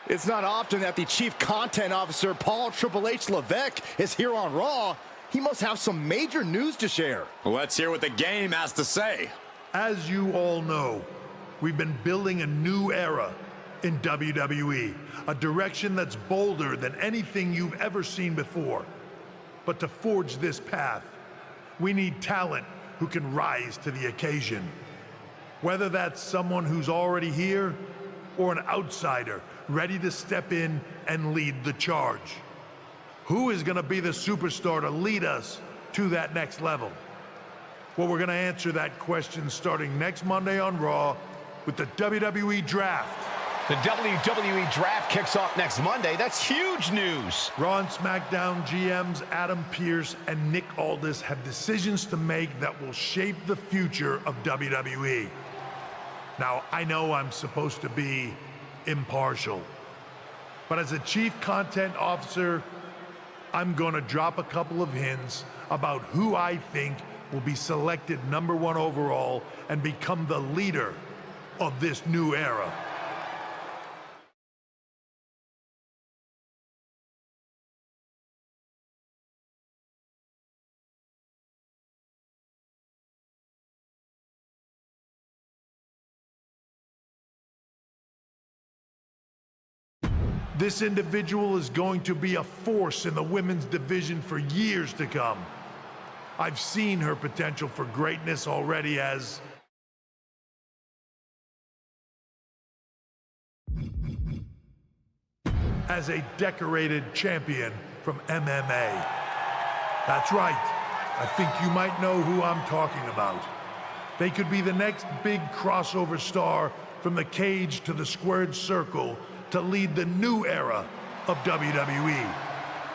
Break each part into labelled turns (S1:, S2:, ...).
S1: It's not often that the Chief Content Officer, Paul Triple H Levesque, is here on Raw. He must have some major news to share.
S2: Let's hear what the game has to say.
S3: As you all know, we've been building a new era in WWE, a direction that's bolder than anything you've ever seen before. But to forge this path, we need talent who can rise to the occasion. Whether that's someone who's already here, or an outsider ready to step in and lead the charge. Who is gonna be the superstar to lead us to that next level? Well, we're gonna answer that question starting next Monday on Raw with the WWE Draft.
S4: The WWE Draft kicks off next Monday. That's huge news.
S3: Raw and SmackDown GMs Adam Pearce and Nick Aldis have decisions to make that will shape the future of WWE. Now, I know I'm supposed to be impartial, but as a Chief Content Officer, I'm gonna drop a couple of hints about who I think will be selected #1 overall and become the leader of this new era. This individual is going to be a force in the women's division for years to come. I've seen her potential for greatness already as a decorated champion from MMA. That's right. I think you might know who I'm talking about. They could be the next big crossover star from the cage to the squared circle to lead the new era of WWE.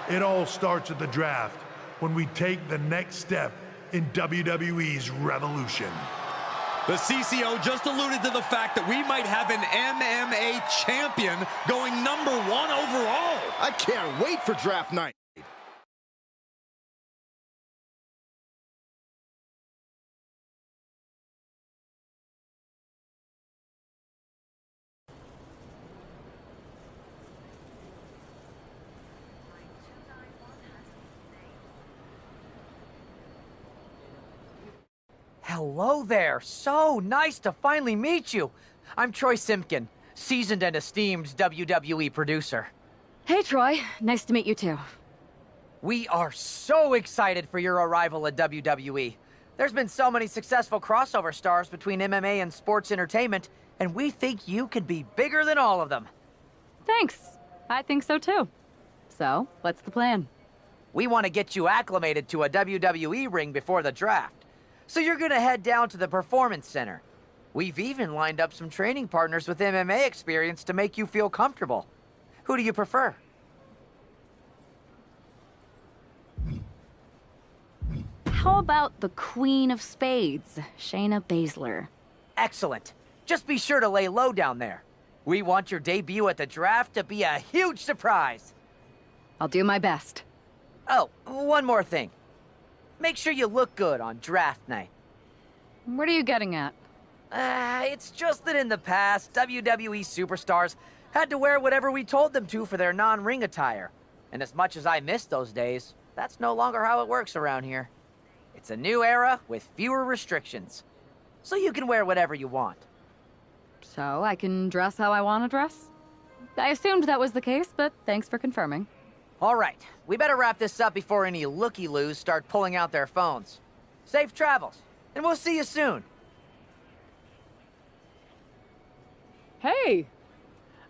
S3: It all starts at the draft when we take the next step in WWE's revolution.
S2: The CCO just alluded to the fact that we might have an MMA champion going #1 overall.
S1: I can't wait for draft night.
S5: Hello there. So nice to finally meet you. I'm Troy Simpkin, seasoned and esteemed WWE producer.
S6: Hey, Troy. Nice to meet you, too.
S5: We are so excited for your arrival at WWE. There's been so many successful crossover stars between MMA and sports entertainment, and we think you could be bigger than all of them.
S6: Thanks. I think so, too. So, what's the plan?
S5: We want to get you acclimated to a WWE ring before the draft. So you're gonna head down to the Performance Center. We've even lined up some training partners with MMA experience to make you feel comfortable. Who do you prefer?
S6: How about the Queen of Spades, Shayna Baszler?
S5: Excellent. Just be sure to lay low down there. We want your debut at the draft to be a huge surprise.
S6: I'll do my best.
S5: Oh, one more thing. Make sure you look good on draft night.
S6: What are you getting at?
S5: It's just that in the past, WWE superstars had to wear whatever we told them to for their non-ring attire. And as much as I miss those days, that's no longer how it works around here. It's a new era with fewer restrictions. So you can wear whatever you want.
S6: So I can dress how I want to dress? I assumed that was the case, but thanks for confirming.
S5: All right, we better wrap this up before any looky-loos start pulling out their phones. Safe travels, and we'll see you soon.
S7: Hey,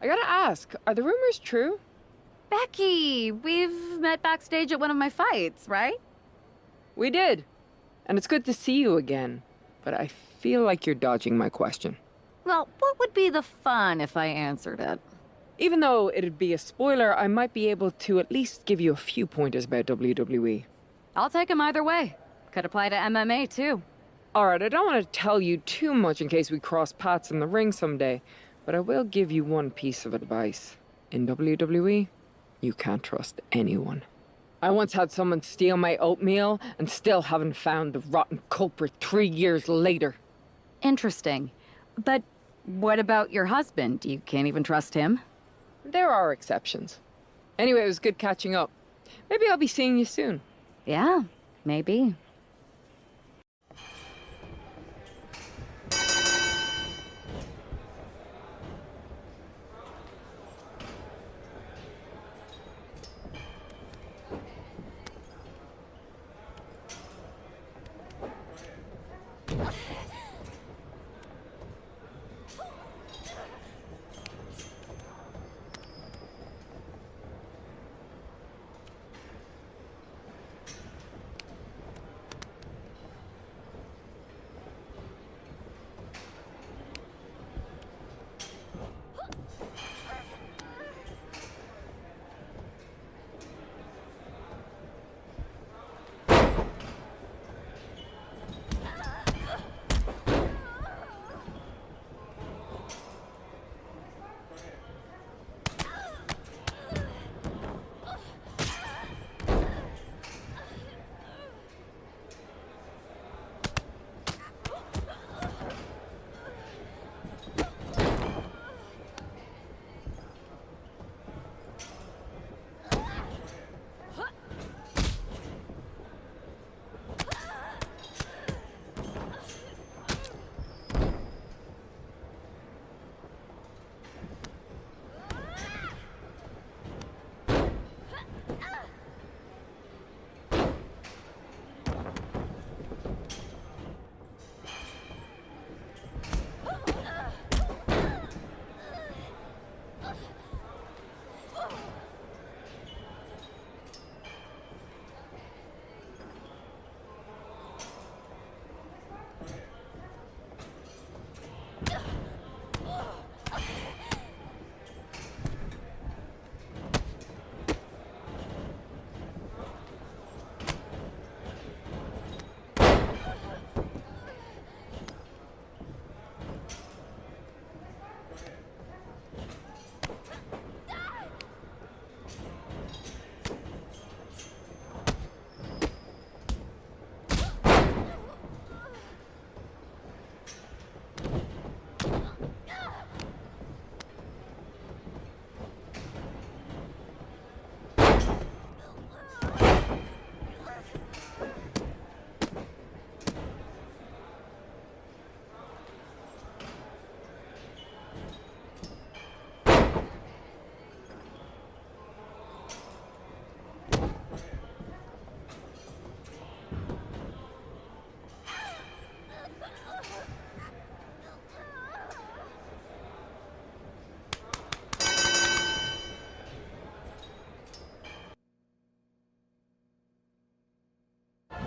S7: I gotta ask, are the rumors true?
S6: Becky, we've met backstage at one of my fights, right?
S7: We did, and it's good to see you again, but I feel like you're dodging my question.
S6: Well, what would be the fun if I answered it?
S7: Even though it'd be a spoiler, I might be able to at least give you a few pointers about WWE.
S6: I'll take them either way. Could apply to MMA, too.
S7: Alright, I don't want to tell you too much in case we cross paths in the ring someday, but I will give you one piece of advice. In WWE, you can't trust anyone. I once had someone steal my oatmeal and still haven't found the rotten culprit 3 years later.
S6: Interesting. But what about your husband? You can't even trust him?
S7: There are exceptions. Anyway, it was good catching up. Maybe I'll be seeing you soon.
S6: Yeah, maybe.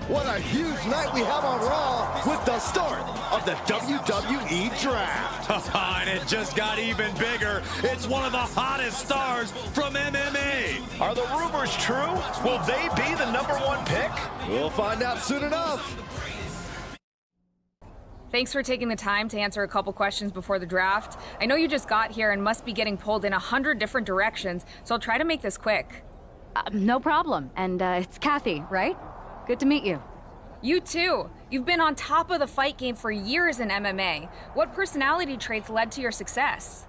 S1: What a huge night we have on Raw with the start of the WWE Draft.
S2: And it just got even bigger. It's one of the hottest stars from MMA.
S4: Are the rumors true? Will they be the #1 pick?
S1: We'll find out soon enough.
S8: Thanks for taking the time to answer a couple questions before the draft. I know you just got here and must be getting pulled in 100 different directions, so I'll try to make this quick.
S6: No problem. And it's Kathy, right? Good to meet you.
S8: You too. You've been on top of the fight game for years in MMA. What personality traits led to your success?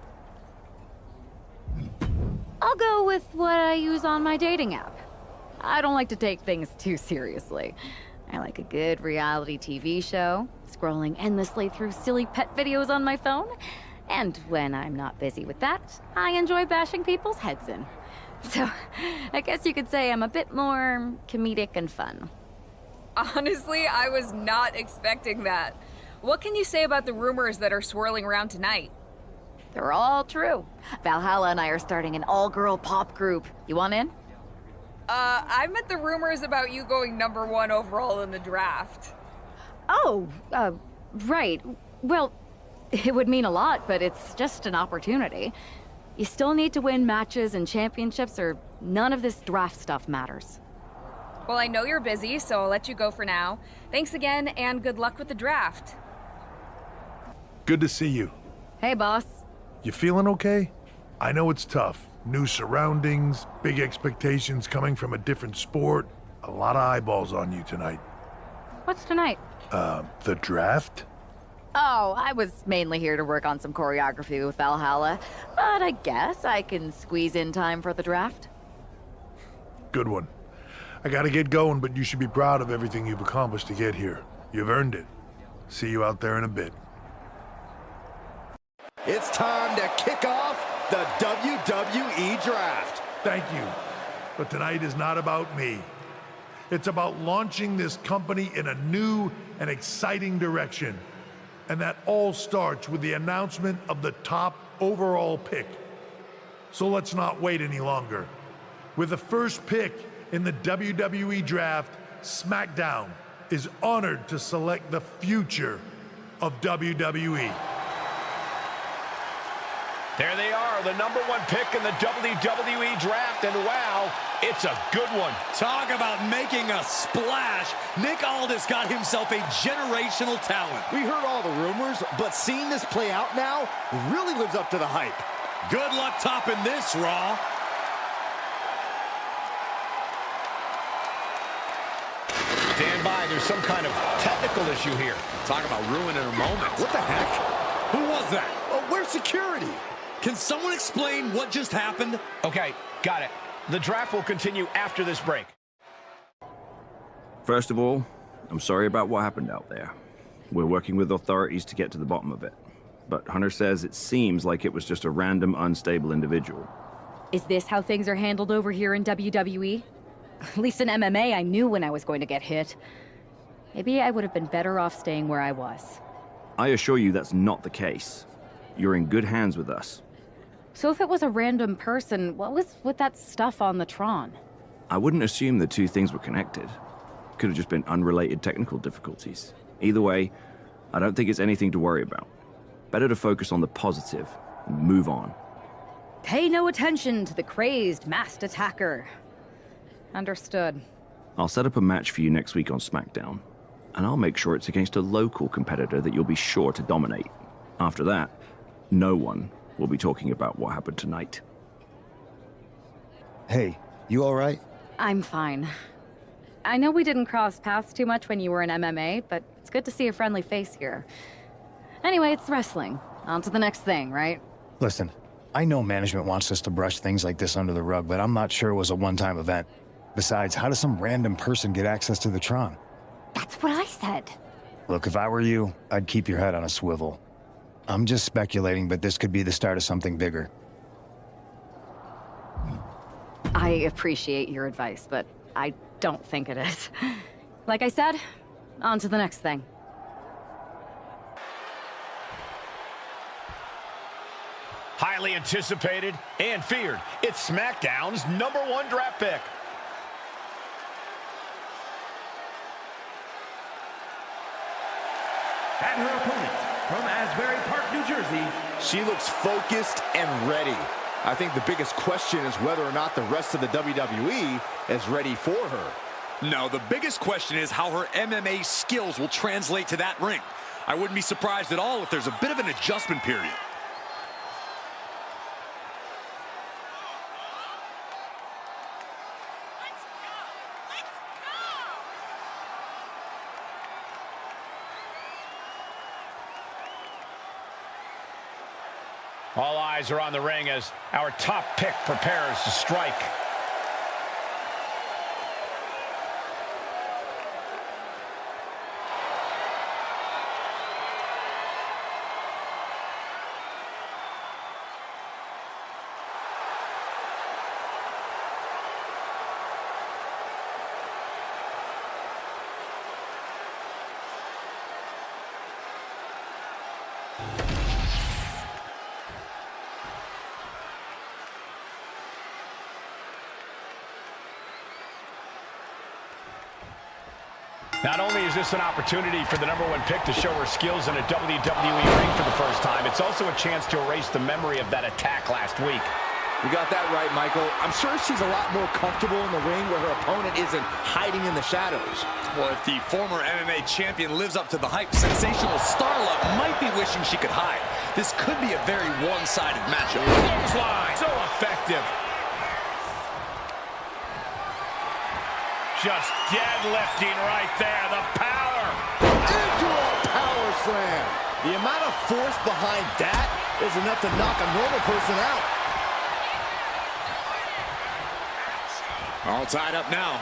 S6: I'll go with what I use on my dating app. I don't like to take things too seriously. I like a good reality TV show, scrolling endlessly through silly pet videos on my phone, and when I'm not busy with that, I enjoy bashing people's heads in. So, I guess you could say I'm a bit more comedic and fun.
S8: Honestly, I was not expecting that. What can you say about the rumors that are swirling around tonight?
S6: They're all true. Valhalla and I are starting an all-girl pop group. You want in?
S8: I meant the rumors about you going #1 overall in the draft.
S6: Oh, right. Well, it would mean a lot, but it's just an opportunity. You still need to win matches and championships, or none of this draft stuff matters.
S8: Well, I know you're busy, so I'll let you go for now. Thanks again, and good luck with the draft.
S3: Good to see you.
S6: Hey, boss.
S3: You feeling okay? I know it's tough. New surroundings, big expectations coming from a different sport. A lot of eyeballs on you tonight.
S6: What's tonight?
S3: The draft?
S6: Oh, I was mainly here to work on some choreography with Valhalla, but I guess I can squeeze in time for the draft.
S3: Good one. I gotta get going, but you should be proud of everything you've accomplished to get here. You've earned it. See you out there in a bit.
S1: It's time to kick off the WWE Draft.
S3: Thank you. But tonight is not about me. It's about launching this company in a new and exciting direction. And that all starts with the announcement of the top overall pick. So let's not wait any longer. With the first pick in the WWE Draft, SmackDown is honored to select the future of WWE.
S4: There they are, the #1 pick in the WWE Draft, and wow, it's a good one.
S2: Talk about making a splash. Nick Aldis got himself a generational talent.
S1: We heard all the rumors, but seeing this play out now really lives up to the hype.
S2: Good luck topping this, Raw.
S4: Stand by, there's some kind of technical issue here.
S2: Talk about ruining a moment.
S1: What the heck?
S2: Who was that?
S1: Oh, where's security?
S2: Can someone explain what just happened?
S4: Okay, got it. The draft will continue after this break.
S9: First of all, I'm sorry about what happened out there. We're working with authorities to get to the bottom of it. But Hunter says it seems like it was just a random, unstable individual.
S6: Is this how things are handled over here in WWE? At least in MMA, I knew when I was going to get hit. Maybe I would have been better off staying where I was.
S9: I assure you that's not the case. You're in good hands with us.
S6: So if it was a random person, what was with that stuff on the Tron?
S9: I wouldn't assume the two things were connected. Could have just been unrelated technical difficulties. Either way, I don't think it's anything to worry about. Better to focus on the positive and move on.
S6: Pay no attention to the crazed, masked attacker. Understood.
S9: I'll set up a match for you next week on SmackDown, and I'll make sure it's against a local competitor that you'll be sure to dominate. After that, no one will be talking about what happened tonight.
S10: Hey, you all right?
S6: I'm fine. I know we didn't cross paths too much when you were in MMA, but it's good to see a friendly face here. Anyway, it's wrestling. On to the next thing, right?
S10: Listen, I know management wants us to brush things like this under the rug, but I'm not sure it was a one-time event. Besides, how does some random person get access to the Tron?
S6: That's what I said.
S10: Look, if I were you, I'd keep your head on a swivel. I'm just speculating, but this could be the start of something bigger.
S6: I appreciate your advice, but I don't think it is. Like I said, on to the next thing.
S4: Highly anticipated and feared. It's SmackDown's #1 draft pick.
S11: And her opponent, from Asbury Park, New Jersey.
S1: She looks focused and ready. I think the biggest question is whether or not the rest of the WWE is ready for her.
S2: No, the biggest question is how her MMA skills will translate to that ring. I wouldn't be surprised at all if there's a bit of an adjustment period.
S4: All eyes are on the ring as our top pick prepares to strike. Not only is this an opportunity for the #1 pick to show her skills in a WWE ring for the first time, it's also a chance to erase the memory of that attack last week.
S1: You got that right, Michael. I'm sure she's a lot more comfortable in the ring where her opponent isn't hiding in the shadows.
S2: Well, if the former MMA champion lives up to the hype, sensational Starla might be wishing she could hide. This could be a very one-sided matchup.
S4: Clothesline, so effective. Just deadlifting right there, the power.
S1: Into a power slam. The amount of force behind that is enough to knock a normal person out.
S2: All tied up now.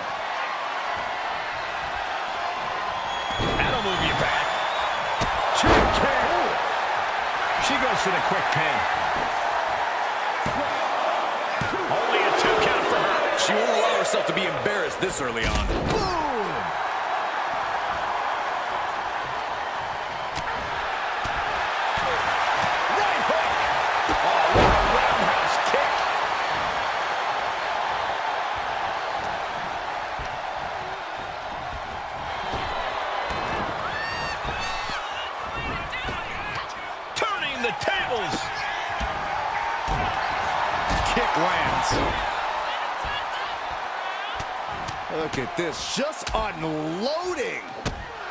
S4: That'll move you back. She goes for the quick pin. Only a 2 count for her.
S2: She won't allow herself to be embarrassed this early on.
S1: Boom!
S4: Right hook. Oh, what a roundhouse kick. Turning the tables.
S2: Kick lands.
S1: Look at this, just unloading.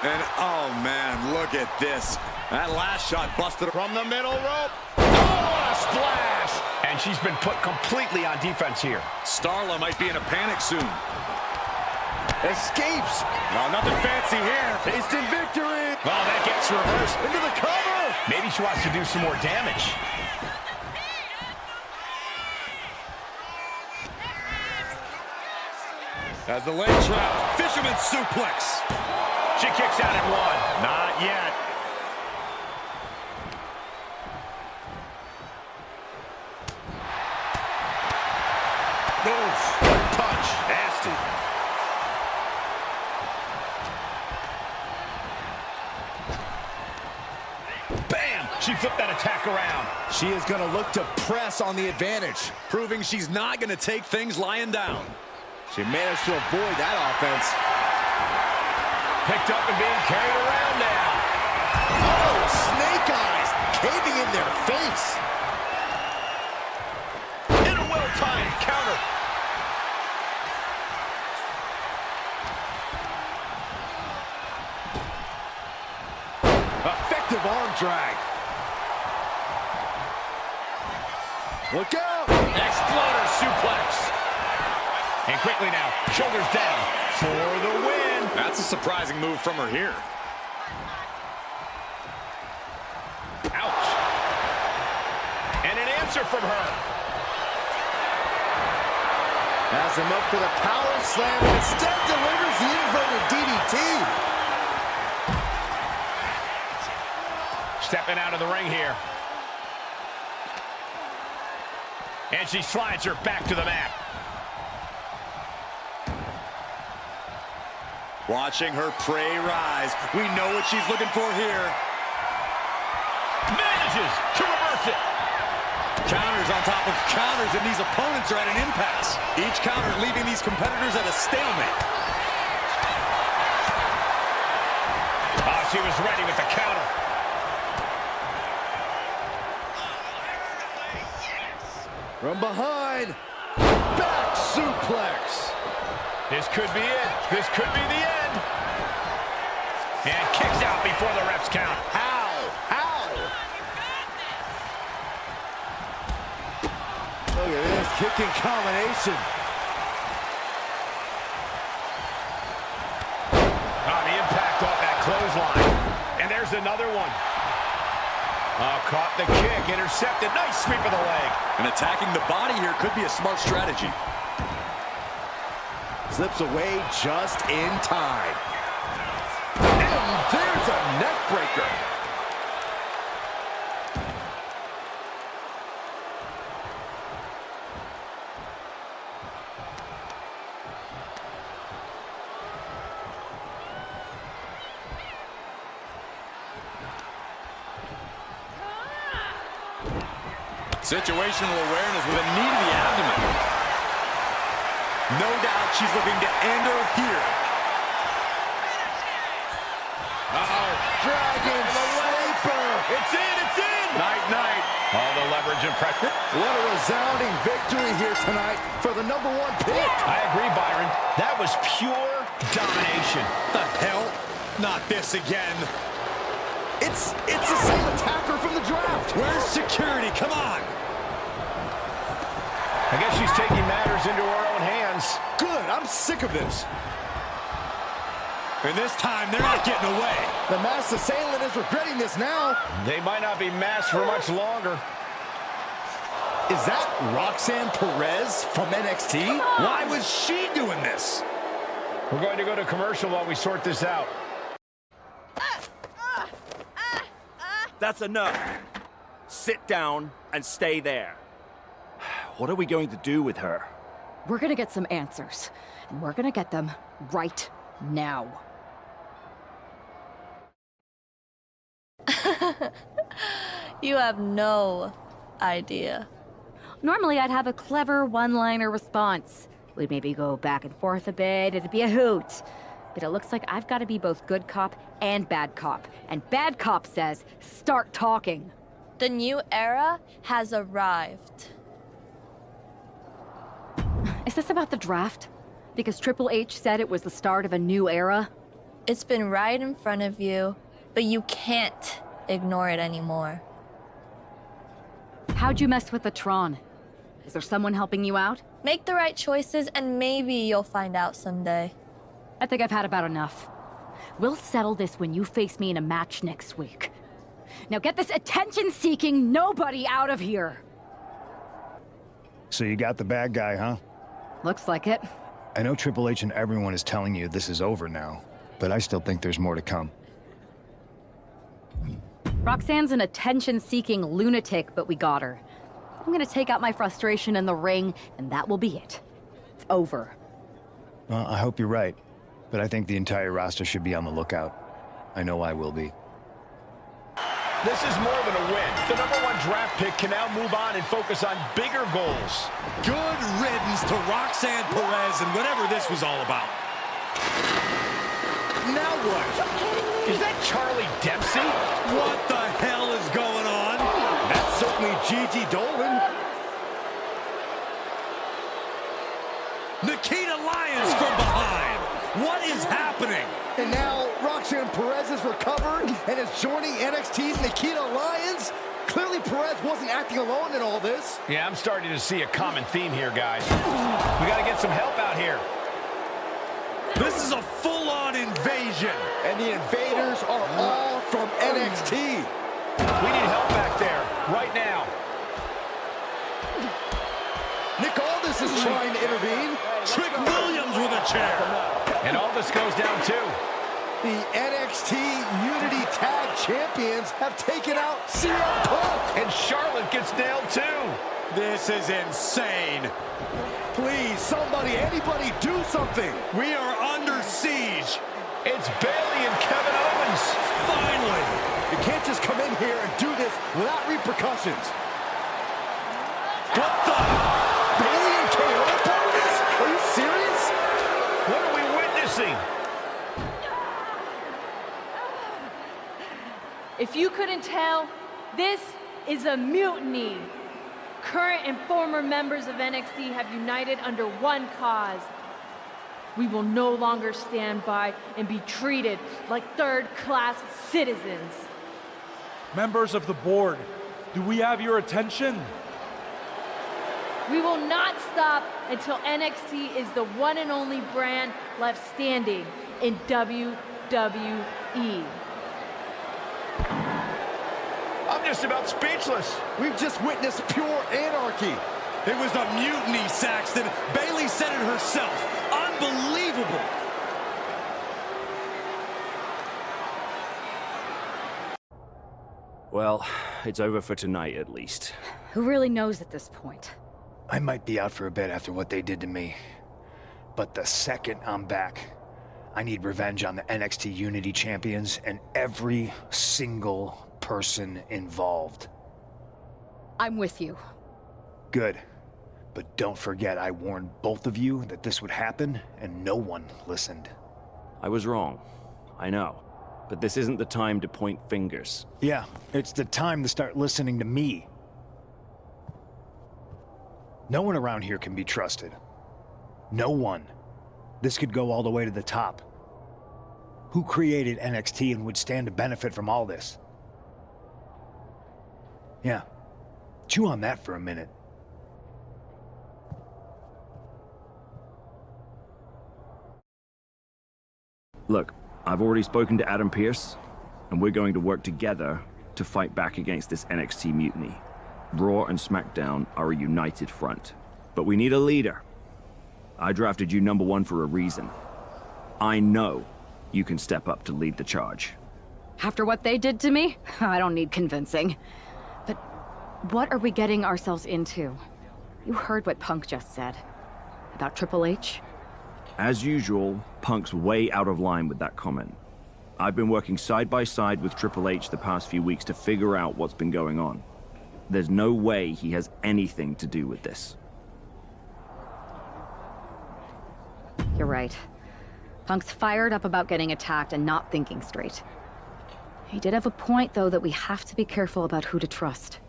S2: And oh man, look at this. That last shot busted
S1: From the middle rope.
S4: Oh, what a splash. And she's been put completely on defense here.
S2: Starla might be in a panic soon.
S1: Escapes.
S2: No, nothing fancy here.
S1: Tasting victory.
S4: Oh, that gets reversed.
S1: Into the cover.
S4: Maybe she wants to do some more damage.
S2: As the leg trap, fisherman suplex.
S4: She kicks out at 1.
S2: Not yet.
S1: Oof. Good touch. Nasty.
S4: Bam! She flipped that attack around.
S1: She is going to look to press on the advantage.
S2: Proving she's not going to take things lying down.
S1: She managed to avoid that offense.
S4: Picked up and being carried around now.
S1: Oh, snake eyes caving in their face.
S4: In a well-timed counter.
S1: Effective arm drag. Look out.
S4: Exploder suplex. And quickly now, shoulders down for the win.
S2: That's a surprising move from her here.
S4: Ouch. And an answer from her.
S1: Has him up for the power slam and instead delivers the inverted DDT.
S4: Stepping out of the ring here. And she slides her back to the mat.
S2: Watching her prey rise. We know what she's looking for here.
S4: Manages to reverse it.
S2: Counters on top of counters, and these opponents are at an impasse. Each counter leaving these competitors at a stalemate.
S4: Oh, she was ready with the counter.
S1: From behind, back suplex.
S4: This could be it. This could be the end. And kicks out before the refs count.
S1: Ow, ow. Look at this kicking combination.
S4: Oh, the impact off that clothesline. And there's another one. Oh, caught the kick, intercepted. Nice sweep of the leg.
S2: And attacking the body here could be a smart strategy.
S1: Slips away just in time. And there's a neck breaker.
S2: Situational awareness with a knee to the abdomen. No doubt she's looking to end her here.
S1: Uh-oh. Dragon Sleeper.
S4: It's in, it's in.
S2: Night, night.
S4: All the leverage and pressure.
S1: What a resounding victory here tonight for the #1 pick.
S4: I agree, Byron. That was pure domination.
S2: The hell? Not this again.
S1: It's the same attacker from the draft.
S2: Where's security? Come on.
S4: I guess she's taking matters into her own hands.
S1: Good, I'm sick of this.
S2: And this time, they're not getting away.
S1: The masked assailant is regretting this now.
S4: They might not be masked for much longer.
S1: Is that Roxanne Perez from NXT?
S2: Why was she doing this?
S4: We're going to go to commercial while we sort this out.
S12: That's enough. Sit down and stay there. What are we going to do with her?
S6: We're gonna get some answers, and we're gonna get them right now.
S13: You have no idea.
S6: Normally, I'd have a clever one-liner response. We'd maybe go back and forth a bit, it'd be a hoot. But it looks like I've got to be both good cop and bad cop. And bad cop says, start talking.
S13: The new era has arrived.
S6: Is this about the draft? Because Triple H said it was the start of a new era?
S13: It's been right in front of you, but you can't ignore it anymore.
S6: How'd you mess with the Tron? Is there someone helping you out?
S13: Make the right choices and maybe you'll find out someday.
S6: I think I've had about enough. We'll settle this when you face me in a match next week. Now get this attention-seeking nobody out of here!
S10: So you got the bad guy, huh?
S6: Looks like it.
S10: I know Triple H and everyone is telling you this is over now, but I still think there's more to come.
S6: Roxanne's an attention-seeking lunatic, but we got her. I'm gonna take out my frustration in the ring, and that will be it. It's over.
S10: Well, I hope you're right, but I think the entire roster should be on the lookout. I know I will be.
S4: This is more than a win. The #1 draft pick can now move on and focus on bigger goals.
S2: Good riddance to Roxanne Perez and whatever this was all about. Now what?
S4: Is that Charlie Dempsey?
S2: What the hell is going on?
S1: That's certainly Gigi Dolan.
S2: Nikita Lyons from behind. What is happening?
S1: And now Roxanne Perez is recovered and is joining NXT's Nikita Lyons. Clearly Perez wasn't acting alone in all this.
S4: Yeah, I'm starting to see a common theme here, guys. We got to get some help out here.
S2: This is a full-on invasion.
S1: And the invaders are all from NXT.
S4: We need help back there, right now.
S1: Nick Aldis is trying to intervene.
S2: Trick Williams with a chair.
S4: And Aldis goes down too.
S1: The NXT Unity Tag Champions have taken out CM Punk.
S4: And Charlotte gets nailed too.
S2: This is insane.
S1: Please, somebody, anybody, do something.
S2: We are under siege.
S4: It's Bayley and Kevin Owens.
S2: Finally.
S1: You can't just come in here and do this without repercussions.
S2: What the?
S1: Bayley and KO are part of this? Are you serious?
S4: What are we witnessing?
S14: If you couldn't tell, this is a mutiny. Current and former members of NXT have united under one cause. We will no longer stand by and be treated like third-class citizens.
S15: Members of the board, do we have your attention?
S14: We will not stop until NXT is the one and only brand left standing in WWE.
S4: I'm just about speechless.
S1: We've just witnessed pure anarchy.
S2: It was a mutiny, Saxton. Bayley said it herself. Unbelievable.
S9: Well, it's over for tonight at least.
S6: Who really knows at this point?
S10: I might be out for a bit after what they did to me. But the second I'm back, I need revenge on the NXT Unity Champions and every single person involved.
S6: I'm with you.
S10: Good. But don't forget I warned both of you that this would happen, and no one listened.
S9: I was wrong. I know. But this isn't the time to point fingers.
S10: Yeah, it's the time to start listening to me. No one around here can be trusted. No one. This could go all the way to the top. Who created NXT and would stand to benefit from all this? Yeah. Chew on that for a minute.
S9: Look, I've already spoken to Adam Pearce, and we're going to work together to fight back against this NXT mutiny. Raw and SmackDown are a united front. But we need a leader. I drafted you #1 for a reason. I know you can step up to lead the charge.
S6: After what they did to me, I don't need convincing. But what are we getting ourselves into? You heard what Punk just said. About Triple H?
S9: As usual, Punk's way out of line with that comment. I've been working side by side with Triple H the past few weeks to figure out what's been going on. There's no way he has anything to do with this.
S6: You're right. Punk's fired up about getting attacked and not thinking straight. He did have a point, though, that we have to be careful about who to trust.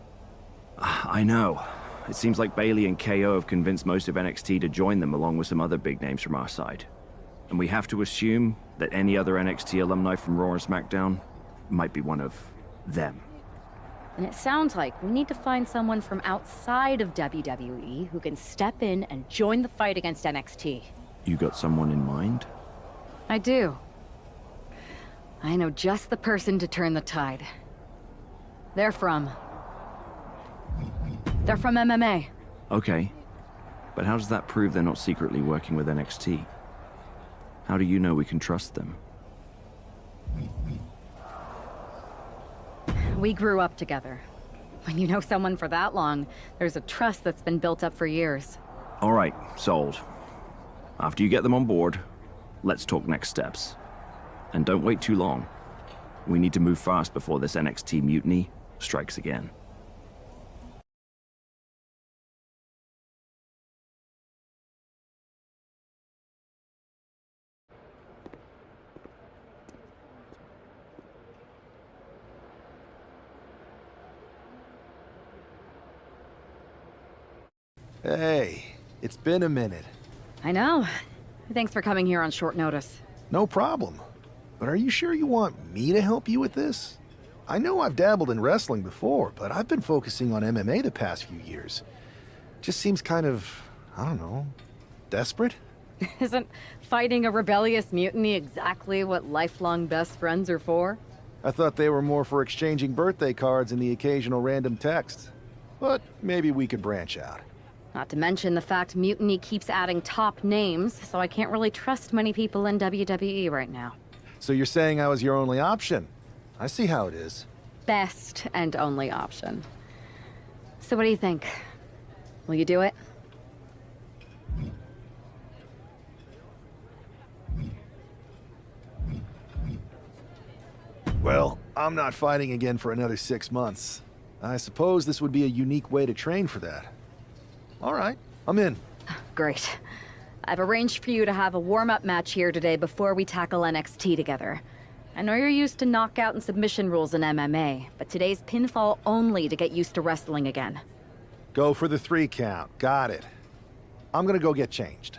S9: I know. It seems like Bayley and KO have convinced most of NXT to join them along with some other big names from our side. And we have to assume that any other NXT alumni from Raw and SmackDown might be one of them.
S6: And it sounds like we need to find someone from outside of WWE who can step in and join the fight against NXT.
S9: You got someone in mind?
S6: I do. I know just the person to turn the tide. They're from MMA.
S9: Okay. But how does that prove they're not secretly working with NXT? How do you know we can trust them?
S6: We grew up together. When you know someone for that long, there's a trust that's been built up for years.
S9: All right, sold. After you get them on board, let's talk next steps. And don't wait too long. We need to move fast before this NXT mutiny strikes again.
S1: Hey, it's been a minute.
S6: I know. Thanks for coming here on short notice.
S16: No problem. But are you sure you want me to help you with this? I know I've dabbled in wrestling before, but I've been focusing on MMA the past few years. Just seems kind of, I don't know, desperate?
S6: Isn't fighting a rebellious mutiny exactly what lifelong best friends are for?
S16: I thought they were more for exchanging birthday cards and the occasional random text. But maybe we could branch out.
S6: Not to mention the fact Mutiny keeps adding top names, so I can't really trust many people in WWE right now.
S16: So you're saying I was your only option? I see how it is.
S6: Best and only option. So what do you think? Will you do it?
S16: Well, I'm not fighting again for another 6 months. I suppose this would be a unique way to train for that. All right, I'm in.
S6: Great. I've arranged for you to have a warm-up match here today before we tackle NXT together. I know you're used to knockout and submission rules in MMA, but today's pinfall only to get used to wrestling again.
S16: Go for the 3 count. Got it. I'm gonna go get changed.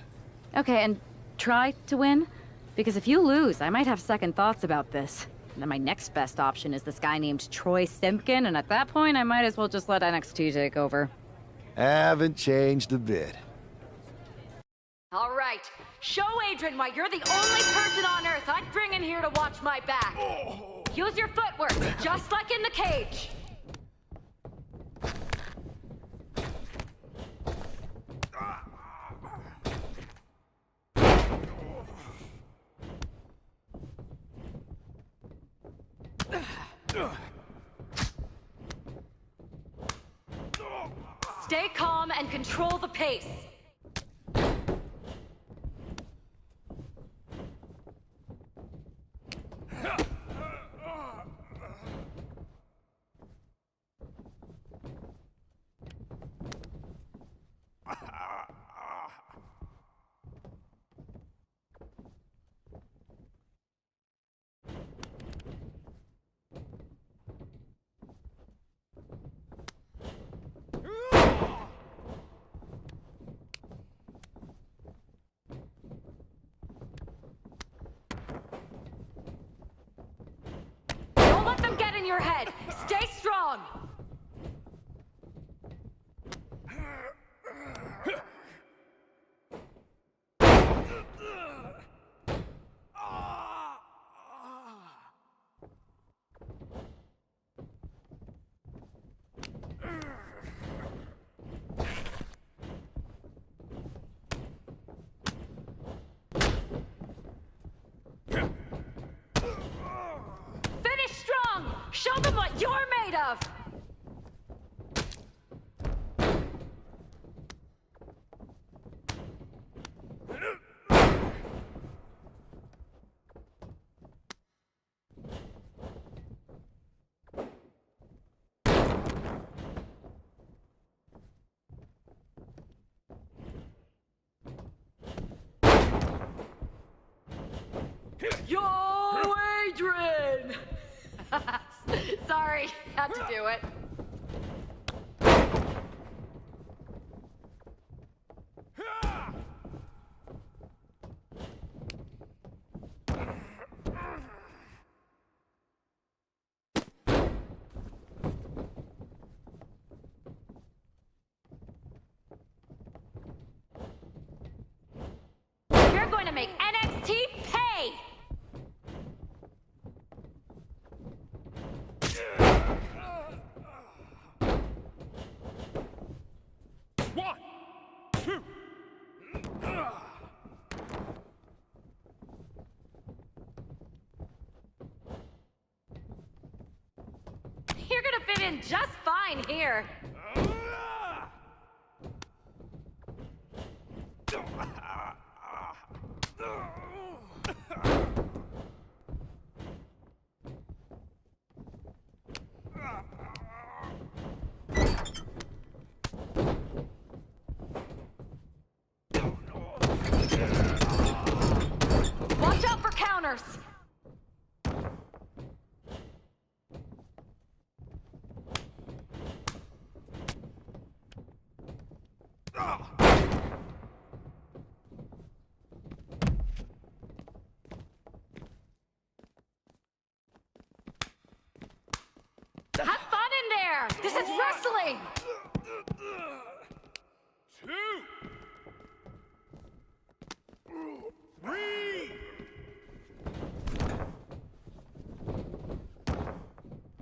S6: Okay, and try to win? Because if you lose, I might have second thoughts about this. And then my next best option is this guy named Troy Simpkin, and at that point, I might as well just let NXT take over.
S16: Haven't changed a bit.
S6: All right, show Adrian why you're the only person on Earth I'd bring in here to watch my back. Use your footwork, just like in the cage. Stay calm and control the pace. Yo, Adrian! Sorry, had to do it. You're going to make NXT pay!
S11: One, two.
S6: You're gonna fit in just fine here. Watch out for counters. Have fun in there! This is wrestling!
S11: Two. Three.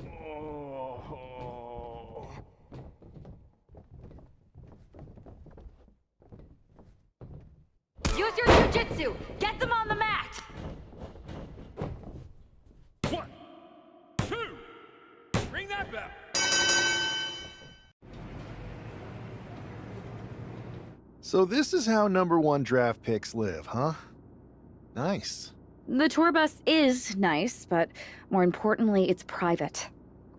S11: Oh.
S6: Use your jujitsu! Get them on the mat!
S11: One, two. Ring that bell.
S16: So this is how #1 draft picks live, huh? Nice.
S6: The tour bus is nice, but more importantly, it's private.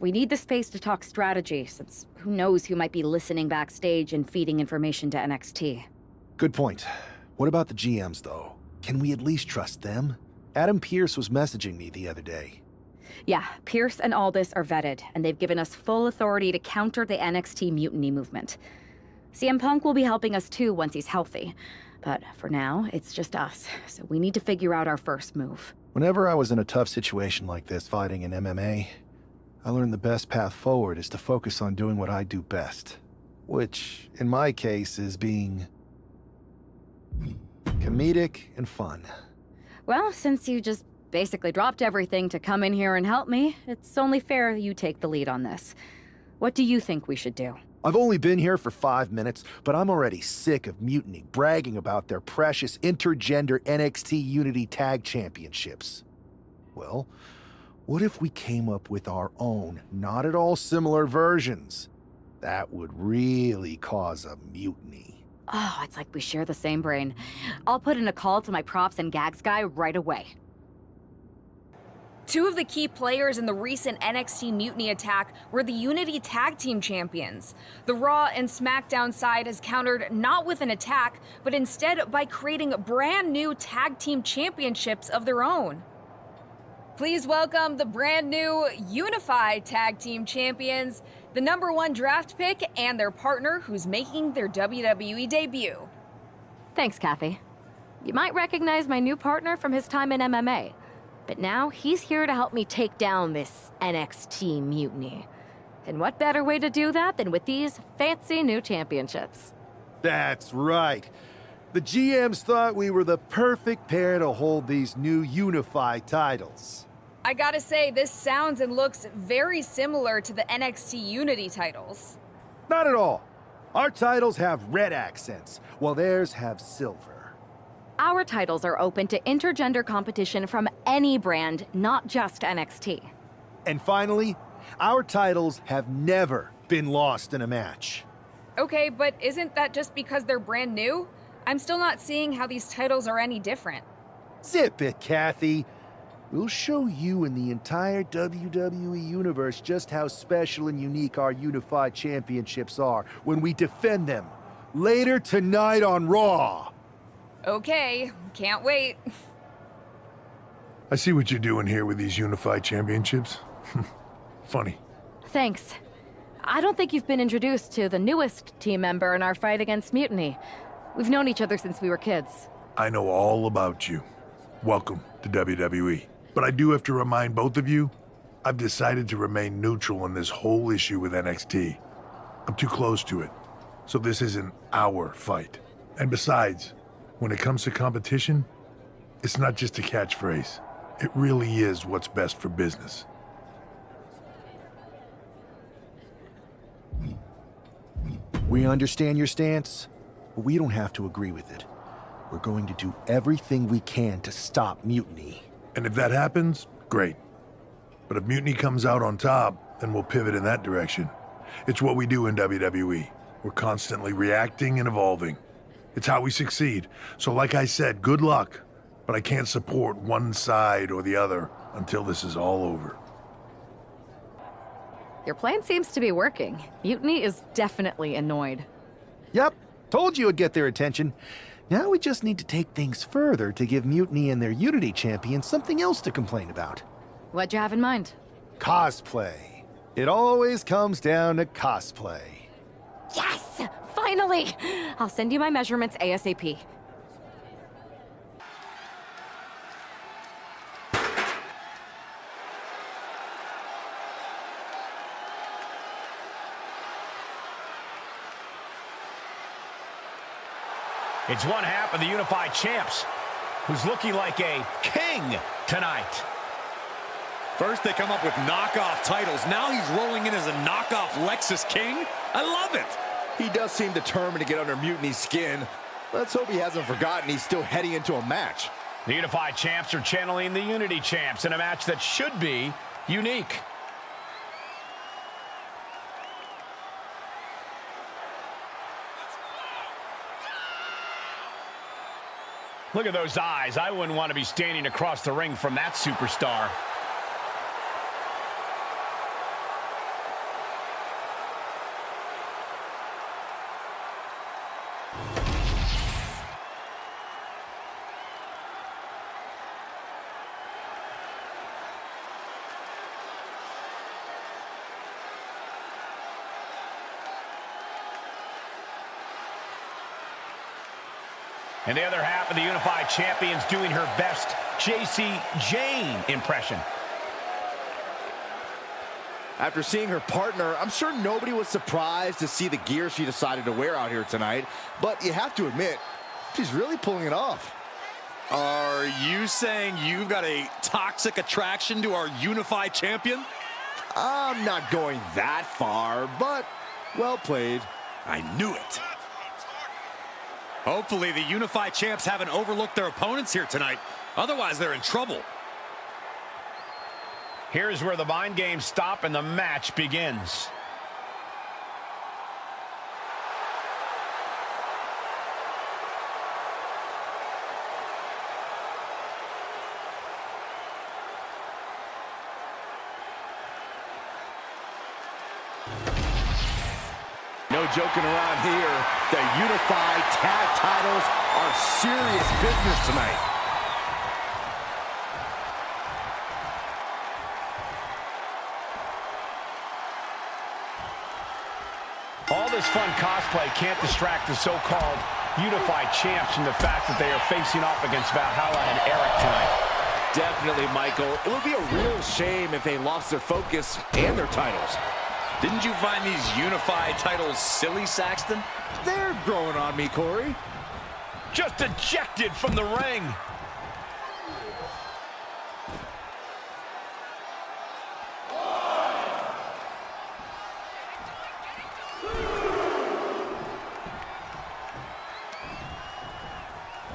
S6: We need the space to talk strategy, since who knows who might be listening backstage and feeding information to NXT.
S16: Good point. What about the GMs, though? Can we at least trust them? Adam Pearce was messaging me the other day.
S6: Yeah, Pierce and Aldis are vetted, and they've given us full authority to counter the NXT mutiny movement. CM Punk will be helping us too once he's healthy. But for now, it's just us, so we need to figure out our first move.
S16: Whenever I was in a tough situation like this fighting in MMA, I learned the best path forward is to focus on doing what I do best. Which, in my case, is being comedic and fun.
S6: Well, since you just basically dropped everything to come in here and help me, it's only fair you take the lead on this. What do you think we should do?
S16: I've only been here for 5 minutes, but I'm already sick of Mutiny bragging about their precious intergender NXT Unity Tag Championships. Well, what if we came up with our own, not at all similar versions? That would really cause a mutiny.
S6: Oh, it's like we share the same brain. I'll put in a call to my props and gags guy right away.
S8: Two of the key players in the recent NXT mutiny attack were the Unity Tag Team Champions. The Raw and SmackDown side has countered not with an attack, but instead by creating brand new Tag Team Championships of their own. Please welcome the brand new Unified Tag Team Champions, the #1 draft pick, and their partner who's making their WWE debut.
S6: Thanks, Kathy. You might recognize my new partner from his time in MMA. But now he's here to help me take down this NXT mutiny. And what better way to do that than with these fancy new championships?
S16: That's right. The GMs thought we were the perfect pair to hold these new unified titles.
S8: I gotta say, this sounds and looks very similar to the NXT Unity titles.
S16: Not at all. Our titles have red accents, while theirs have silver.
S6: Our titles are open to intergender competition from any brand, not just NXT.
S16: And finally, our titles have never been lost in a match.
S8: Okay, but isn't that just because they're brand new? I'm still not seeing how these titles are any different.
S16: Zip it, Kathy. We'll show you and the entire WWE Universe just how special and unique our unified championships are when we defend them later tonight on Raw.
S8: Okay, can't wait.
S3: I see what you're doing here with these unified championships. Funny.
S6: Thanks. I don't think you've been introduced to the newest team member in our fight against Mutiny. We've known each other since we were kids.
S3: I know all about you. Welcome to WWE. But I do have to remind both of you, I've decided to remain neutral in this whole issue with NXT. I'm too close to it. So this isn't our fight. And besides, when it comes to competition, it's not just a catchphrase. It really is what's best for business.
S16: We understand your stance, but we don't have to agree with it. We're going to do everything we can to stop Mutiny.
S3: And if that happens, great. But if Mutiny comes out on top, then we'll pivot in that direction. It's what we do in WWE. We're constantly reacting and evolving. It's how we succeed. So like I said, good luck. But I can't support one side or the other until this is all over.
S6: Your plan seems to be working. Mutiny is definitely annoyed.
S16: Yep, told you it'd get their attention. Now we just need to take things further to give Mutiny and their Unity champion something else to complain about.
S6: What'd you have in mind?
S16: Cosplay. It always comes down to cosplay.
S6: Yes! Finally! I'll send you my measurements ASAP.
S4: It's one half of the Unified Champs, who's looking like a king tonight.
S2: First they come up with knockoff titles. Now he's rolling in as a knockoff Lexus King. I love it.
S1: He does seem determined to get under Mutiny's skin. Let's hope he hasn't forgotten he's still heading into a match.
S4: The Unified Champs are channeling the Unity Champs in a match that should be unique. Look at those eyes. I wouldn't want to be standing across the ring from that superstar. And the other half of the Unified Champions doing her best JC Jane impression.
S1: After seeing her partner, I'm sure nobody was surprised to see the gear she decided to wear out here tonight. But you have to admit, she's really pulling it off.
S2: Are you saying you've got a toxic attraction to our Unified Champion?
S1: I'm not going that far, but well played.
S2: I knew it. Hopefully the Unified Champs haven't overlooked their opponents here tonight. Otherwise, they're in trouble.
S4: Here's where the mind games stop and the match begins.
S1: No joking around here. The Unified Tag Titles are serious business tonight.
S4: All this fun cosplay can't distract the so-called Unified Champs from the fact that they are facing off against Valhalla and Eric tonight.
S12: Definitely, Michael. It would be a real shame if they lost their focus and their titles.
S2: Didn't you find these Unified titles silly, Saxton?
S1: They're growing on me, Corey.
S4: Just ejected from the ring.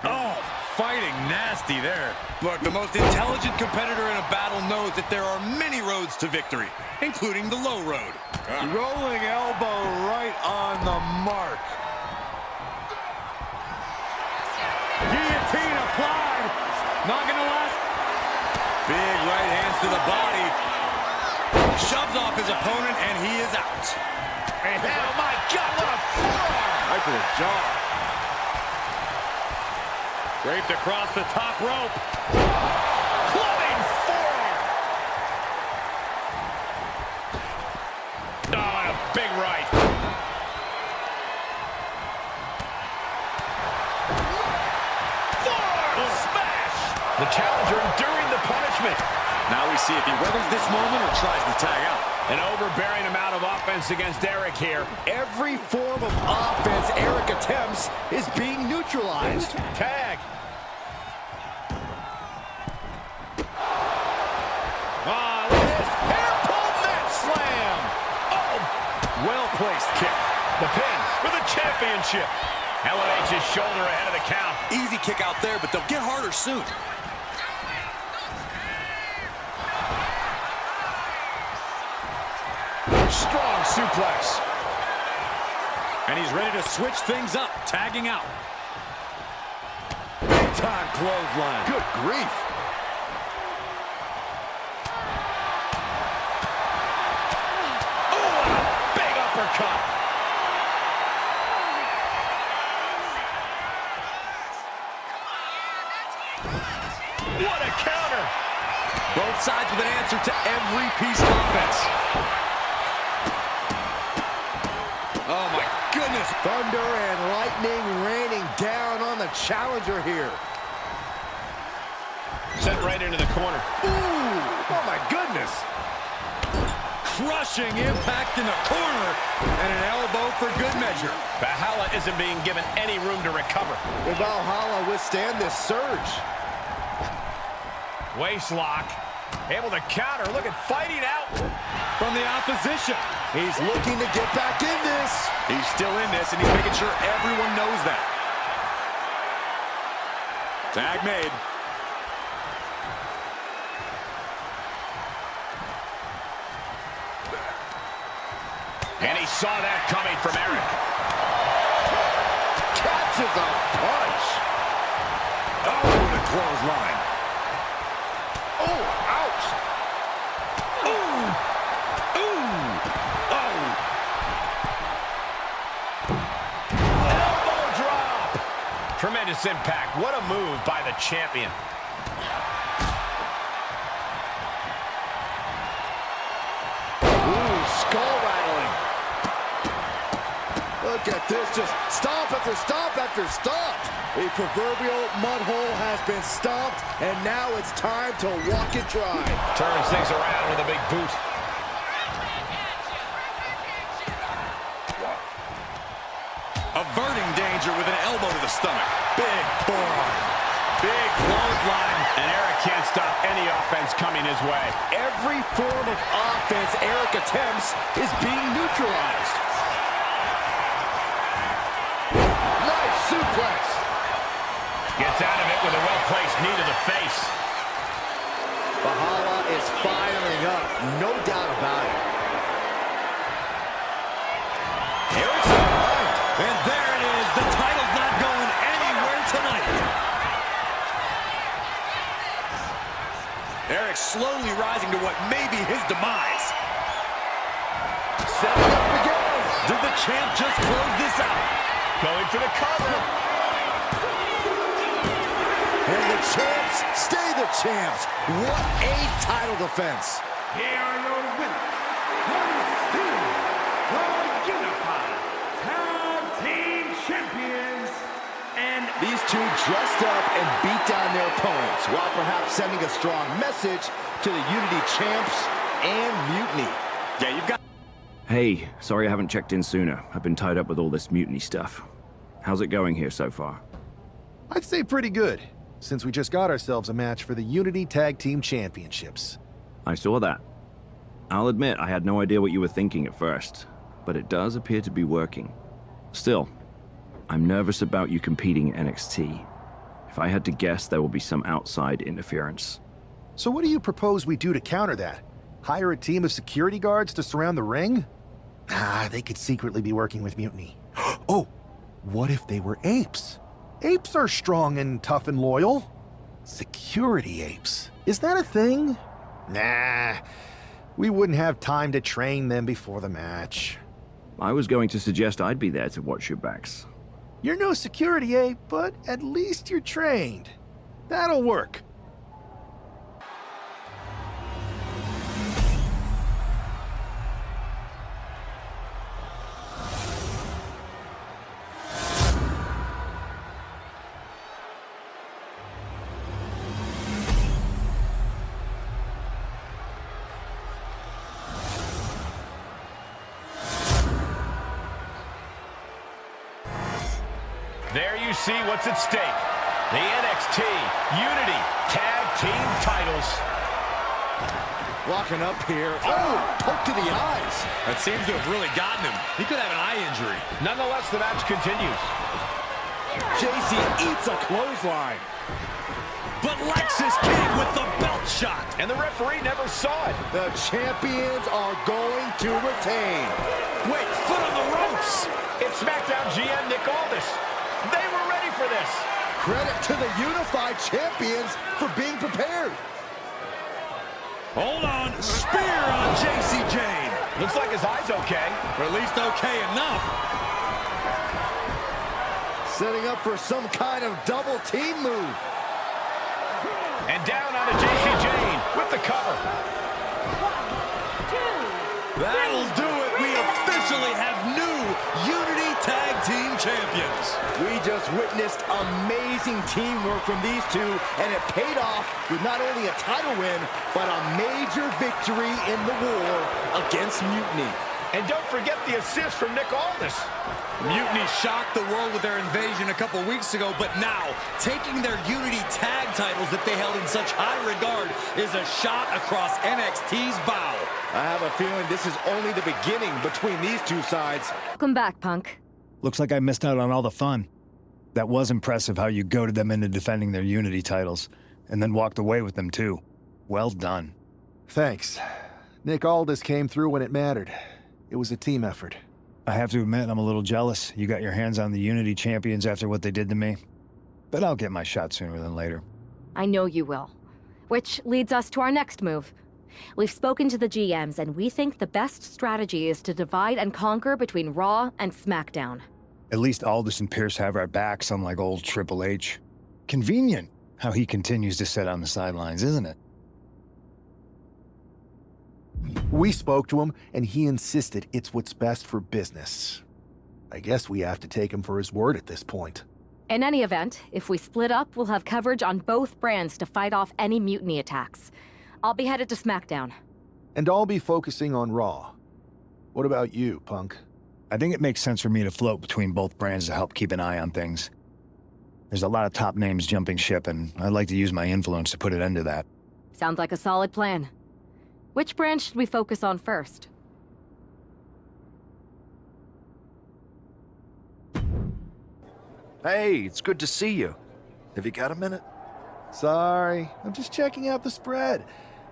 S2: Oh, fighting nasty there. Look, the most intelligent competitor in a battle knows that there are many roads to victory, including the low road.
S1: Rolling elbow right on the mark. Guillotine applied. Not gonna last.
S2: Big right hands to the body. Shoves off his opponent, and he is out.
S4: And, oh my God, what a forearm!
S1: Right to the jaw.
S2: Draped across the top rope.
S4: Flying forearm. Oh, and a big right. Forearm smash. The challenger enduring the punishment.
S2: Now we see if he weathers this moment or tries to tag out.
S4: An overbearing amount of offense against Eric here.
S1: Every form of offense Eric attempts is being neutralized.
S4: Tag. Ah, look at this. Hair pull net slam. Oh, well-placed kick. The pin for the championship. Elevates his shoulder ahead of the count.
S2: Easy kick out there, but they'll get harder soon.
S4: Strong suplex.
S2: And he's ready to switch things up, tagging out.
S4: Big time clothesline.
S1: Good grief.
S4: Oh, a big uppercut. What a counter.
S2: Both sides with an answer to every piece of offense. Oh, my goodness.
S1: Thunder and lightning raining down on the challenger here.
S4: Sent right into the corner.
S1: Ooh, oh my goodness.
S2: Crushing impact in the corner. And an elbow for good measure.
S4: Valhalla isn't being given any room to recover.
S1: Will Valhalla withstand this surge?
S4: Waist lock. Able to counter. Look at fighting out
S2: From the opposition.
S1: He's looking to get back in this.
S2: He's still in this, and he's making sure everyone knows that. Tag made.
S4: And he saw that coming from Eric.
S1: Catches a punch.
S4: Oh, the clothesline.
S1: Oh, ouch.
S4: Ooh. Ooh. Oh. Elbow drop. Tremendous impact. What a move by the champion.
S1: Ooh, skull rattling. Look at this, just stomp after stomp after stomp. The proverbial mud hole has been stomped, and now it's time to walk it dry.
S4: Turns things around with a big boot.
S2: Averting danger with an elbow to the stomach.
S4: Big forearm. Big clothesline. And Eric can't stop any offense coming his way.
S1: Every form of offense Eric attempts is being neutralized. Nice suplex.
S4: Gets out of it with a well-placed knee to the face.
S1: Valhalla is firing up, no doubt about it.
S2: Eric's behind. And there it is. The title's not going anywhere tonight. Eric slowly rising to what may be his demise.
S1: Setting up again.
S2: Did the champ just close this out?
S4: Going for the cover.
S1: And the champs stay the champs. What a title defense.
S11: Here are your winners, the Unified Tag Team Champions, and
S1: these two dressed up and beat down their opponents, while perhaps sending a strong message to the Unity champs and Mutiny.
S2: Yeah, you've got...
S9: Hey, sorry I haven't checked in sooner. I've been tied up with all this mutiny stuff. How's it going here so far?
S16: I'd say pretty good, since we just got ourselves a match for the Unity Tag Team Championships.
S9: I saw that. I'll admit I had no idea what you were thinking at first, but it does appear to be working. Still, I'm nervous about you competing in NXT. If I had to guess, there will be some outside interference.
S16: So what do you propose we do to counter that? Hire a team of security guards to surround the ring? Ah, they could secretly be working with Mutiny. Oh, what if they were apes? Apes are strong and tough and loyal. Security apes. Is that a thing? Nah, we wouldn't have time to train them before the match.
S9: I was going to suggest I'd be there to watch your backs.
S16: You're no security ape, but at least you're trained. That'll work.
S4: see what's at stake. The NXT Unity Tag Team titles.
S1: Walking up here. Oh, poke to the eyes.
S2: That seems to have really gotten him. He could have an eye injury.
S4: Nonetheless, the match continues.
S1: JC eats a clothesline.
S2: But Lexus King with the belt shot.
S4: And the referee never saw it.
S1: The champions are going to retain.
S2: Wait, foot on the ropes.
S4: It's SmackDown GM Nick Aldis. They were ready for this.
S1: Credit to the unified champions for being prepared.
S2: Hold on. Spear on JC Jane.
S4: Looks like his eye's okay.
S2: Or at least okay enough.
S1: Setting up for some kind of double team move.
S4: And down onto JC Jane with the cover.
S14: 1, 2,
S2: That'll do it. We officially have new Unity Tag Team Champions.
S1: We just witnessed amazing teamwork from these two, and it paid off with not only a title win, but a major victory in the war against Mutiny.
S4: And don't forget the assist from Nick Aldis.
S2: Mutiny shocked the world with their invasion a couple weeks ago, but now, taking their Unity tag titles that they held in such high regard is a shot across NXT's bow.
S1: I have a feeling this is only the beginning between these two sides.
S6: Welcome back, Punk.
S10: Looks like I missed out on all the fun. That was impressive how you goaded them into defending their Unity titles, and then walked away with them too. Well done.
S16: Thanks. Nick Aldis came through when it mattered. It was a team effort.
S10: I have to admit, I'm a little jealous. You got your hands on the Unity champions after what they did to me. But I'll get my shot sooner than later.
S6: I know you will. Which leads us to our next move. We've spoken to the GMs, and we think the best strategy is to divide and conquer between Raw and SmackDown.
S10: At least Aldis and Pierce have our backs, unlike old Triple H. Convenient how he continues to sit on the sidelines, isn't it?
S16: We spoke to him, and he insisted it's what's best for business. I guess we have to take him for his word at this point.
S6: In any event, if we split up, we'll have coverage on both brands to fight off any mutiny attacks. I'll be headed to SmackDown.
S16: And I'll be focusing on Raw. What about you, Punk?
S10: I think it makes sense for me to float between both brands to help keep an eye on things. There's a lot of top names jumping ship, and I'd like to use my influence to put an end to that.
S6: Sounds like a solid plan. Which brand should we focus on first?
S17: Hey, it's good to see you. Have you got a minute?
S16: Sorry, I'm just checking out the spread.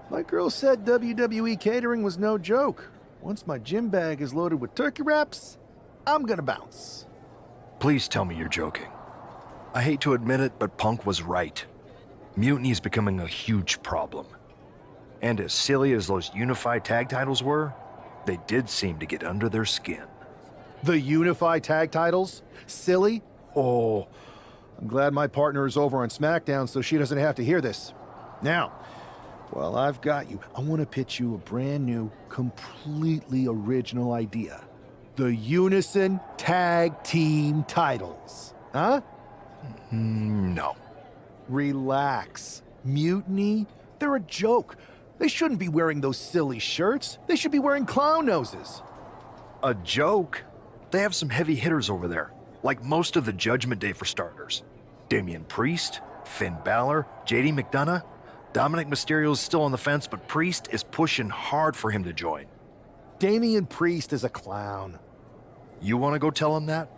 S16: My girl said WWE catering was no joke. Once my gym bag is loaded with turkey wraps, I'm gonna bounce.
S17: Please tell me you're joking. I hate to admit it, but Punk was right. Mutiny is becoming a huge problem. And as silly as those unified tag titles were, they did seem to get under their skin.
S16: The unified tag titles? Silly? Oh, I'm glad my partner is over on SmackDown so she doesn't have to hear this. Now, while I've got you, I want to pitch you a brand new, completely original idea. The Unison Tag Team titles. Huh?
S17: No.
S16: Relax. Mutiny? They're a joke. They shouldn't be wearing those silly shirts. They should be wearing clown noses.
S17: A joke? They have some heavy hitters over there, like most of the Judgment Day for starters. Damian Priest, Finn Balor, JD McDonough. Dominic Mysterio's still on the fence, but Priest is pushing hard for him to join.
S16: Damian Priest is a clown.
S17: You want to go tell him that?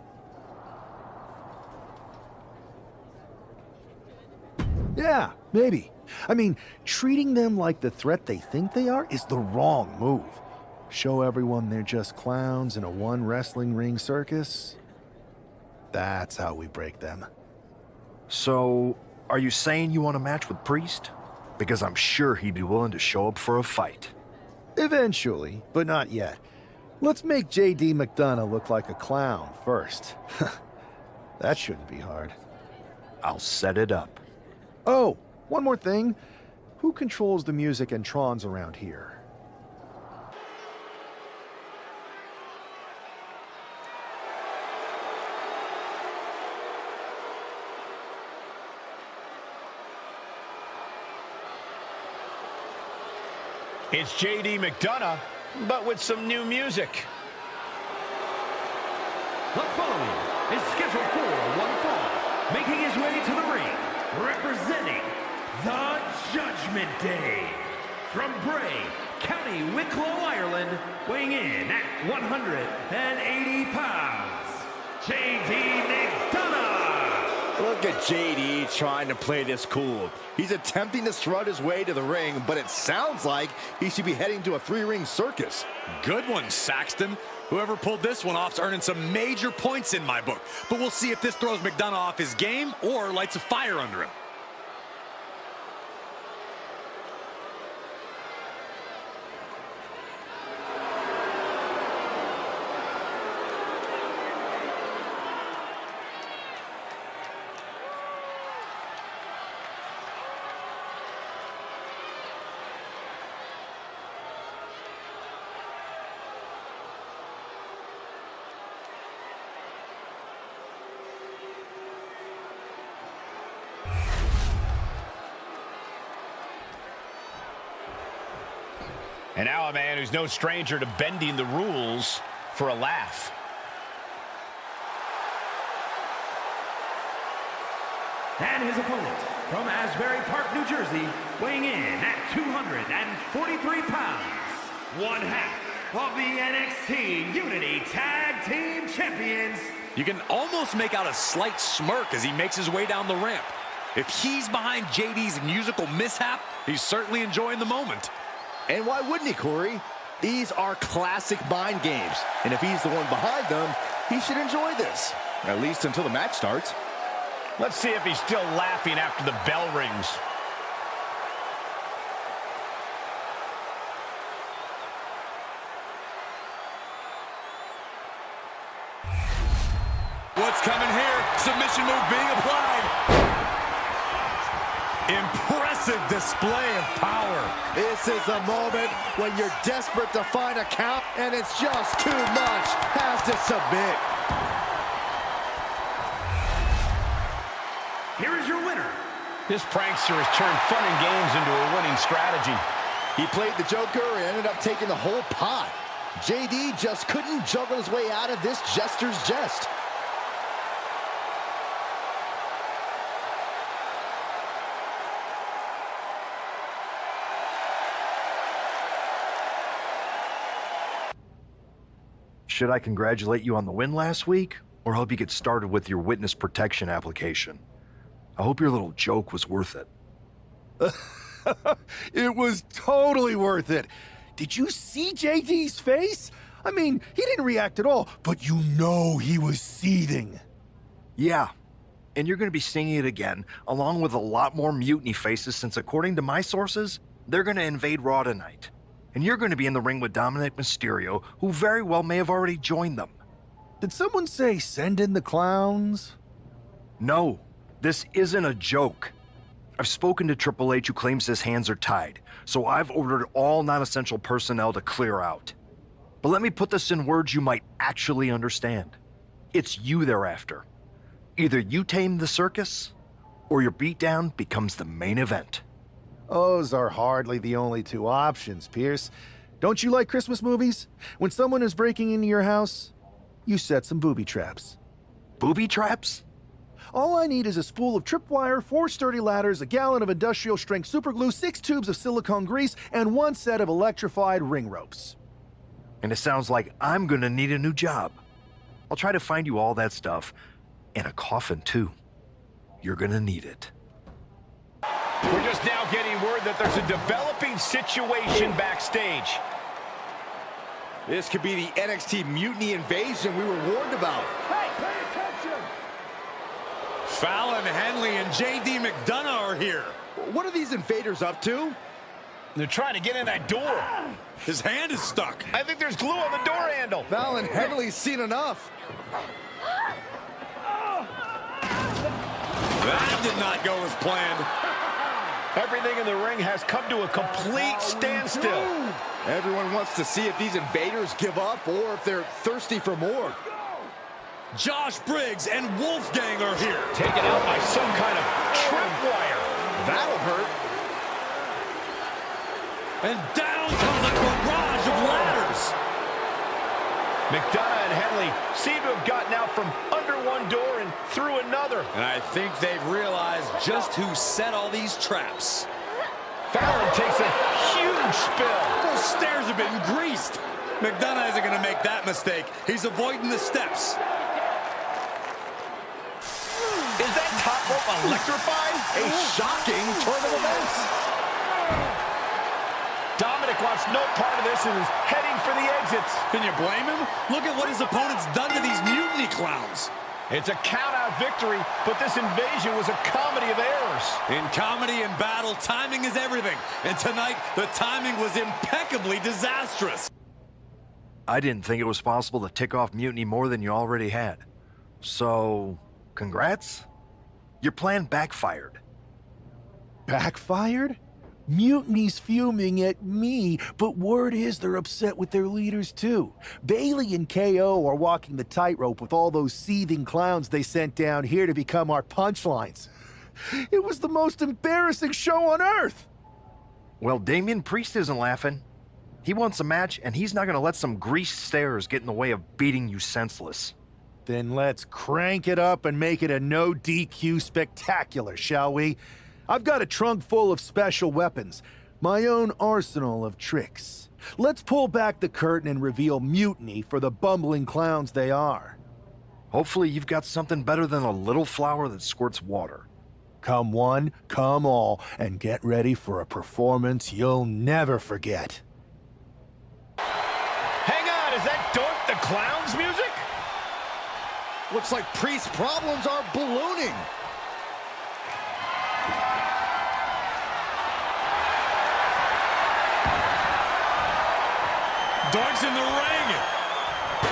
S16: Yeah, maybe. I mean, treating them like the threat they think they are is the wrong move. Show everyone they're just clowns in a one wrestling ring circus. That's how we break them.
S17: So, are you saying you want a match with Priest? Because I'm sure he'd be willing to show up for a fight.
S16: Eventually, but not yet. Let's make JD McDonough look like a clown first. That shouldn't be hard.
S17: I'll set it up.
S16: Oh, one more thing. Who controls the music and trons around here?
S4: It's JD McDonough, but with some new music.
S11: The following is scheduled for one fall, Judgment Day. From Bray, County Wicklow, Ireland, weighing in at 180 pounds, JD McDonough.
S1: Look at JD trying to play this cool. He's attempting to strut his way to the ring, but it sounds like he should be heading to a three-ring circus.
S2: Good one, Saxton. Whoever pulled this one off's earning some major points in my book. But we'll see if this throws McDonough off his game or lights a fire under him.
S4: And now a man who's no stranger to bending the rules for a laugh.
S11: And his opponent, from Asbury Park, New Jersey, weighing in at 243 pounds, one half of the NXT Unity Tag Team Champions.
S2: You can almost make out a slight smirk as he makes his way down the ramp. If he's behind JD's musical mishap, he's certainly enjoying the moment.
S1: And why wouldn't he, Corey? These are classic mind games. And if he's the one behind them, he should enjoy this. At least until the match starts.
S4: Let's see if he's still laughing after the bell rings.
S2: What's coming here? Submission move being applied. Impressive display of power.
S1: This is a moment when you're desperate to find a count, and it's just too much. Has to submit.
S11: Here is your winner.
S4: This prankster has turned fun and games into a winning strategy.
S1: He played the Joker and ended up taking the whole pot. JD just couldn't juggle his way out of this jester's jest.
S17: Should I congratulate you on the win last week, or help you get started with your witness protection application? I hope your little joke was worth it.
S16: It was totally worth it. Did you see JD's face? I mean, he didn't react at all, but you know he was seething.
S17: Yeah, and you're going to be seeing it again, along with a lot more mutiny faces, since according to my sources, they're going to invade Raw tonight. And you're going to be in the ring with Dominic Mysterio, who very well may have already joined them.
S16: Did someone say send in the clowns?
S17: No, this isn't a joke. I've spoken to Triple H, who claims his hands are tied, so I've ordered all non-essential personnel to clear out. But let me put this in words you might actually understand. It's you they're after. Either you tame the circus, or your beatdown becomes the main event.
S16: Those are hardly the only two options, Pierce. Don't you like Christmas movies? When someone is breaking into your house, you set some booby traps.
S17: Booby traps?
S16: All I need is a spool of tripwire, 4 sturdy ladders, a gallon of industrial-strength superglue, 6 tubes of silicone grease, and 1 set of electrified ring ropes.
S17: And it sounds like I'm gonna need a new job. I'll try to find you all that stuff, and a coffin too. You're gonna need it.
S4: We're just now getting word that there's a developing situation backstage.
S1: This could be the NXT Mutiny invasion we were warned about.
S11: Hey, pay attention!
S2: Fallon Henley and JD McDonough are here.
S1: What are these invaders up to?
S4: They're trying to get in that door.
S2: His hand is stuck.
S4: I think there's glue on the door handle.
S1: Fallon Henley's seen enough.
S2: That did not go as planned.
S4: Everything in the ring has come to a complete standstill.
S1: Everyone wants to see if these invaders give up or if they're thirsty for more.
S2: Josh Briggs and Wolfgang are here.
S4: Taken out by some kind of tripwire.
S1: That'll hurt.
S2: And down comes a barrage of ladders.
S4: McDonough and Henley seem to have gotten out from under one door and through another.
S2: And I think they've realized just who set all these traps.
S4: Fallon takes a huge spill.
S2: Those stairs have been greased. McDonough isn't going to make that mistake. He's avoiding the steps.
S4: Is that top rope electrified?
S1: A shocking turn of events.
S4: Dominic wants no part of this and is heading for the exits.
S2: Can you blame him? Look at what his opponent's done to these mutiny clowns.
S4: It's a count-out victory, but this invasion was a comedy of errors.
S2: In comedy and battle, timing is everything. And tonight, the timing was impeccably disastrous.
S17: I didn't think it was possible to tick off Mutiny more than you already had. So, congrats? Your plan backfired.
S16: Backfired? Mutiny's fuming at me, but word is they're upset with their leaders too. Bailey and KO are walking the tightrope with all those seething clowns they sent down here to become our punchlines. It was the most embarrassing show on earth!
S17: Well, Damian Priest isn't laughing. He wants a match, and he's not gonna let some greased stairs get in the way of beating you senseless.
S16: Then let's crank it up and make it a no DQ spectacular, shall we? I've got a trunk full of special weapons, my own arsenal of tricks. Let's pull back the curtain and reveal Mutiny for the bumbling clowns they are.
S17: Hopefully you've got something better than a little flower that squirts water.
S16: Come one, come all, and get ready for a performance you'll never forget.
S4: Hang on, is that Dork the Clown's music?
S1: Looks like Priest's problems are ballooning.
S2: Dork's in the ring.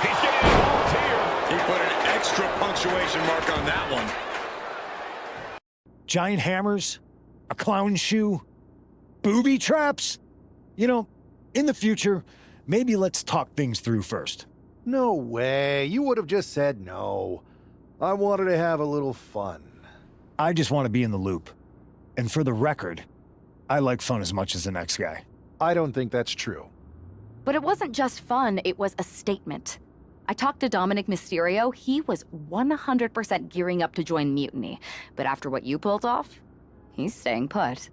S4: He's getting involved here.
S2: He put an extra punctuation mark on that one.
S10: Giant hammers, a clown shoe, booby traps. You know, in the future, maybe let's talk things through first.
S16: No way. You would have just said no. I wanted to have a little fun.
S10: I just want to be in the loop. And for the record, I like fun as much as the next guy.
S16: I don't think that's true.
S6: But it wasn't just fun, it was a statement. I talked to Dominic Mysterio, he was 100% gearing up to join Mutiny. But after what you pulled off, he's staying put.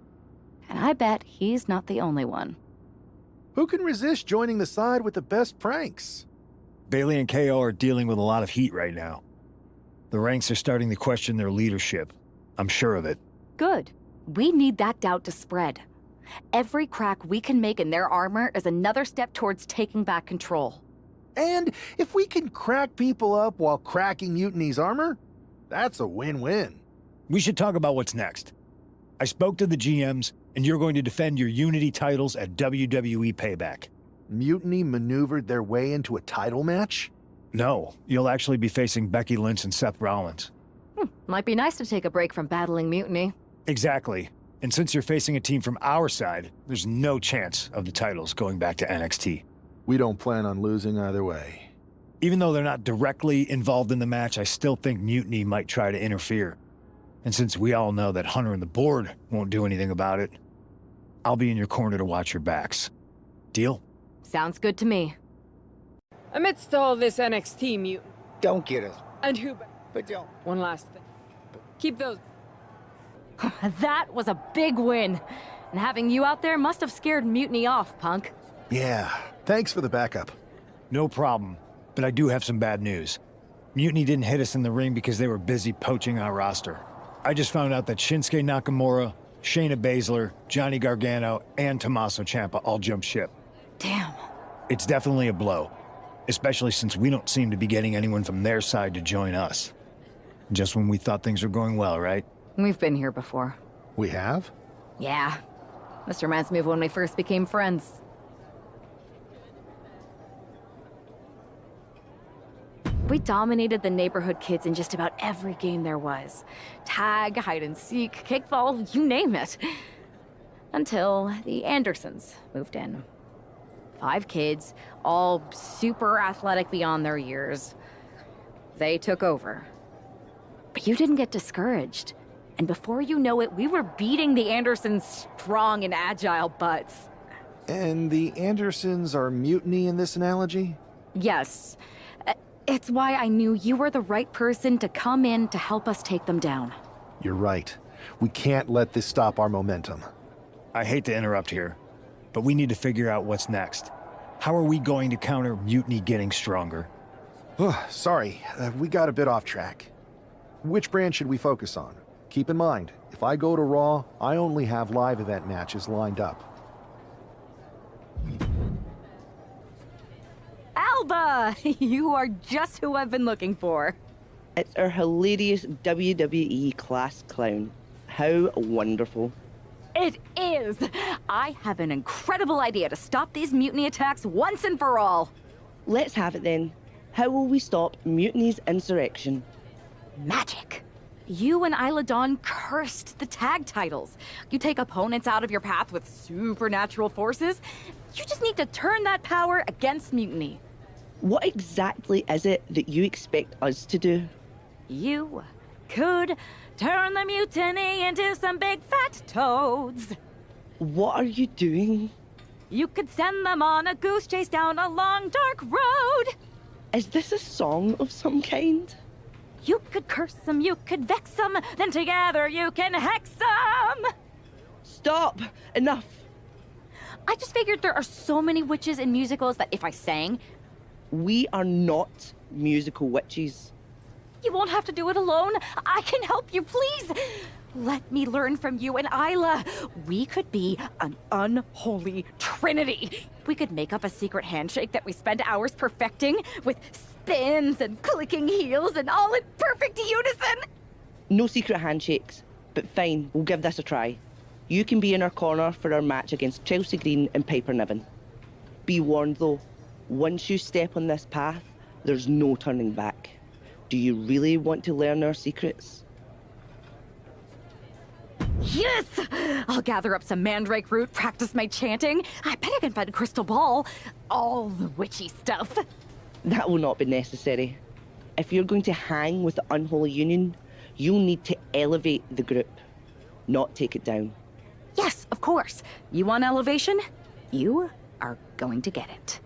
S6: And I bet he's not the only one.
S16: Who can resist joining the side with the best pranks?
S10: Bailey and KO are dealing with a lot of heat right now. The ranks are starting to question their leadership. I'm sure of it.
S6: Good. We need that doubt to spread. Every crack we can make in their armor is another step towards taking back control.
S16: And if we can crack people up while cracking Mutiny's armor, that's a win-win.
S10: We should talk about what's next. I spoke to the GMs, and you're going to defend your Unity titles at WWE Payback.
S16: Mutiny maneuvered their way into a title match?
S10: No, you'll actually be facing Becky Lynch and Seth Rollins.
S6: Might be nice to take a break from battling Mutiny.
S10: Exactly. And since you're facing a team from our side, there's no chance of the titles going back to NXT.
S16: We don't plan on losing either way.
S10: Even though they're not directly involved in the match, I still think Mutiny might try to interfere. And since we all know that Hunter and the board won't do anything about it, I'll be in your corner to watch your backs. Deal?
S6: Sounds good to me.
S7: Amidst all this NXT mutant.
S1: Don't get it.
S7: And who...
S1: But don't.
S7: One last thing. Keep those...
S6: That was a big win. And having you out there must have scared Mutiny off, punk.
S16: Yeah, thanks for the backup.
S10: No problem, but I do have some bad news. Mutiny didn't hit us in the ring because they were busy poaching our roster. I just found out that Shinsuke Nakamura, Shayna Baszler, Johnny Gargano, and Tommaso Ciampa all jumped ship.
S6: Damn.
S10: It's definitely a blow, especially since we don't seem to be getting anyone from their side to join us. Just when we thought things were going well, right?
S6: We've been here before.
S16: We have?
S6: Yeah. This reminds me of when we first became friends. We dominated the neighborhood kids in just about every game there was. Tag, hide and seek, kickball, you name it. Until the Andersons moved in. 5 kids, all super athletic beyond their years. They took over. But you didn't get discouraged. And before you know it, we were beating the Andersons' strong and agile butts.
S16: And the Andersons are Mutiny in this analogy?
S6: Yes. It's why I knew you were the right person to come in to help us take them down.
S16: You're right. We can't let this stop our momentum.
S10: I hate to interrupt here, but we need to figure out what's next. How are we going to counter Mutiny getting stronger?
S16: Sorry, we got a bit off track. Which brand should we focus on? Keep in mind, if I go to Raw, I only have live event matches lined up.
S6: Alba! You are just who I've been looking for.
S18: It's our hilarious WWE class clown. How wonderful.
S6: It is! I have an incredible idea to stop these mutiny attacks once and for all.
S18: Let's have it then. How will we stop Mutiny's insurrection?
S6: Magic. You and Isla Dawn cursed the tag titles. You take opponents out of your path with supernatural forces. You just need to turn that power against Mutiny.
S18: What exactly is it that you expect us to do?
S6: You could turn the Mutiny into some big fat toads.
S18: What are you doing?
S6: You could send them on a goose chase down a long, dark road.
S18: Is this a song of some kind?
S6: You could curse them, you could vex them, then together you can hex them!
S18: Stop! Enough!
S6: I just figured there are so many witches in musicals that if I sang...
S18: We are not musical witches.
S6: You won't have to do it alone. I can help you, please. Let me learn from you and Isla. We could be an unholy trinity. We could make up a secret handshake that we spend hours perfecting with spins and clicking heels and all in perfect unison.
S18: No secret handshakes, but fine, we'll give this a try. You can be in our corner for our match against Chelsea Green and Piper Niven. Be warned though, once you step on this path, there's no turning back. Do you really want to learn our secrets?
S6: Yes! I'll gather up some mandrake root, practice my chanting. I bet I can find a crystal ball. All the witchy stuff.
S18: That will not be necessary. If you're going to hang with the Unholy Union, you'll need to elevate the group, not take it down.
S6: Yes, of course. You want elevation? You are going to get it.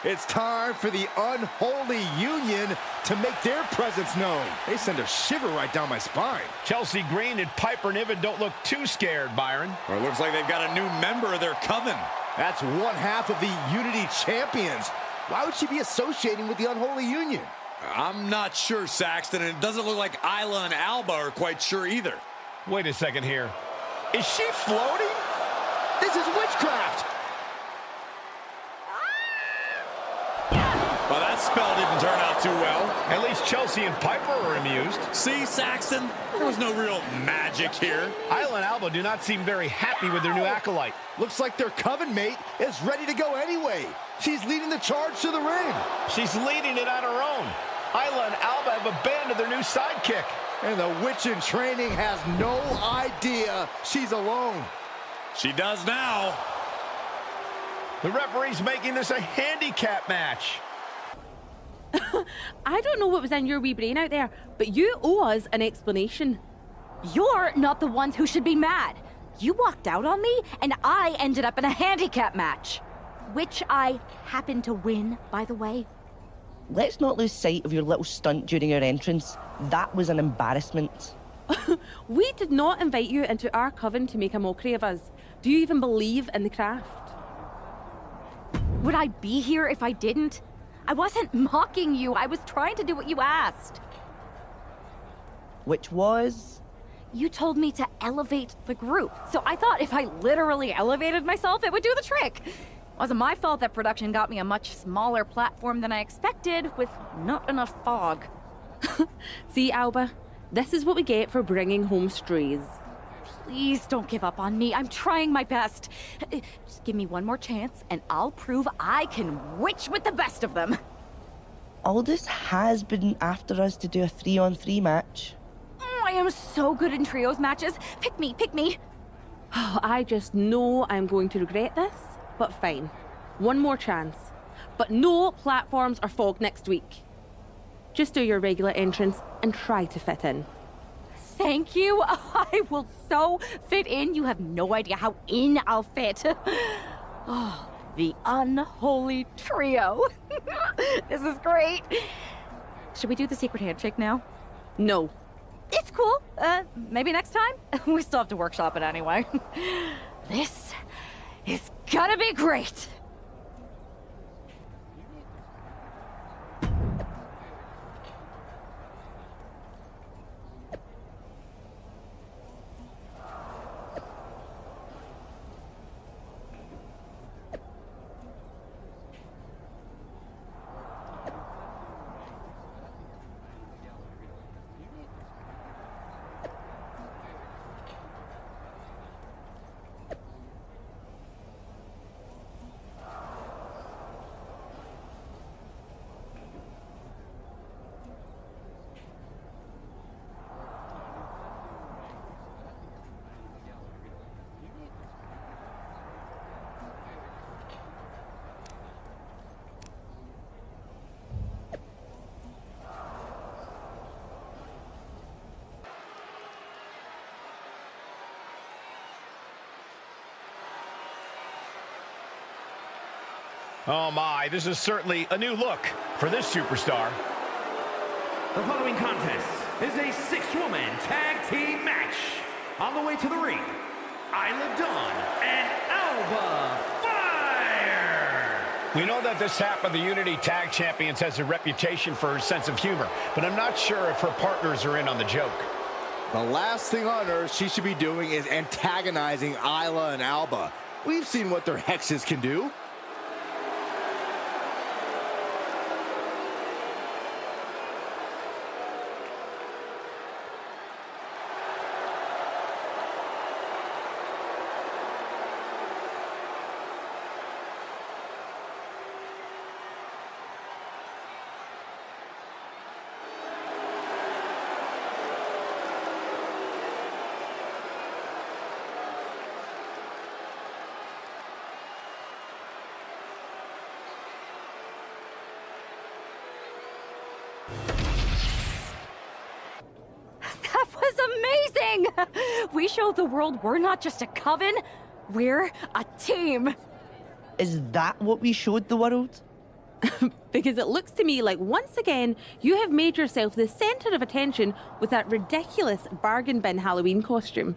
S1: It's time for the Unholy Union to make their presence known. They send a shiver right down my spine.
S4: Chelsea Green and Piper Niven don't look too scared, Byron.
S2: Or it looks like they've got a new member of their coven.
S1: That's one half of the Unity Champions. Why would she be associating with the Unholy Union?
S2: I'm not sure, Saxton, and it doesn't look like Isla and Alba are quite sure either.
S4: Wait a second here. Is she floating?
S1: This is witchcraft!
S2: Well, that spell didn't turn out too well.
S4: At least Chelsea and Piper are amused.
S2: See, Saxton? There was no real magic here.
S4: Isla and Alba do not seem very happy with their new acolyte.
S1: Looks like their coven mate is ready to go anyway. She's leading the charge to the ring.
S4: She's leading it on her own. Isla and Alba have abandoned their new sidekick.
S1: And the witch in training has no idea she's alone.
S2: She does now.
S4: The referee's making this a handicap match.
S14: I don't know what was in your wee brain out there, but you owe us an explanation.
S6: You're not the ones who should be mad. You walked out on me, and I ended up in a handicap match. Which I happened to win, by the way.
S18: Let's not lose sight of your little stunt during your entrance. That was an embarrassment.
S14: We did not invite you into our coven to make a mockery of us. Do you even believe in the craft?
S6: Would I be here if I didn't? I wasn't mocking you. I was trying to do what you asked.
S18: Which was?
S6: You told me to elevate the group. So I thought if I literally elevated myself, it would do the trick. It wasn't my fault that production got me a much smaller platform than I expected with not enough fog.
S14: See, Alba, this is what we get for bringing home strays.
S6: Please don't give up on me. I'm trying my best. Just give me one more chance, and I'll prove I can witch with the best of them.
S18: Aldous has been after us to do a 3-on-3 match.
S6: I am so good in trios matches. Pick me, pick me.
S14: Oh, I just know I'm going to regret this, but fine. One more chance. But no platforms or fog next week. Just do your regular entrance and try to fit in.
S6: Thank you. I will so fit in. You have no idea how in I'll fit. Oh, the Unholy Trio. This is great. Should we do the secret handshake now?
S14: No.
S6: It's cool. Maybe next time? We still have to workshop it anyway. This is gonna be great!
S4: Oh my, this is certainly a new look for this superstar.
S11: The following contest is a six-woman tag team match. On the way to the ring, Isla Dawn and Alba Fire.
S4: We know that this half of the Unity Tag Champions has a reputation for her sense of humor, but I'm not sure if her partners are in on the joke.
S1: The last thing on earth she should be doing is antagonizing Isla and Alba. We've seen what their hexes can do.
S6: That was amazing! We showed the world we're not just a coven, we're a team.
S18: Is that what we showed the world?
S19: Because it looks to me like once again you have made yourself the center of attention with that ridiculous bargain bin Halloween costume.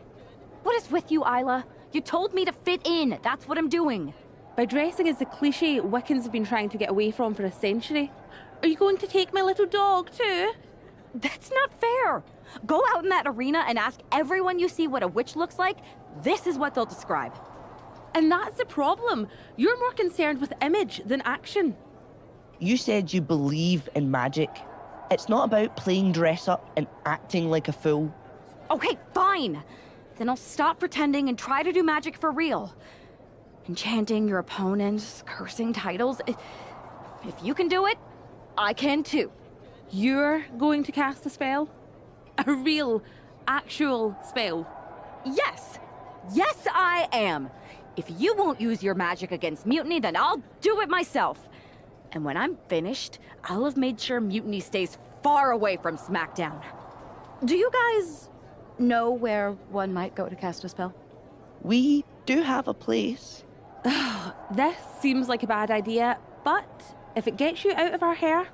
S6: What is with you, Isla? You told me to fit in. That's what I'm doing.
S19: By dressing as the cliche Wiccans have been trying to get away from for a century. Are you going to take my little dog too?
S6: That's not fair. Go out in that arena and ask everyone you see what a witch looks like. This is what they'll describe.
S19: And that's the problem. You're more concerned with image than action.
S18: You said you believe in magic. It's not about playing dress up and acting like a fool.
S6: Okay, fine. Then I'll stop pretending and try to do magic for real. Enchanting your opponents, cursing titles. If you can do it, I can too.
S19: You're going to cast a spell? A real, actual spell?
S6: Yes! Yes, I am! If you won't use your magic against Mutiny, then I'll do it myself. And when I'm finished, I'll have made sure Mutiny stays far away from SmackDown. Do you guys know where one might go to cast a spell?
S18: We do have a place.
S19: This seems like a bad idea, but if it gets you out of our hair,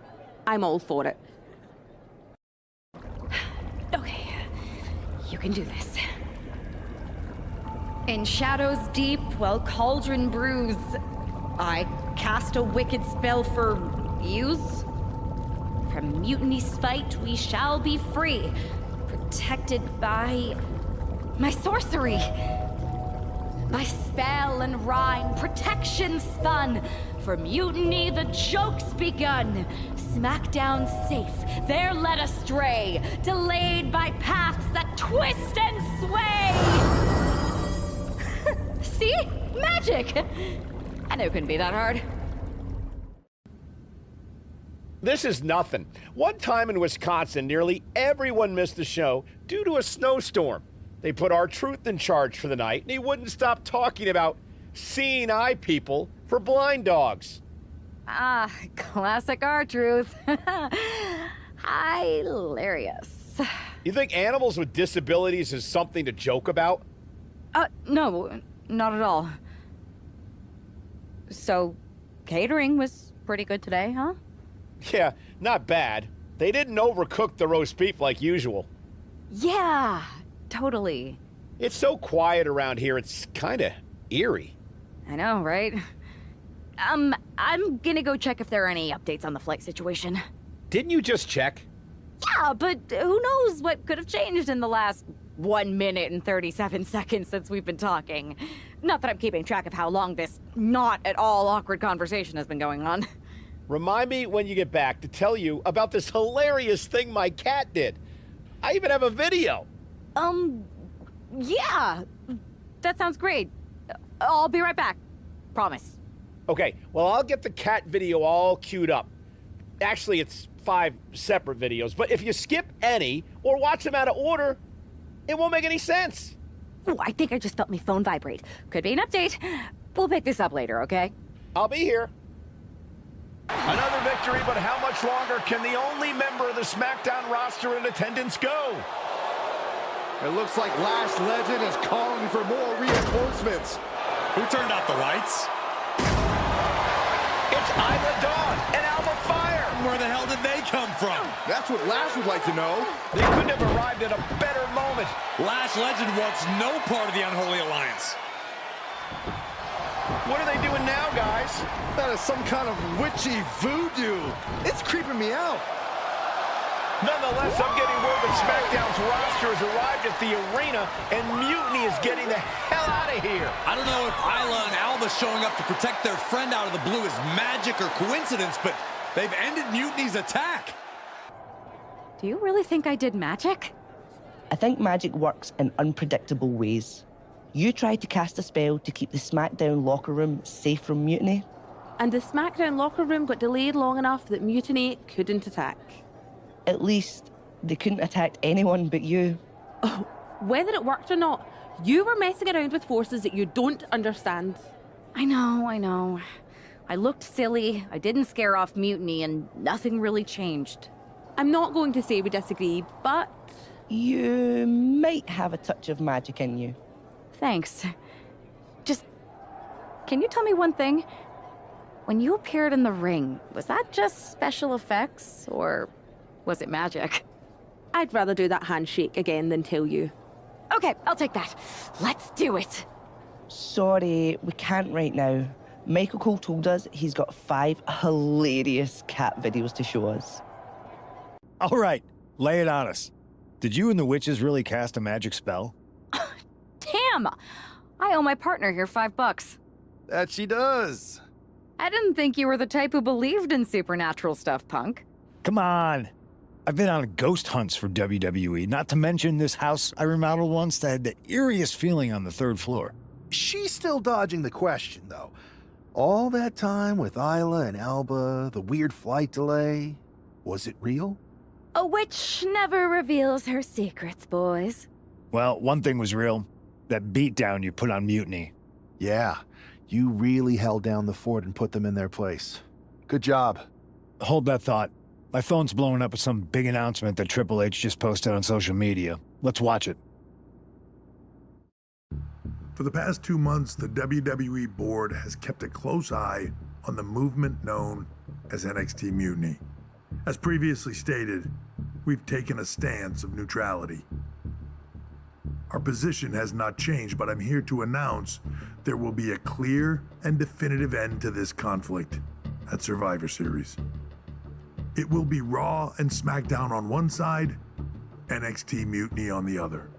S19: I'm all for it.
S6: Okay, you can do this. In shadows deep, while cauldron brews, I cast a wicked spell for use. From Mutiny's spite, we shall be free, protected by my sorcery. By spell and rhyme, protection spun. For Mutiny, the joke's begun. SmackDown safe, they're led astray, delayed by paths that twist and sway. See? Magic! I knew it couldn't be that hard.
S4: This is nothing. One time in Wisconsin, nearly everyone missed the show due to a snowstorm. They put R-Truth in charge for the night, and he wouldn't stop talking about seeing eye people for blind dogs.
S6: Ah, classic R-Truth. Hilarious.
S4: You think animals with disabilities is something to joke about?
S6: No, not at all. So, catering was pretty good today, huh?
S4: Yeah, not bad. They didn't overcook the roast beef like usual.
S6: Yeah, totally.
S4: It's so quiet around here, it's kinda Eerie.
S6: I know, right? I'm gonna go check if there are any updates on the flight situation.
S4: Didn't you just check?
S6: Yeah, but who knows what could have changed in the last 1 minute and 37 seconds since we've been talking. Not that I'm keeping track of how long this not at all awkward conversation has been going on.
S4: Remind me when you get back to tell you about this hilarious thing my cat did. I even have a video.
S6: Yeah. That sounds great. I'll be right back. Promise.
S4: Okay, well, I'll get the cat video all queued up. Actually, it's 5 separate videos, but if you skip any or watch them out of order, it won't make any sense.
S6: Ooh, I think I just felt my phone vibrate. Could be an update. We'll pick this up later, okay?
S4: I'll be here.
S1: Another victory, but how much longer can the only member of the SmackDown roster in attendance go? It looks like Last Legend is calling for more reinforcements.
S2: Who turned out the lights?
S1: It's Isla Dawn and Alba Fire.
S2: Where the hell did they come from?
S1: That's what Lash would like to know. They couldn't have arrived at a better moment.
S2: Lash Legend wants no part of the Unholy Alliance.
S1: What are they doing now, guys? That is some kind of witchy voodoo. It's creeping me out. Nonetheless, I'm getting word that SmackDown's roster has arrived at the arena, and Mutiny is getting the hell out of here.
S2: I don't know if Isla and Alba showing up to protect their friend out of the blue is magic or coincidence, but they've ended Mutiny's attack.
S6: Do you really think I did magic?
S18: I think magic works in unpredictable ways. You tried to cast a spell to keep the SmackDown locker room safe from Mutiny.
S19: And the SmackDown locker room got delayed long enough that Mutiny couldn't attack.
S18: At least, they couldn't attack anyone but you.
S19: Oh, whether it worked or not, you were messing around with forces that you don't understand.
S6: I know. I looked silly, I didn't scare off Mutiny, and nothing really changed.
S19: I'm not going to say we disagree, but...
S18: You might have a touch of magic in you.
S6: Thanks. Just, can you tell me one thing? When you appeared in the ring, was that just special effects, or was it magic?
S19: I'd rather do that handshake again than tell you.
S6: Okay, I'll take that. Let's do it.
S18: Sorry, we can't right now. Michael Cole told us he's got 5 hilarious cat videos to show us.
S10: All right, lay it on us. Did you and the witches really cast a magic spell?
S6: Damn! I owe my partner here $5.
S16: That she does.
S6: I didn't think you were the type who believed in supernatural stuff, punk.
S10: Come on. I've been on ghost hunts for WWE, not to mention this house I remodeled once that had the eeriest feeling on the 3rd floor.
S16: She's still dodging the question, though. All that time with Isla and Alba, the weird flight delay, was it real?
S6: A witch never reveals her secrets, boys.
S10: Well, one thing was real. That beatdown you put on Mutiny.
S16: Yeah, you really held down the fort and put them in their place. Good job.
S10: Hold that thought. My phone's blowing up with some big announcement that Triple H just posted on social media. Let's watch it.
S3: For the past 2 months, the WWE board has kept a close eye on the movement known as NXT Mutiny. As previously stated, we've taken a stance of neutrality. Our position has not changed, but I'm here to announce there will be a clear and definitive end to this conflict at Survivor Series. It will be Raw and SmackDown on one side, NXT Mutiny on the other,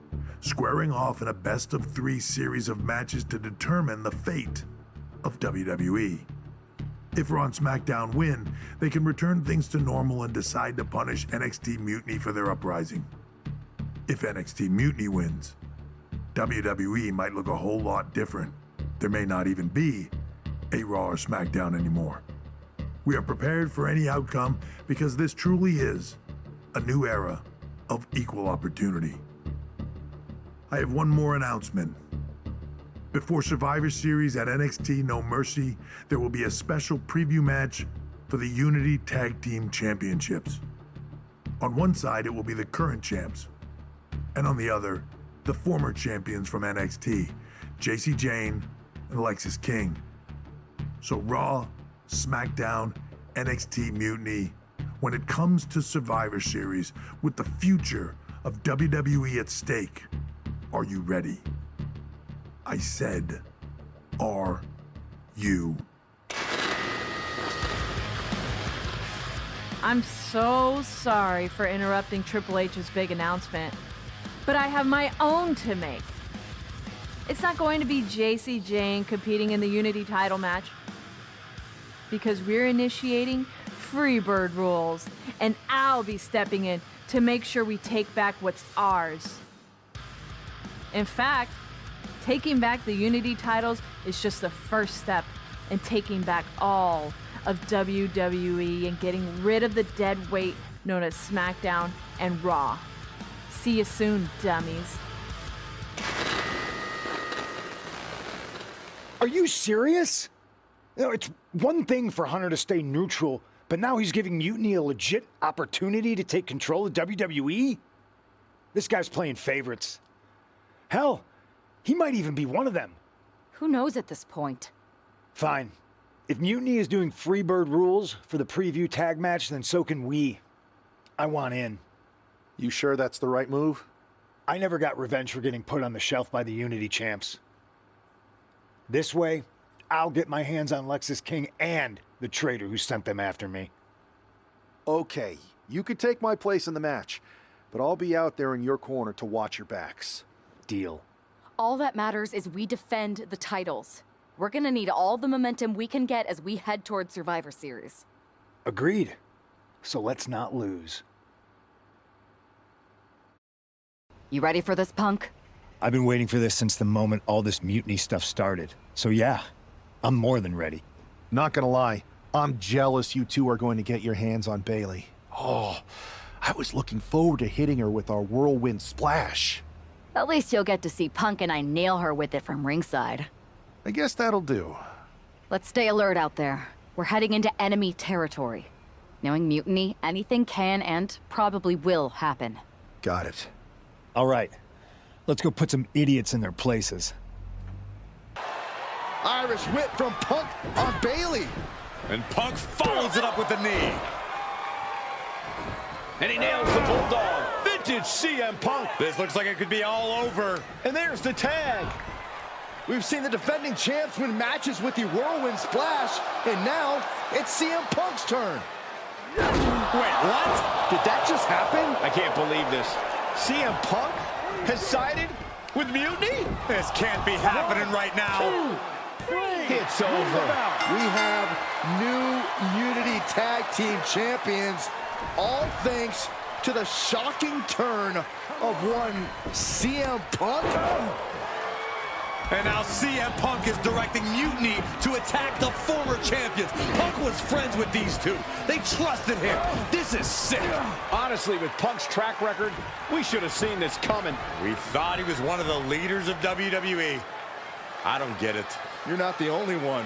S3: squaring off in a best-of-3 series of matches to determine the fate of WWE. If Raw and SmackDown win, they can return things to normal and decide to punish NXT Mutiny for their uprising. If NXT Mutiny wins, WWE might look a whole lot different. There may not even be a Raw or SmackDown anymore. We are prepared for any outcome because this truly is a new era of equal opportunity. I have one more announcement. Before Survivor Series at NXT No Mercy, there will be a special preview match for the Unity Tag Team Championships. On one side, it will be the current champs, and on the other, the former champions from NXT, JC Jane and Alexis King. So Raw, SmackDown, NXT Mutiny, when it comes to Survivor Series with the future of WWE at stake, are you ready? I said, are you?
S14: I'm so sorry for interrupting Triple H's big announcement, but I have my own to make. It's not going to be JC Jane competing in the Unity title match, because we're initiating Freebird rules, and I'll be stepping in to make sure we take back what's ours. In fact, taking back the Unity titles is just the first step in taking back all of WWE and getting rid of the dead weight known as SmackDown and Raw. See you soon, dummies.
S10: Are you serious? You know, it's one thing for Hunter to stay neutral, but now he's giving Mutiny a legit opportunity to take control of WWE? This guy's playing favorites. Hell, he might even be one of them.
S6: Who knows at this point?
S10: Fine. If Mutiny is doing Freebird rules for the preview tag match, then so can we. I want in.
S16: You sure that's the right move?
S10: I never got revenge for getting put on the shelf by the Unity champs. This way, I'll get my hands on Lexus King and the traitor who sent them after me.
S16: Okay, you could take my place in the match, but I'll be out there in your corner to watch your backs.
S10: Deal.
S6: All that matters is we defend the titles. We're gonna need all the momentum we can get as we head toward Survivor Series.
S10: Agreed. So let's not lose.
S6: You ready for this, Punk?
S10: I've been waiting for this since the moment all this Mutiny stuff started. So yeah, I'm more than ready.
S16: Not gonna lie, I'm jealous you two are going to get your hands on Bayley. Oh, I was looking forward to hitting her with our whirlwind splash.
S6: At least you'll get to see Punk and I nail her with it from ringside.
S16: I guess that'll do.
S6: Let's stay alert out there. We're heading into enemy territory. Knowing Mutiny, anything can and probably will happen.
S16: Got it.
S10: All right, let's go put some idiots in their places.
S1: Irish whip from Punk on Bayley.
S2: And Punk follows it up with the knee.
S4: And he nails the Bulldog. Vintage CM Punk.
S2: This looks like it could be all over.
S1: And there's the tag. We've seen the defending champs win matches with the whirlwind splash, and now it's CM Punk's turn.
S4: Wait, what?
S1: Did that just happen?
S4: I can't believe this. CM Punk has sided with Mutiny?
S2: This can't be happening right now.
S1: It's over. We have new Unity Tag Team Champions, all thanks to the shocking turn of one CM Punk.
S2: And now CM Punk is directing Mutiny to attack the former champions. Punk was friends with these two. They trusted him. This is sick.
S4: Honestly, with Punk's track record, we should have seen this coming.
S2: We thought he was one of the leaders of WWE. I don't get it.
S1: You're not the only one.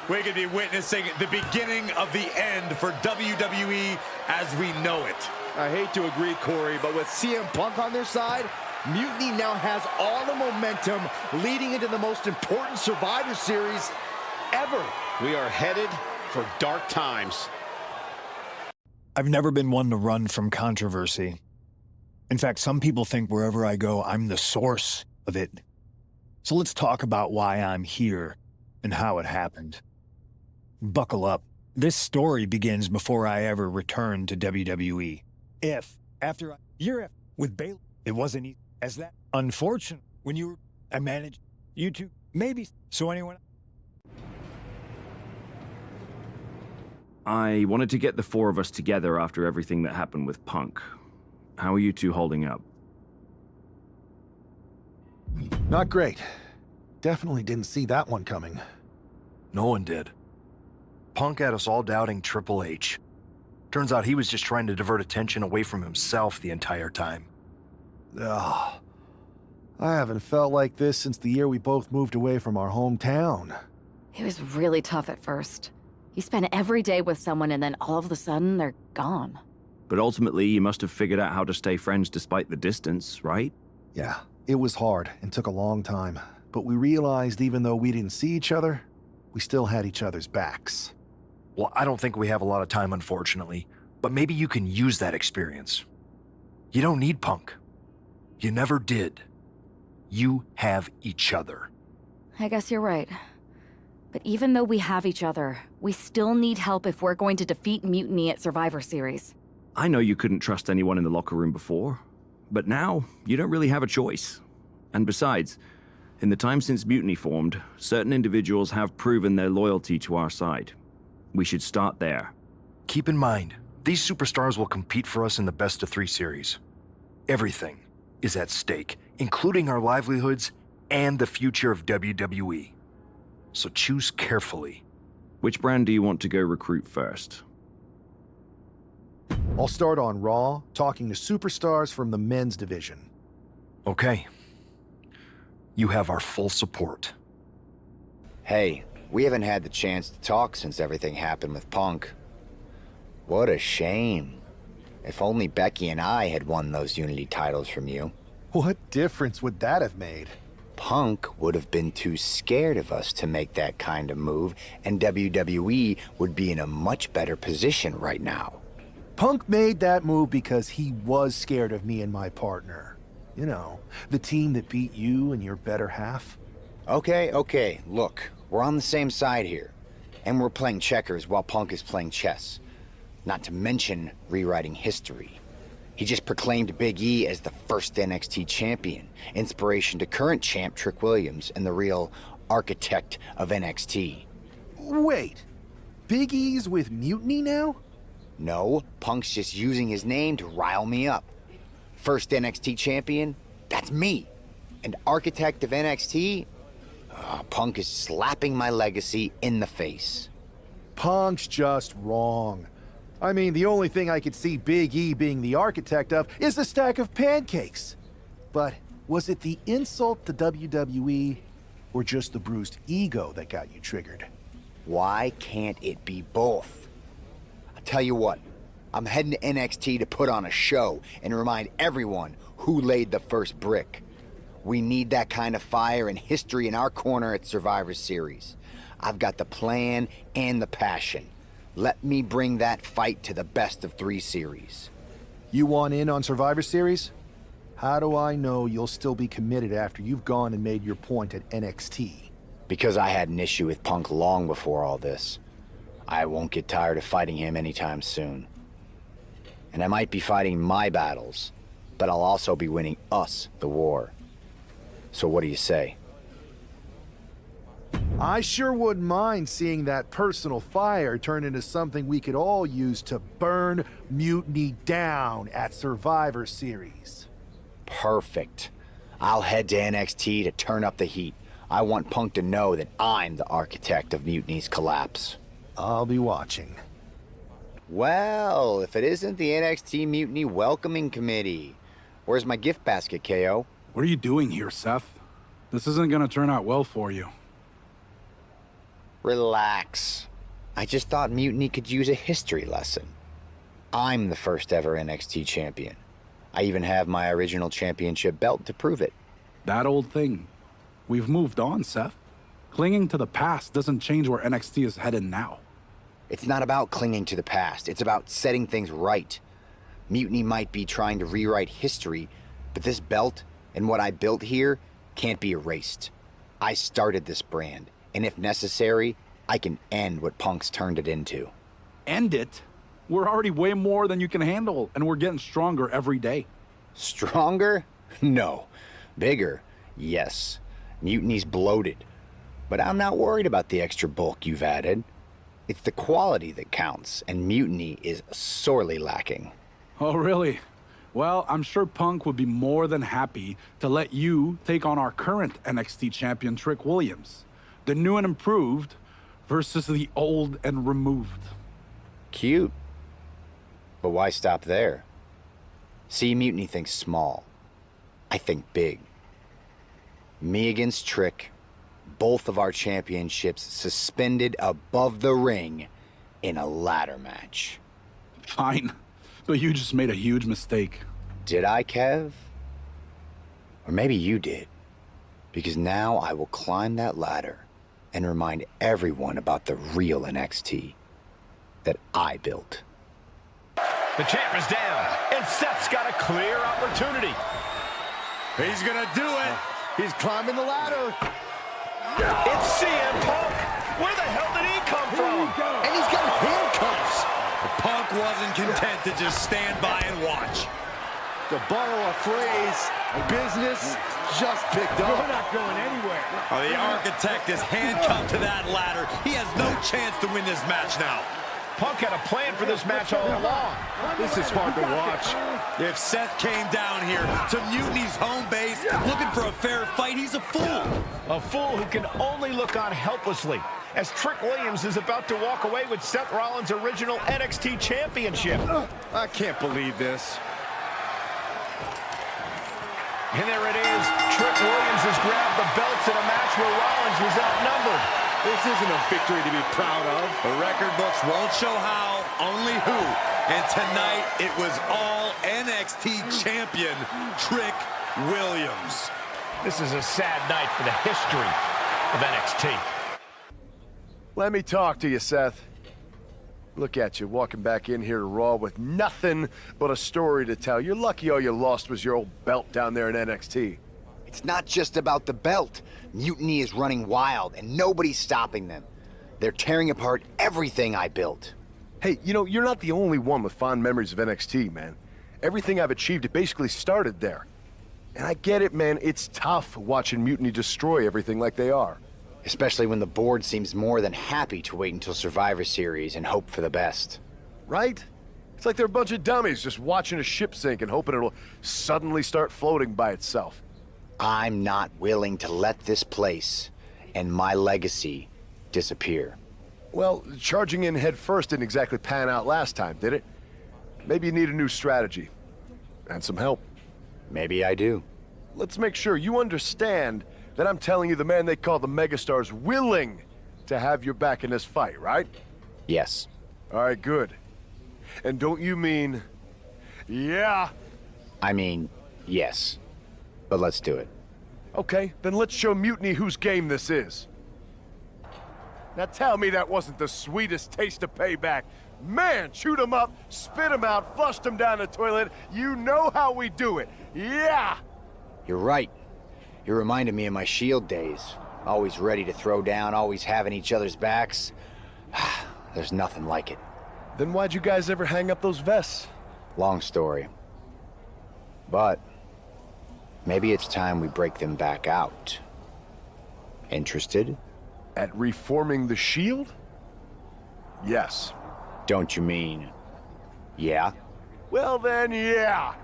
S2: We could be witnessing the beginning of the end for WWE as we know it.
S1: I hate to agree, Corey, but with CM Punk on their side, Mutiny now has all the momentum leading into the most important Survivor Series ever.
S4: We are headed for dark times.
S10: I've never been one to run from controversy. In fact, some people think wherever I go, I'm the source of it. So let's talk about why I'm here and how it happened. Buckle up. This story begins before I ever returned to WWE. After a year with Bayley, it wasn't easy as that. Unfortunately, when I managed you two, maybe. So anyone?
S9: I wanted to get the four of us together after everything that happened with Punk. How are you two holding up?
S16: Not great. Definitely didn't see that one coming.
S17: No one did. Punk had us all doubting Triple H. Turns out he was just trying to divert attention away from himself the entire time.
S16: Ugh. I haven't felt like this since the year we both moved away from our hometown.
S6: It was really tough at first. You spend every day with someone and then all of a sudden they're gone.
S9: But ultimately, you must have figured out how to stay friends despite the distance, right?
S16: Yeah, it was hard and took a long time. But we realized even though we didn't see each other, we still had each other's backs.
S17: Well, I don't think we have a lot of time, unfortunately. But maybe you can use that experience. You don't need Punk. You never did. You have each other.
S6: I guess you're right. But even though we have each other, we still need help if we're going to defeat Mutiny at Survivor Series.
S9: I know you couldn't trust anyone in the locker room before, but now you don't really have a choice. And besides, in the time since Mutiny formed, certain individuals have proven their loyalty to our side. We should start there.
S17: Keep in mind, these superstars will compete for us in the best-of-3 series. Everything is at stake, including our livelihoods and the future of WWE. So choose carefully.
S9: Which brand do you want to go recruit first?
S16: I'll start on Raw, talking to superstars from the men's division.
S17: Okay. You have our full support.
S20: Hey, we haven't had the chance to talk since everything happened with Punk. What a shame. If only Becky and I had won those Unity titles from you.
S16: What difference would that have made?
S20: Punk would have been too scared of us to make that kind of move, and WWE would be in a much better position right now.
S16: Punk made that move because he was scared of me and my partner. You know, the team that beat you and your better half.
S20: Okay, look, we're on the same side here. And we're playing checkers while Punk is playing chess. Not to mention rewriting history. He just proclaimed Big E as the first NXT champion, inspiration to current champ Trick Williams and the real architect of NXT.
S16: Wait, Big E's with Mutiny now?
S20: No, Punk's just using his name to rile me up. First NXT champion? That's me. And architect of NXT? Punk is slapping my legacy in the face.
S16: Punk's just wrong. I mean, the only thing I could see Big E being the architect of is the stack of pancakes. But was it the insult to WWE or just the bruised ego that got you triggered?
S20: Why can't it be both? I'll tell you what, I'm heading to NXT to put on a show and remind everyone who laid the first brick. We need that kind of fire and history in our corner at Survivor Series. I've got the plan and the passion. Let me bring that fight to the best-of-3 series.
S16: You want in on Survivor Series? How do I know you'll still be committed after you've gone and made your point at NXT?
S20: Because I had an issue with Punk long before all this. I won't get tired of fighting him anytime soon. And I might be fighting my battles, but I'll also be winning us the war. So what do you say?
S16: I sure wouldn't mind seeing that personal fire turn into something we could all use to burn Mutiny down at Survivor Series.
S20: Perfect. I'll head to NXT to turn up the heat. I want Punk to know that I'm the architect of Mutiny's collapse.
S16: I'll be watching.
S20: Well, if it isn't the NXT Mutiny Welcoming Committee. Where's my gift basket, KO?
S15: What are you doing here, Seth? This isn't gonna turn out well for you.
S20: Relax. I just thought Mutiny could use a history lesson. I'm the first ever NXT champion. I even have my original championship belt to prove it.
S15: That old thing. We've moved on, Seth. Clinging to the past doesn't change where NXT is headed now.
S20: It's not about clinging to the past. It's about setting things right. Mutiny might be trying to rewrite history, but this belt and what I built here can't be erased. I started this brand. And if necessary, I can end what Punk's turned it into.
S15: End it? We're already way more than you can handle, and we're getting stronger every day.
S20: Stronger? No. Bigger? Yes. Mutiny's bloated. But I'm not worried about the extra bulk you've added. It's the quality that counts, and Mutiny is sorely lacking.
S15: Oh, really? Well, I'm sure Punk would be more than happy to let you take on our current NXT champion, Trick Williams. The new and improved versus the old and removed.
S20: Cute. But why stop there? See, Mutiny thinks small. I think big. Me against Trick, both of our championships suspended above the ring in a ladder match.
S15: Fine, but you just made a huge mistake.
S20: Did I, Kev? Or maybe you did. Because now I will climb that ladder and remind everyone about the real NXT that I built.
S1: The champ is down, and Seth's got a clear opportunity.
S2: He's gonna do it.
S1: He's climbing the ladder.
S4: It's CM Punk. Where the hell did he come from?
S1: And he's got handcuffs.
S2: Punk wasn't content to just stand by and watch.
S1: To borrow a phrase, business just picked up.
S11: We're not going anywhere.
S2: Oh, the architect is handcuffed to that ladder. He has no chance to win this match now.
S4: Punk had a plan for this match all along.
S1: This is hard to watch.
S2: If Seth came down here to Mutiny's home base looking for a fair fight, he's a fool.
S4: A fool who can only look on helplessly as Trick Williams is about to walk away with Seth Rollins' original NXT Championship.
S1: I can't believe this.
S4: And there it is. Trick Williams has grabbed the belts in a match where Rollins was outnumbered.
S1: This isn't a victory to be proud of.
S2: The record books won't show how, only who. And tonight, it was all NXT champion Trick Williams.
S4: This is a sad night for the history of NXT.
S21: Let me talk to you, Seth. Look at you, walking back in here to Raw with nothing but a story to tell. You're lucky all you lost was your old belt down there in NXT.
S20: It's not just about the belt. Mutiny is running wild, and nobody's stopping them. They're tearing apart everything I built.
S21: Hey, you know, you're not the only one with fond memories of NXT, man. Everything I've achieved, it basically started there. And I get it, man, it's tough watching Mutiny destroy everything like they are.
S20: Especially when the board seems more than happy to wait until Survivor Series and hope for the best.
S21: Right? It's like they're a bunch of dummies just watching a ship sink and hoping it'll suddenly start floating by itself.
S20: I'm not willing to let this place and my legacy disappear.
S21: Well, charging in head first didn't exactly pan out last time, did it? Maybe you need a new strategy. And some help.
S20: Maybe I do.
S21: Let's make sure you understand that I'm telling you the man they call the Megastar's willing to have your back in this fight, right?
S20: Yes.
S21: All right, good. And don't you mean, yeah?
S20: I mean, yes. But let's do it.
S21: Okay, then let's show Mutiny whose game this is. Now tell me that wasn't the sweetest taste of payback. Man, chewed him up, spit him out, flushed him down the toilet. You know how we do it. Yeah!
S20: You're right. You reminded me of my Shield days. Always ready to throw down, always having each other's backs. There's nothing like it.
S21: Then why'd you guys ever hang up those vests?
S20: Long story. But maybe it's time we break them back out. Interested?
S21: At reforming the Shield? Yes.
S20: Don't you mean, yeah?
S21: Well then, yeah.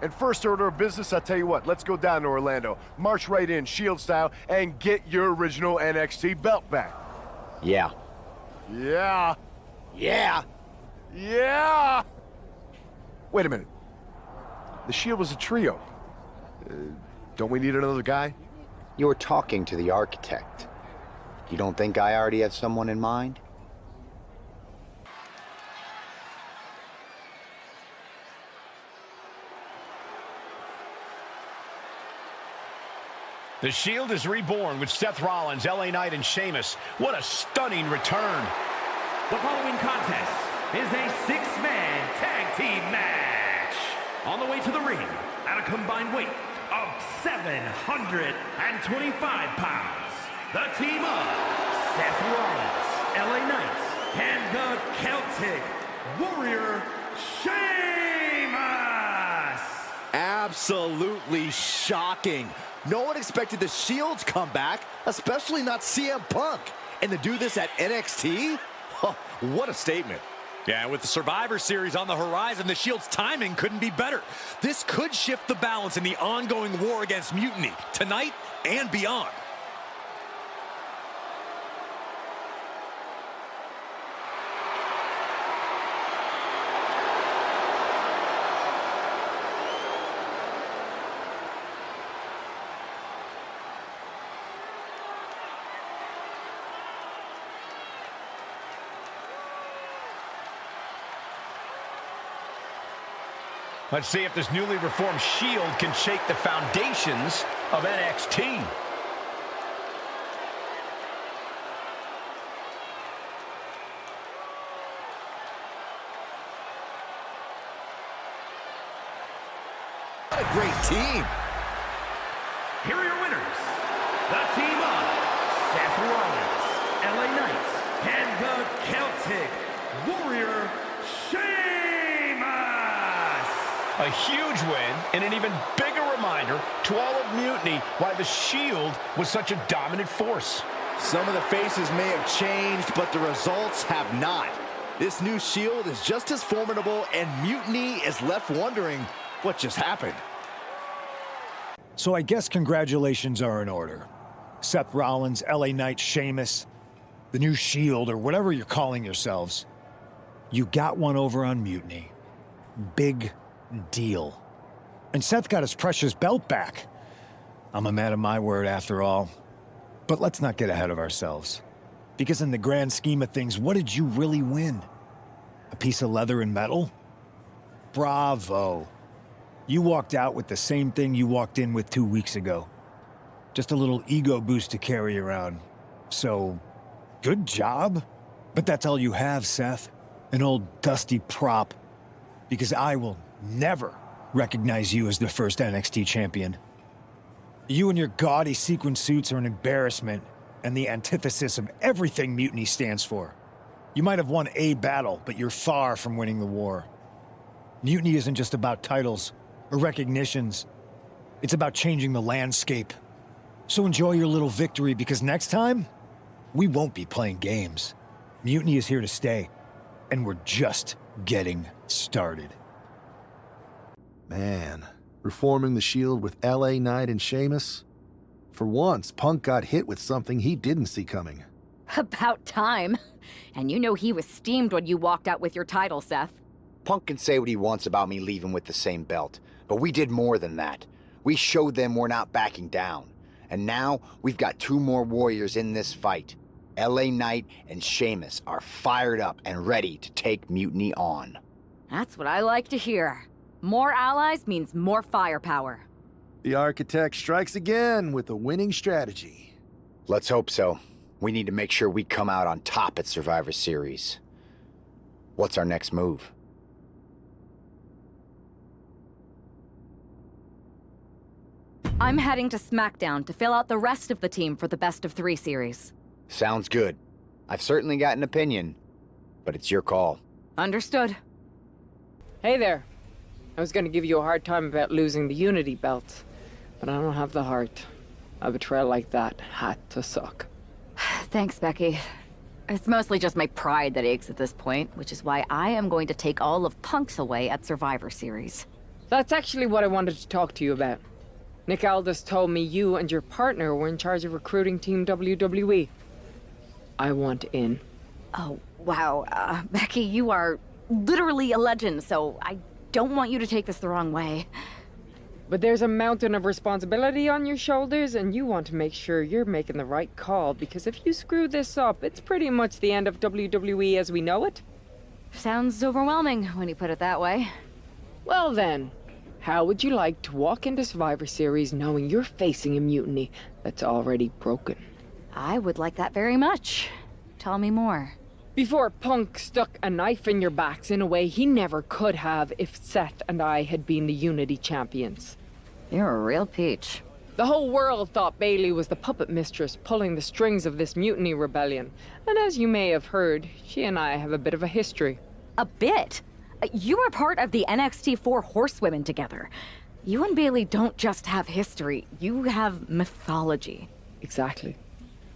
S21: And first order of business, I'll tell you what, let's go down to Orlando, march right in, Shield style, and get your original NXT belt back.
S20: Yeah.
S21: Yeah.
S20: Yeah.
S21: Yeah! Wait a minute. The Shield was a trio. Don't we need another guy?
S20: You're talking to the architect. You don't think I already have someone in mind?
S4: The Shield is reborn with Seth Rollins, LA Knight, and Sheamus. What a stunning return.
S11: The following contest is a six-man tag team match. On the way to the ring, at a combined weight of 725 pounds, the team of Seth Rollins, LA Knight, and the Celtic Warrior, Sheamus.
S1: Absolutely shocking. No one expected the Shield's comeback, especially not CM Punk. And to do this at NXT? What a statement.
S2: Yeah, with the Survivor Series on the horizon, the Shield's timing couldn't be better. This could shift the balance in the ongoing war against Mutiny, tonight and beyond.
S4: Let's see if this newly reformed Shield can shake the foundations of NXT.
S1: What a great team.
S11: Here are your winners Celtic Warrior Sheamus.
S4: A huge win and an even bigger reminder to all of Mutiny why the Shield was such a dominant force.
S1: Some of the faces may have changed, but the results have not. This new Shield is just as formidable, and Mutiny is left wondering what just happened.
S10: So I guess congratulations are in order. Seth Rollins, LA Knight, Sheamus, the new Shield, or whatever you're calling yourselves. You got one over on Mutiny. Big deal. And Seth got his precious belt back. I'm a man of my word after all. But let's not get ahead of ourselves. Because in the grand scheme of things, what did you really win? A piece of leather and metal? Bravo. You walked out with the same thing you walked in with 2 weeks ago. Just a little ego boost to carry around. So, good job. But that's all you have, Seth. An old dusty prop. Because I will never recognize you as the first NXT champion. You and your gaudy sequin suits are an embarrassment and the antithesis of everything Mutiny stands for. You might have won a battle, but you're far from winning the war. Mutiny isn't just about titles or recognitions. It's about changing the landscape. So enjoy your little victory, because next time, we won't be playing games. Mutiny is here to stay, and we're just getting started.
S16: Man, reforming the Shield with LA Knight and Sheamus? For once, Punk got hit with something he didn't see coming.
S6: About time. And you know he was steamed when you walked out with your title, Seth.
S20: Punk can say what he wants about me leaving with the same belt, but we did more than that. We showed them we're not backing down. And now, we've got 2 more warriors in this fight. LA Knight and Sheamus are fired up and ready to take Mutiny on.
S6: That's what I like to hear. More allies means more firepower.
S16: The Architect strikes again with a winning strategy.
S20: Let's hope so. We need to make sure we come out on top at Survivor Series. What's our next move?
S6: I'm heading to SmackDown to fill out the rest of the team for the Best of 3 series.
S20: Sounds good. I've certainly got an opinion, but it's your call.
S6: Understood.
S7: Hey there. I was gonna give you a hard time about losing the Unity belt, but I don't have the heart. A betrayal like that had to suck.
S6: Thanks, Becky. It's mostly just my pride that aches at this point, which is why I am going to take all of Punk's away at Survivor Series.
S7: That's actually what I wanted to talk to you about. Nick Aldis told me you and your partner were in charge of recruiting Team WWE. I want in.
S6: Oh, wow. Becky, you are literally a legend, so I don't want you to take this the wrong way.
S7: But there's a mountain of responsibility on your shoulders, and you want to make sure you're making the right call, because if you screw this up, it's pretty much the end of WWE as we know it.
S6: Sounds overwhelming when you put it that way.
S7: Well then, how would you like to walk into Survivor Series knowing you're facing a mutiny that's already broken?
S6: I would like that very much. Tell me more.
S7: Before Punk stuck a knife in your backs in a way he never could have if Seth and I had been the Unity champions.
S6: You're a real peach.
S7: The whole world thought Bayley was the puppet mistress pulling the strings of this mutiny rebellion. And as you may have heard, she and I have a bit of a history.
S6: A bit? You were part of the NXT 4 Horsewomen together. You and Bayley don't just have history, you have mythology.
S7: Exactly.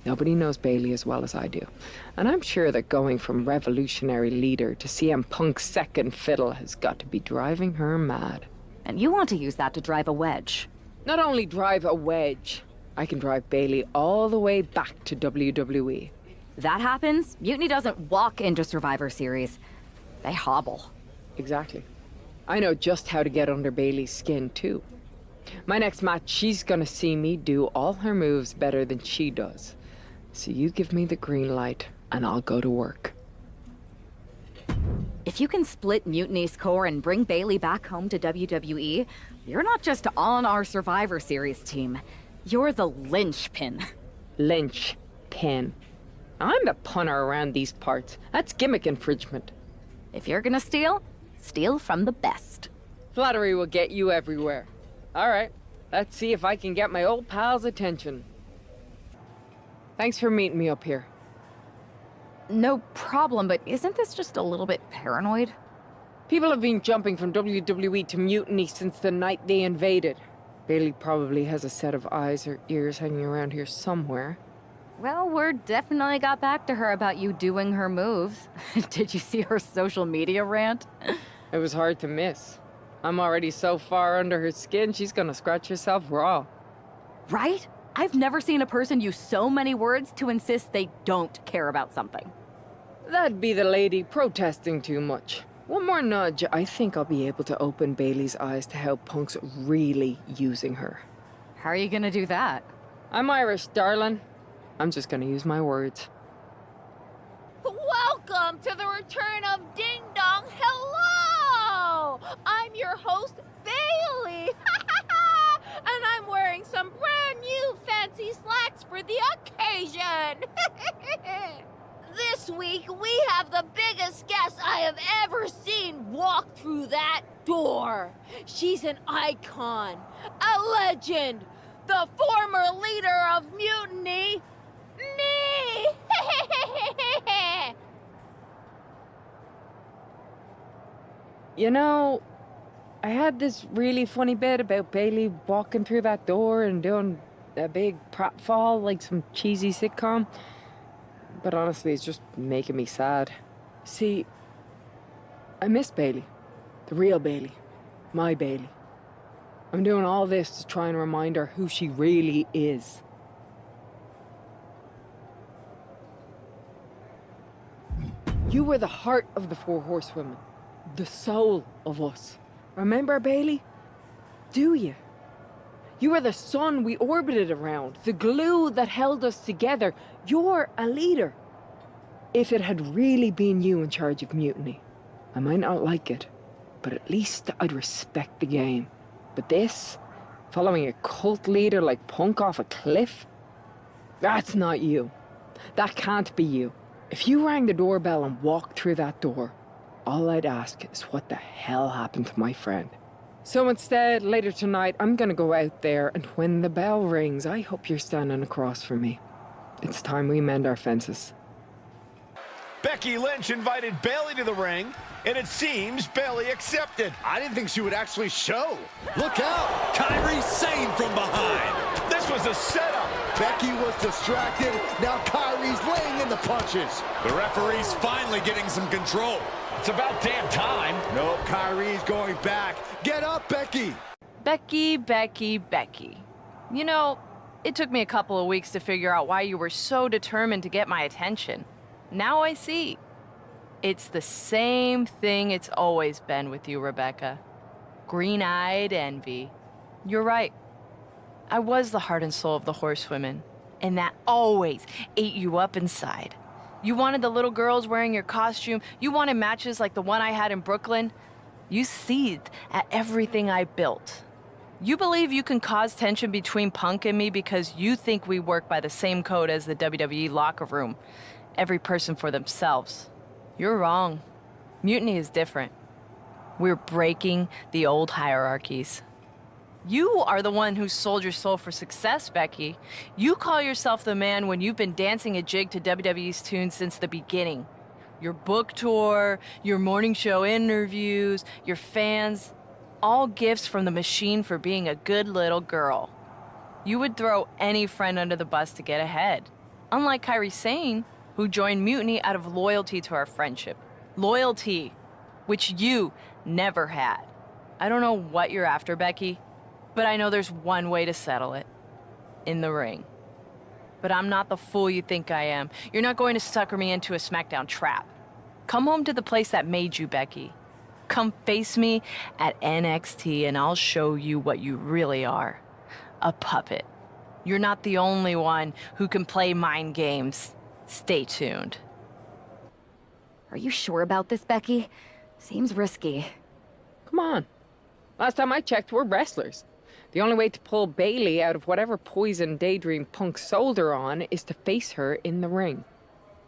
S7: Nobody knows Bayley as well as I do. And I'm sure that going from revolutionary leader to CM Punk's second fiddle has got to be driving her mad.
S6: And you want to use that to drive a wedge.
S7: Not only drive a wedge, I can drive Bayley all the way back to WWE.
S6: That happens, Mutiny doesn't walk into Survivor Series. They hobble.
S7: Exactly. I know just how to get under Bayley's skin, too. My next match, she's gonna see me do all her moves better than she does. So you give me the green light, and I'll go to work.
S6: If you can split Mutiny's core and bring Bayley back home to WWE, you're not just on our Survivor Series team. You're the linchpin.
S7: Linchpin. I'm the punter around these parts. That's gimmick infringement.
S6: If you're gonna steal, steal from the best.
S7: Flattery will get you everywhere. All right, let's see if I can get my old pal's attention. Thanks for meeting me up here.
S6: No problem, but isn't this just a little bit paranoid?
S7: People have been jumping from WWE to Mutiny since the night they invaded. Bailey probably has a set of eyes or ears hanging around here somewhere.
S6: Well, word definitely got back to her about you doing her moves. Did you see her social media rant?
S7: It was hard to miss. I'm already so far under her skin, she's gonna scratch herself raw.
S6: Right? I've never seen a person use so many words to insist they don't care about something.
S7: That'd be the lady protesting too much. One more nudge, I think I'll be able to open Bailey's eyes to how Punk's really using her.
S6: How are you gonna do that?
S7: I'm Irish, darling. I'm just gonna use my words.
S5: Welcome to the return of Ding Dong. Hello! I'm your host, Bailey. And I'm wearing some brand new fancy slacks for the occasion. This week, we have the biggest guest I have ever seen walk through that door. She's an icon, a legend, the former leader of Mutiny, me!
S7: You know, I had this really funny bit about Bailey walking through that door and doing a big pratfall like some cheesy sitcom. But honestly, it's just making me sad. See, I miss Bailey. The real Bailey. My Bailey. I'm doing all this to try and remind her who she really is. You were the heart of the Four Horsewomen. The soul of us. Remember, Bailey? Do you? You were the sun we orbited around, the glue that held us together. You're a leader. If it had really been you in charge of Mutiny, I might not like it, but at least I'd respect the game. But this, following a cult leader like Punk off a cliff, that's not you. That can't be you. If you rang the doorbell and walked through that door, all I'd ask is what the hell happened to my friend. So instead, later tonight, I'm gonna go out there, and when the bell rings, I hope you're standing across from me. It's time we mend our fences.
S4: Becky Lynch invited Bailey to the ring, and it seems Bailey accepted.
S1: I didn't think she would actually show. Look out!
S2: Kyrie Sane from behind.
S4: This was a setup.
S1: Becky was distracted. Now Kyrie's laying in the punches.
S2: The referee's finally getting some control.
S4: It's about damn time.
S1: No, Kyrie's going back. Get up, Becky.
S14: Becky, Becky, Becky. You know, it took me a couple of weeks to figure out why you were so determined to get my attention. Now I see. It's the same thing it's always been with you, Rebecca. Green-eyed envy. You're right. I was the heart and soul of the Horsewomen, and that always ate you up inside. You wanted the little girls wearing your costume. You wanted matches like the one I had in Brooklyn. You seethed at everything I built. You believe you can cause tension between Punk and me because you think we work by the same code as the WWE locker room. Every person for themselves. You're wrong. Mutiny is different. We're breaking the old hierarchies. You are the one who sold your soul for success, Becky. You call yourself the man when you've been dancing a jig to WWE's tunes since the beginning. Your book tour, your morning show interviews, your fans, all gifts from the machine for being a good little girl. You would throw any friend under the bus to get ahead. Unlike Kyrie Sane, who joined Mutiny out of loyalty to our friendship. Loyalty, which you never had. I don't know what you're after, Becky, but I know there's one way to settle it. In the ring. But I'm not the fool you think I am. You're not going to sucker me into a SmackDown trap. Come home to the place that made you, Becky. Come face me at NXT and I'll show you what you really are. A puppet. You're not the only one who can play mind games. Stay tuned.
S6: Are you sure about this, Becky? Seems risky.
S7: Come on. Last time I checked, we're wrestlers. The only way to pull Bailey out of whatever poison daydream Punk sold her on is to face her in the ring.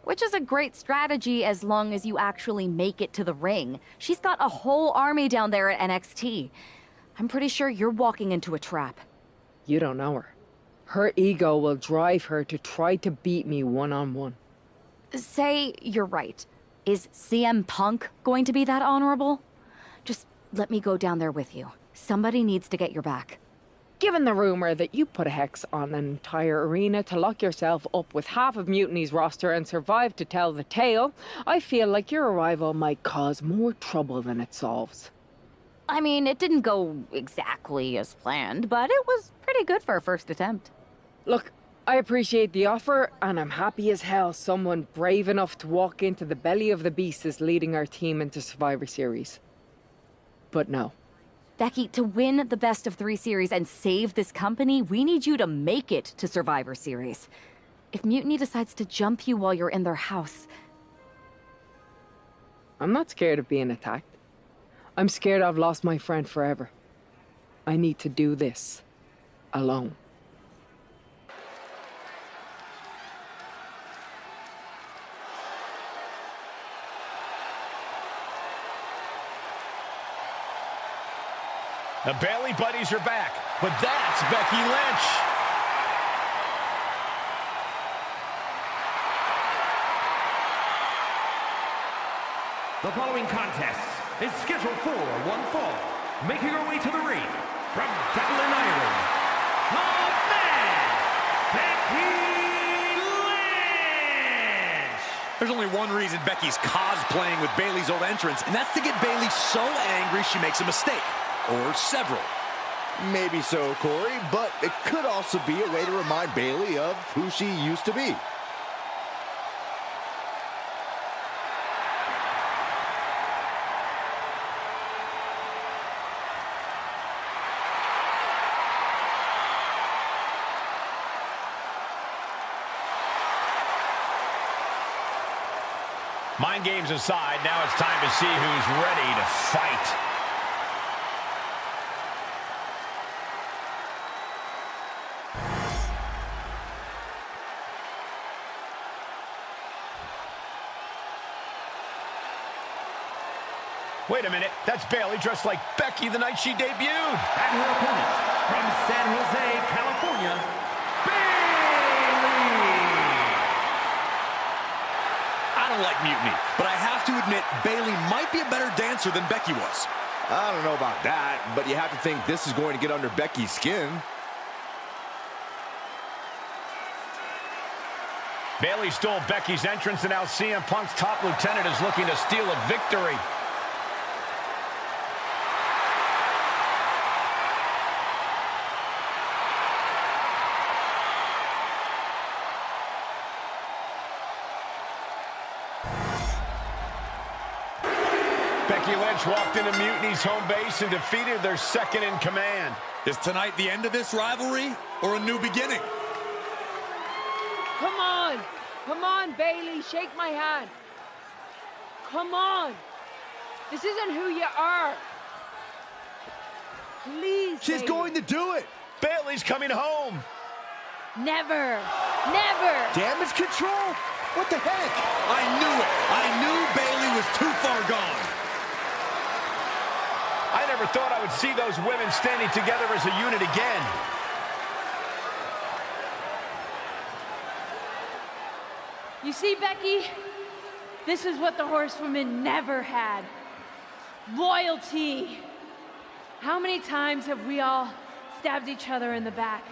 S6: Which is a great strategy as long as you actually make it to the ring. She's got a whole army down there at NXT. I'm pretty sure you're walking into a trap.
S7: You don't know her. Her ego will drive her to try to beat me one-on-one.
S6: Say you're right. Is CM Punk going to be that honorable? Just let me go down there with you. Somebody needs to get your back.
S7: Given the rumor that you put a hex on an entire arena to lock yourself up with half of Mutiny's roster and survive to tell the tale, I feel like your arrival might cause more trouble than it solves.
S6: I mean, it didn't go exactly as planned, but it was pretty good for a first attempt.
S7: Look, I appreciate the offer, and I'm happy as hell someone brave enough to walk into the belly of the beast is leading our team into Survivor Series. But no.
S6: Becky, to win the best of 3 series and save this company, we need you to make it to Survivor Series. If Mutiny decides to jump you while you're in their house...
S7: I'm not scared of being attacked. I'm scared I've lost my friend forever. I need to do this alone.
S4: The Bailey buddies are back, but that's Becky Lynch.
S11: The following contest is scheduled for one fall. Making her way to the ring from Dublin, Ireland, the man, Becky Lynch!
S2: There's only one reason Becky's cosplaying with Bailey's old entrance, and that's to get Bailey so angry she makes a mistake. Or several.
S13: Maybe so, Corey, but it could also be a way to remind Bailey of who she used to be.
S4: Mind games aside, now it's time to see who's ready to fight. Wait a minute, that's Bailey dressed like Becky the night she debuted.
S11: And her opponent from San Jose, California, Bailey!
S2: I don't like Mutiny, but I have to admit Bailey might be a better dancer than Becky was.
S13: I don't know about that, but you have to think this is going to get under Becky's skin.
S4: Bailey stole Becky's entrance, and now CM Punk's top lieutenant is looking to steal a victory. Becky Lynch walked into Mutiny's home base and defeated their second in command.
S2: Is tonight the end of this rivalry or a new beginning?
S14: Come on! Come on, Bailey, shake my hand. Come on! This isn't who you are. Please,
S13: She's
S14: Bailey.
S13: going to do it!
S4: Bailey's coming home!
S14: Never! Never!
S13: Damage control? What the heck?
S2: I knew it! I knew Bailey was too far gone!
S4: I never thought I would see those women standing together as a unit again.
S14: You see, Becky? This is what the Horsewomen never had. Loyalty. How many times have we all stabbed each other in the back?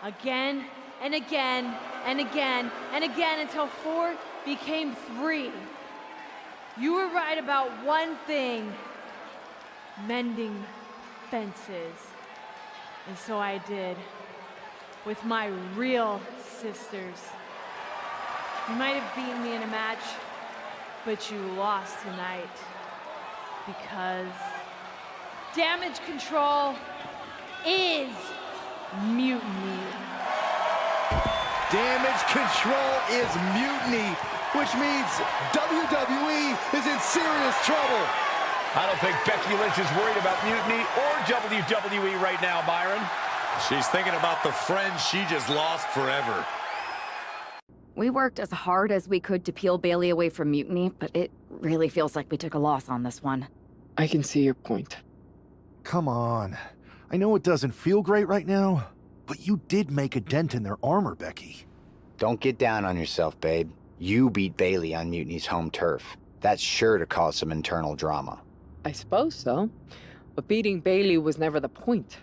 S14: Again and again and again and again until 4 became 3. You were right about one thing. Mending fences. And so I did. With my real sisters. You might have beaten me in a match, but you lost tonight. Because damage control is mutiny.
S13: Damage control is mutiny, which means WWE is in serious trouble.
S4: I don't think Becky Lynch is worried about mutiny or WWE right now, Byron.
S2: She's thinking about the friend she just lost forever.
S6: We worked as hard as we could to peel Bailey away from Mutiny, but it really feels like we took a loss on this one.
S7: I can see your point.
S16: Come on. I know it doesn't feel great right now, but you did make a dent in their armor, Becky.
S20: Don't get down on yourself, babe. You beat Bailey on Mutiny's home turf. That's sure to cause some internal drama.
S7: I suppose so. But beating Bailey was never the point.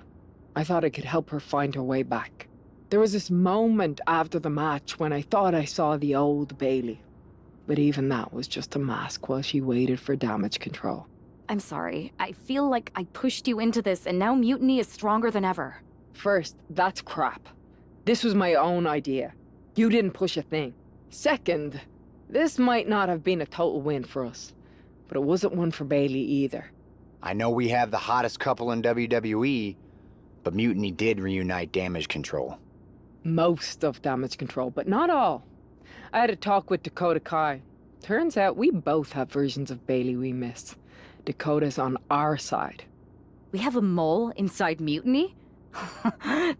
S7: I thought I could help her find her way back. There was this moment after the match when I thought I saw the old Bailey. But even that was just a mask while she waited for damage control.
S6: I'm sorry. I feel like I pushed you into this, and now Mutiny is stronger than ever.
S7: First, that's crap. This was my own idea. You didn't push a thing. Second, this might not have been a total win for us, but it wasn't one for Bailey either.
S20: I know we have the hottest couple in WWE, but Mutiny did reunite Damage Control.
S7: Most of Damage Control, but not all. I had a talk with Dakota Kai. Turns out we both have versions of Bailey we miss. Dakota's on our side.
S6: We have a mole inside Mutiny?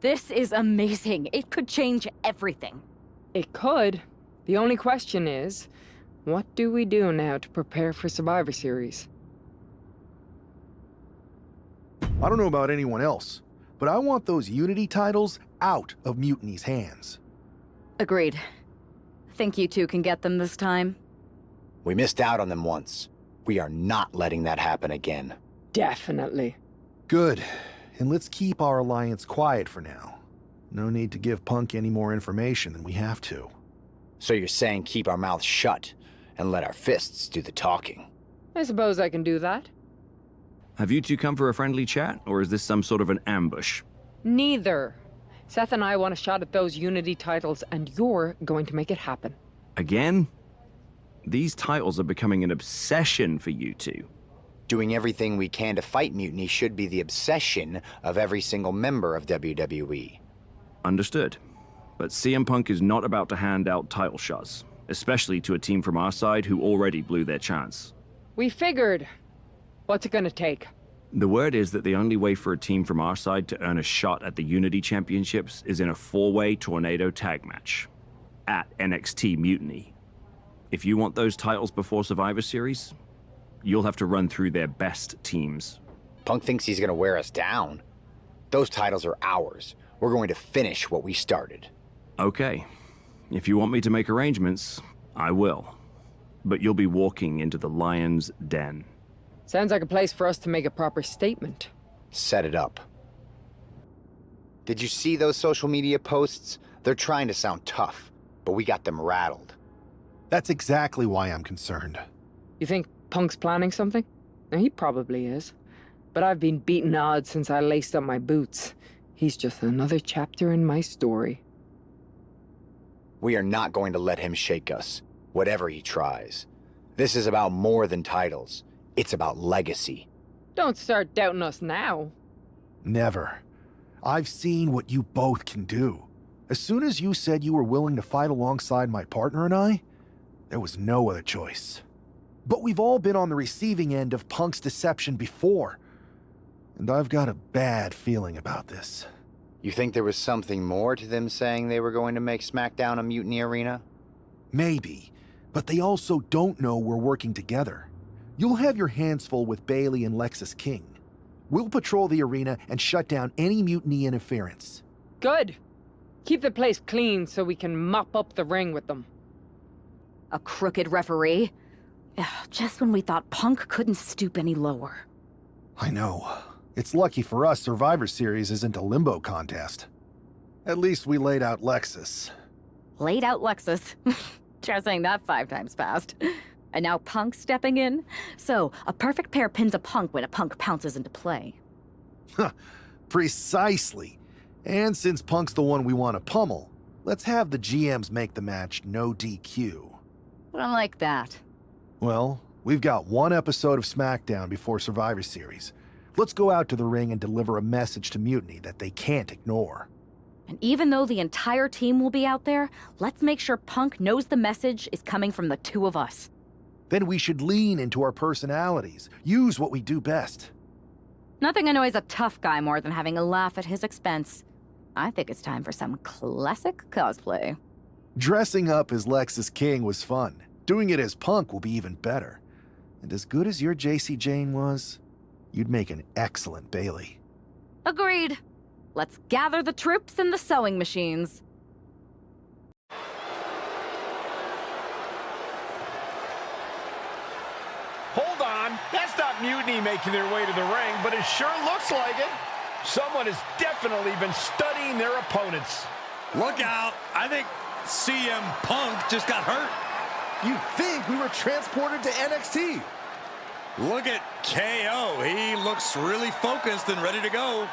S6: This is amazing. It could change everything.
S7: It could. The only question is, what do we do now to prepare for Survivor Series?
S16: I don't know about anyone else, but I want those Unity titles out of Mutiny's hands.
S6: Agreed. Think you two can get them this time?
S20: We missed out on them once. We are not letting that happen again.
S7: Definitely.
S16: Good. And let's keep our alliance quiet for now. No need to give Punk any more information than we have to.
S20: So you're saying keep our mouths shut and let our fists do the talking?
S7: I suppose I can do that.
S9: Have you two come for a friendly chat, or is this some sort of an ambush?
S7: Neither. Seth and I want a shot at those Unity titles, and you're going to make it happen.
S9: Again? These titles are becoming an obsession for you two.
S20: Doing everything we can to fight Mutiny should be the obsession of every single member of WWE.
S9: Understood. But CM Punk is not about to hand out title shots, especially to a team from our side who already blew their chance.
S7: We figured. What's it gonna take?
S9: The word is that the only way for a team from our side to earn a shot at the Unity Championships is in a 4-way Tornado tag match at NXT Mutiny. If you want those titles before Survivor Series, you'll have to run through their best teams.
S20: Punk thinks he's gonna wear us down. Those titles are ours. We're going to finish what we started.
S9: Okay. If you want me to make arrangements, I will. But you'll be walking into the lion's den.
S7: Sounds like a place for us to make a proper statement.
S20: Set it up. Did you see those social media posts? They're trying to sound tough, but we got them rattled.
S16: That's exactly why I'm concerned.
S7: You think Punk's planning something? Now, he probably is. But I've been beating odds since I laced up my boots. He's just another chapter in my story.
S20: We are not going to let him shake us, whatever he tries. This is about more than titles. It's about legacy.
S7: Don't start doubting us now.
S16: Never. I've seen what you both can do. As soon as you said you were willing to fight alongside my partner and I, there was no other choice. But we've all been on the receiving end of Punk's deception before. And I've got a bad feeling about this.
S20: You think there was something more to them saying they were going to make SmackDown a Mutiny Arena?
S16: Maybe, but they also don't know we're working together. You'll have your hands full with Bailey and Lexis King. We'll patrol the arena and shut down any Mutiny interference.
S7: Good. Keep the place clean so we can mop up the ring with them.
S6: A crooked referee? Ugh, just when we thought Punk couldn't stoop any lower.
S16: I know. It's lucky for us Survivor Series isn't a limbo contest. At least we laid out Lexis.
S6: Laid out Lexus. Try saying that 5 times fast. And now Punk's stepping in? So, a perfect pair pins a Punk when a Punk pounces into play.
S16: Precisely. And since Punk's the one we want to pummel, let's have the GMs make the match no DQ.
S6: I like that.
S16: Well, we've got one episode of SmackDown before Survivor Series. Let's go out to the ring and deliver a message to Mutiny that they can't ignore.
S6: And even though the entire team will be out there, let's make sure Punk knows the message is coming from the two of us.
S16: Then we should lean into our personalities, use what we do best.
S6: Nothing annoys a tough guy more than having a laugh at his expense. I think it's time for some classic cosplay.
S16: Dressing up as Lexis King was fun. Doing it as Punk will be even better. And as good as your JC Jane was, you'd make an excellent Bailey.
S6: Agreed. Let's gather the troops and the sewing machines.
S4: That's not Mutiny making their way to the ring, but it sure looks like it. Someone has definitely been studying their opponents.
S2: Look out. I think CM Punk just got hurt.
S13: You'd think we were transported to NXT.
S2: Look at KO. He looks really focused and ready to go.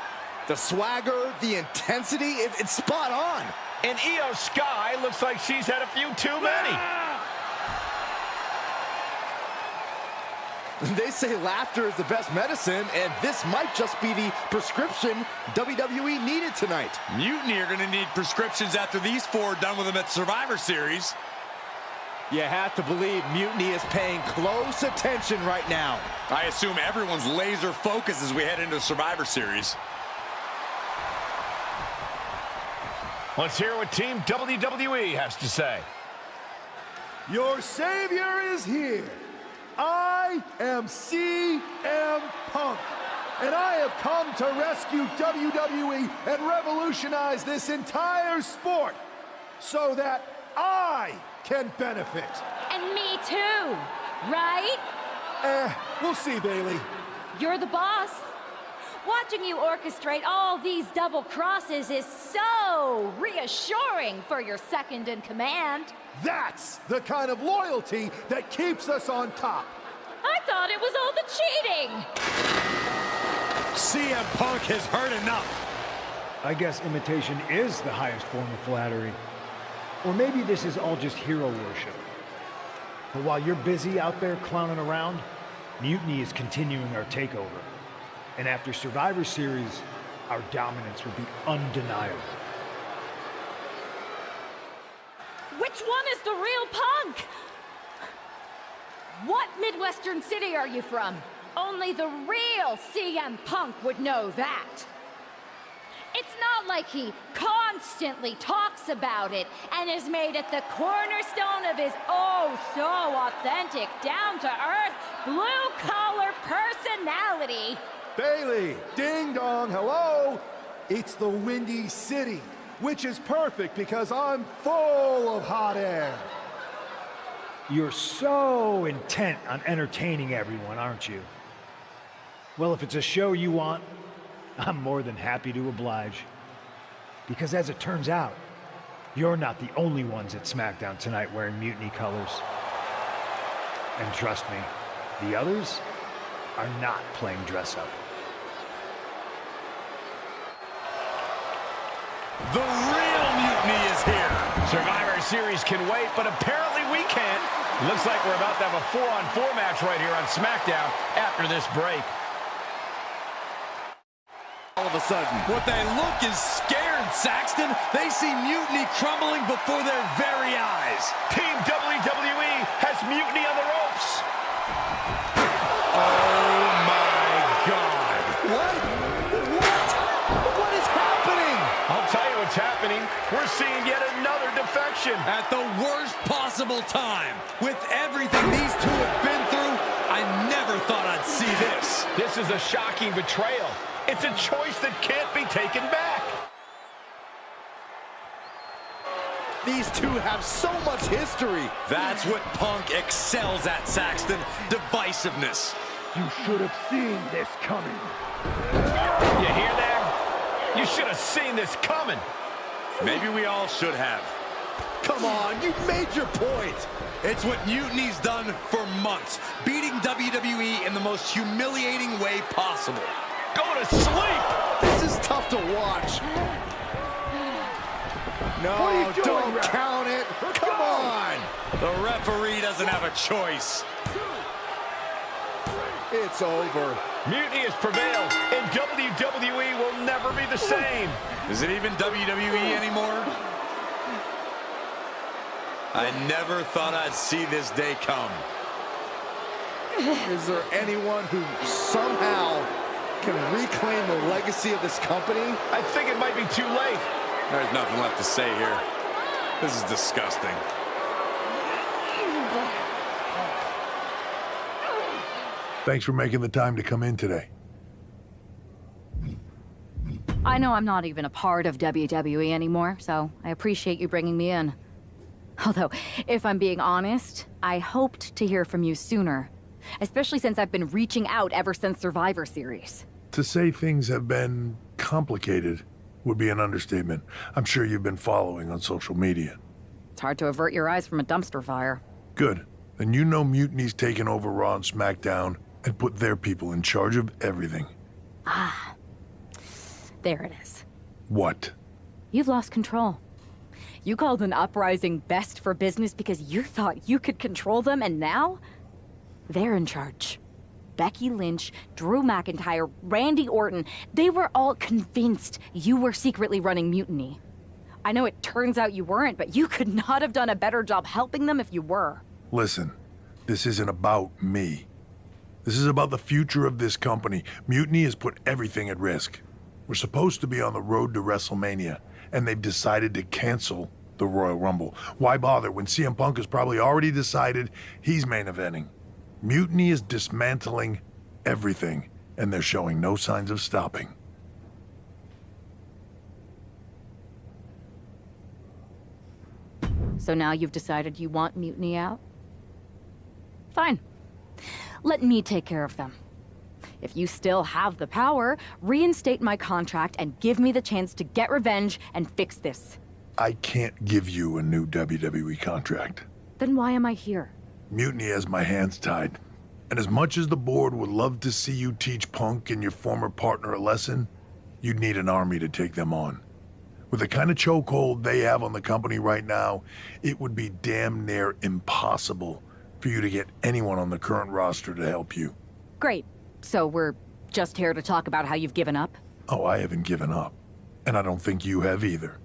S13: The swagger, the intensity, it's spot on.
S4: And Io Sky looks like she's had a few too many.
S13: They say laughter is the best medicine, and this might just be the prescription WWE needed tonight.
S2: Mutiny are going to need prescriptions after these four are done with them at Survivor Series.
S13: You have to believe Mutiny is paying close attention right now.
S2: I assume everyone's laser focused as we head into Survivor Series.
S4: Let's hear what Team WWE has to say.
S3: Your savior is here. I am CM Punk, and I have come to rescue WWE and revolutionize this entire sport so that I can benefit.
S6: And me too, right?
S3: We'll see, Bailey.
S6: You're the boss. Watching you orchestrate all these double crosses is so reassuring for your second in command.
S3: That's the kind of loyalty that keeps us on top.
S6: I thought it was all the cheating.
S2: CM Punk has heard enough.
S10: I guess imitation is the highest form of flattery. Or maybe this is all just hero worship. But while you're busy out there clowning around, Mutiny is continuing our takeover. And after Survivor Series, our dominance will be undeniable.
S6: Which one is the real Punk? What Midwestern city are you from? Only the real CM Punk would know that. It's not like he constantly talks about it and has made it the cornerstone of his oh-so-authentic, down-to-earth, blue-collar personality.
S3: Bailey, ding dong, hello. It's the Windy City, which is perfect because I'm full of hot air.
S10: You're so intent on entertaining everyone, aren't you? Well, if it's a show you want, I'm more than happy to oblige. Because as it turns out, you're not the only ones at SmackDown tonight wearing Mutiny colors. And trust me, the others are not playing dress up.
S2: The real Mutiny is here.
S4: Survivor Series can wait, but apparently we can't. Looks like we're about to have a 4-on-4 match right here on SmackDown after this break.
S13: All of a sudden,
S2: what they look is scared, Saxton. They see Mutiny crumbling before their very eyes.
S4: Team WWE has Mutiny on the ropes.
S2: Oh my God.
S13: What? What is happening?
S4: I'll tell you what's happening. We're seeing yet another defection.
S2: At the worst possible time. With everything these two have been through, I never thought I'd see this.
S4: This is a shocking betrayal. It's a choice that can't be taken back.
S13: These two have so much history.
S2: That's what Punk excels at, Saxton. Divisiveness.
S3: You should have seen this coming.
S4: You hear that? You should have seen this coming.
S2: Maybe we all should have.
S13: Come on, you made your point.
S2: It's what Mutiny's done for months, beating WWE in the most humiliating way possible.
S4: Go to sleep.
S13: This is tough to watch. No, don't count it. Come on.
S2: The referee doesn't have a choice.
S13: It's over.
S4: Mutiny has prevailed, and WWE will never be the same.
S2: Is it even WWE anymore? I never thought I'd see this day come.
S13: Is there anyone who somehow can reclaim the legacy of this company?
S4: I think it might be too late.
S2: There's nothing left to say here. This is disgusting.
S3: Thanks for making the time to come in today.
S6: I know I'm not even a part of WWE anymore, so I appreciate you bringing me in. Although, if I'm being honest, I hoped to hear from you sooner. especially since I've been reaching out ever since Survivor Series.
S3: To say things have been complicated would be an understatement. I'm sure you've been following on social media.
S6: It's hard to avert your eyes from a dumpster fire.
S3: Good. Then you know Mutiny's taken over Raw and SmackDown and put their people in charge of everything.
S6: Ah. There it is.
S3: What?
S6: You've lost control. You called an uprising best for business because you thought you could control them, and now they're in charge. Becky Lynch, Drew McIntyre, Randy Orton, they were all convinced you were secretly running Mutiny. I know it turns out you weren't, but you could not have done a better job helping them if you were.
S3: Listen, this isn't about me. This is about the future of this company. Mutiny has put everything at risk. We're supposed to be on the road to WrestleMania, and they've decided to cancel the Royal Rumble. Why bother when CM Punk has probably already decided he's main eventing? Mutiny is dismantling everything, and they're showing no signs of stopping.
S6: So now you've decided you want Mutiny out? Fine. Let me take care of them. If you still have the power, reinstate my contract and give me the chance to get revenge and fix this.
S3: I can't give you a new WWE contract.
S6: Then why am I here?
S3: Mutiny has my hands tied. And as much as the board would love to see you teach Punk and your former partner a lesson, you'd need an army to take them on. With the kind of chokehold they have on the company right now, it would be damn near impossible for you to get anyone on the current roster to help you.
S6: Great. So we're just here to talk about how you've given up?
S3: Oh, I haven't given up. And I don't think you have either.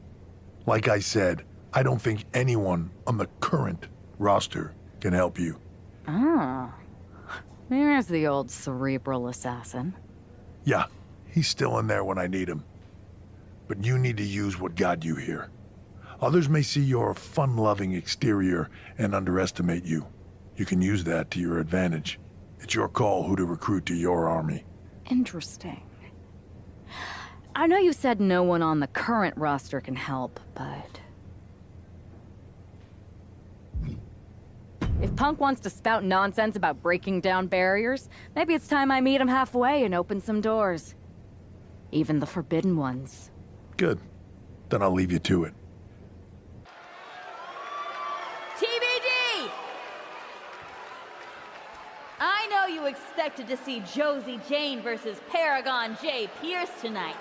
S3: Like I said, I don't think anyone on the current roster can help you.
S6: Ah. There's the old cerebral assassin.
S3: Yeah, he's still in there when I need him. But you need to use what got you here. Others may see your fun-loving exterior and underestimate you. You can use that to your advantage. It's your call who to recruit to your army.
S6: Interesting. I know you said no one on the current roster can help, but... if Punk wants to spout nonsense about breaking down barriers, maybe it's time I meet him halfway and open some doors. Even the forbidden ones.
S3: Good. Then I'll leave you to it.
S5: TBD! I know you expected to see Josie Jane versus Paragon J. Pierce tonight,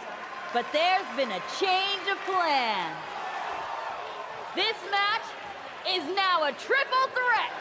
S5: but there's been a change of plans. This match is now a triple threat.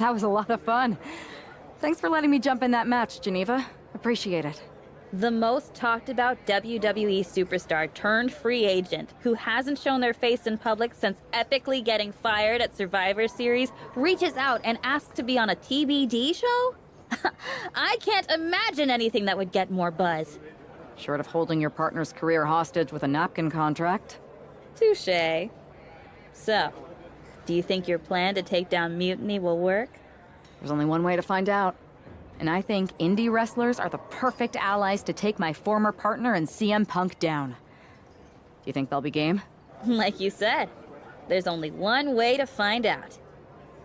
S6: That was a lot of fun. Thanks for letting me jump in that match, Geneva. Appreciate it.
S8: The most talked about WWE superstar turned free agent who hasn't shown their face in public since epically getting fired at Survivor Series reaches out and asks to be on a TBD show? I can't imagine anything that would get more buzz.
S6: Short of holding your partner's career hostage with a napkin contract.
S8: Touché. So, do you think your plan to take down Mutiny will work?
S6: There's only one way to find out. And I think indie wrestlers are the perfect allies to take my former partner and CM Punk down. Do you think they'll be game?
S8: Like you said, there's only one way to find out.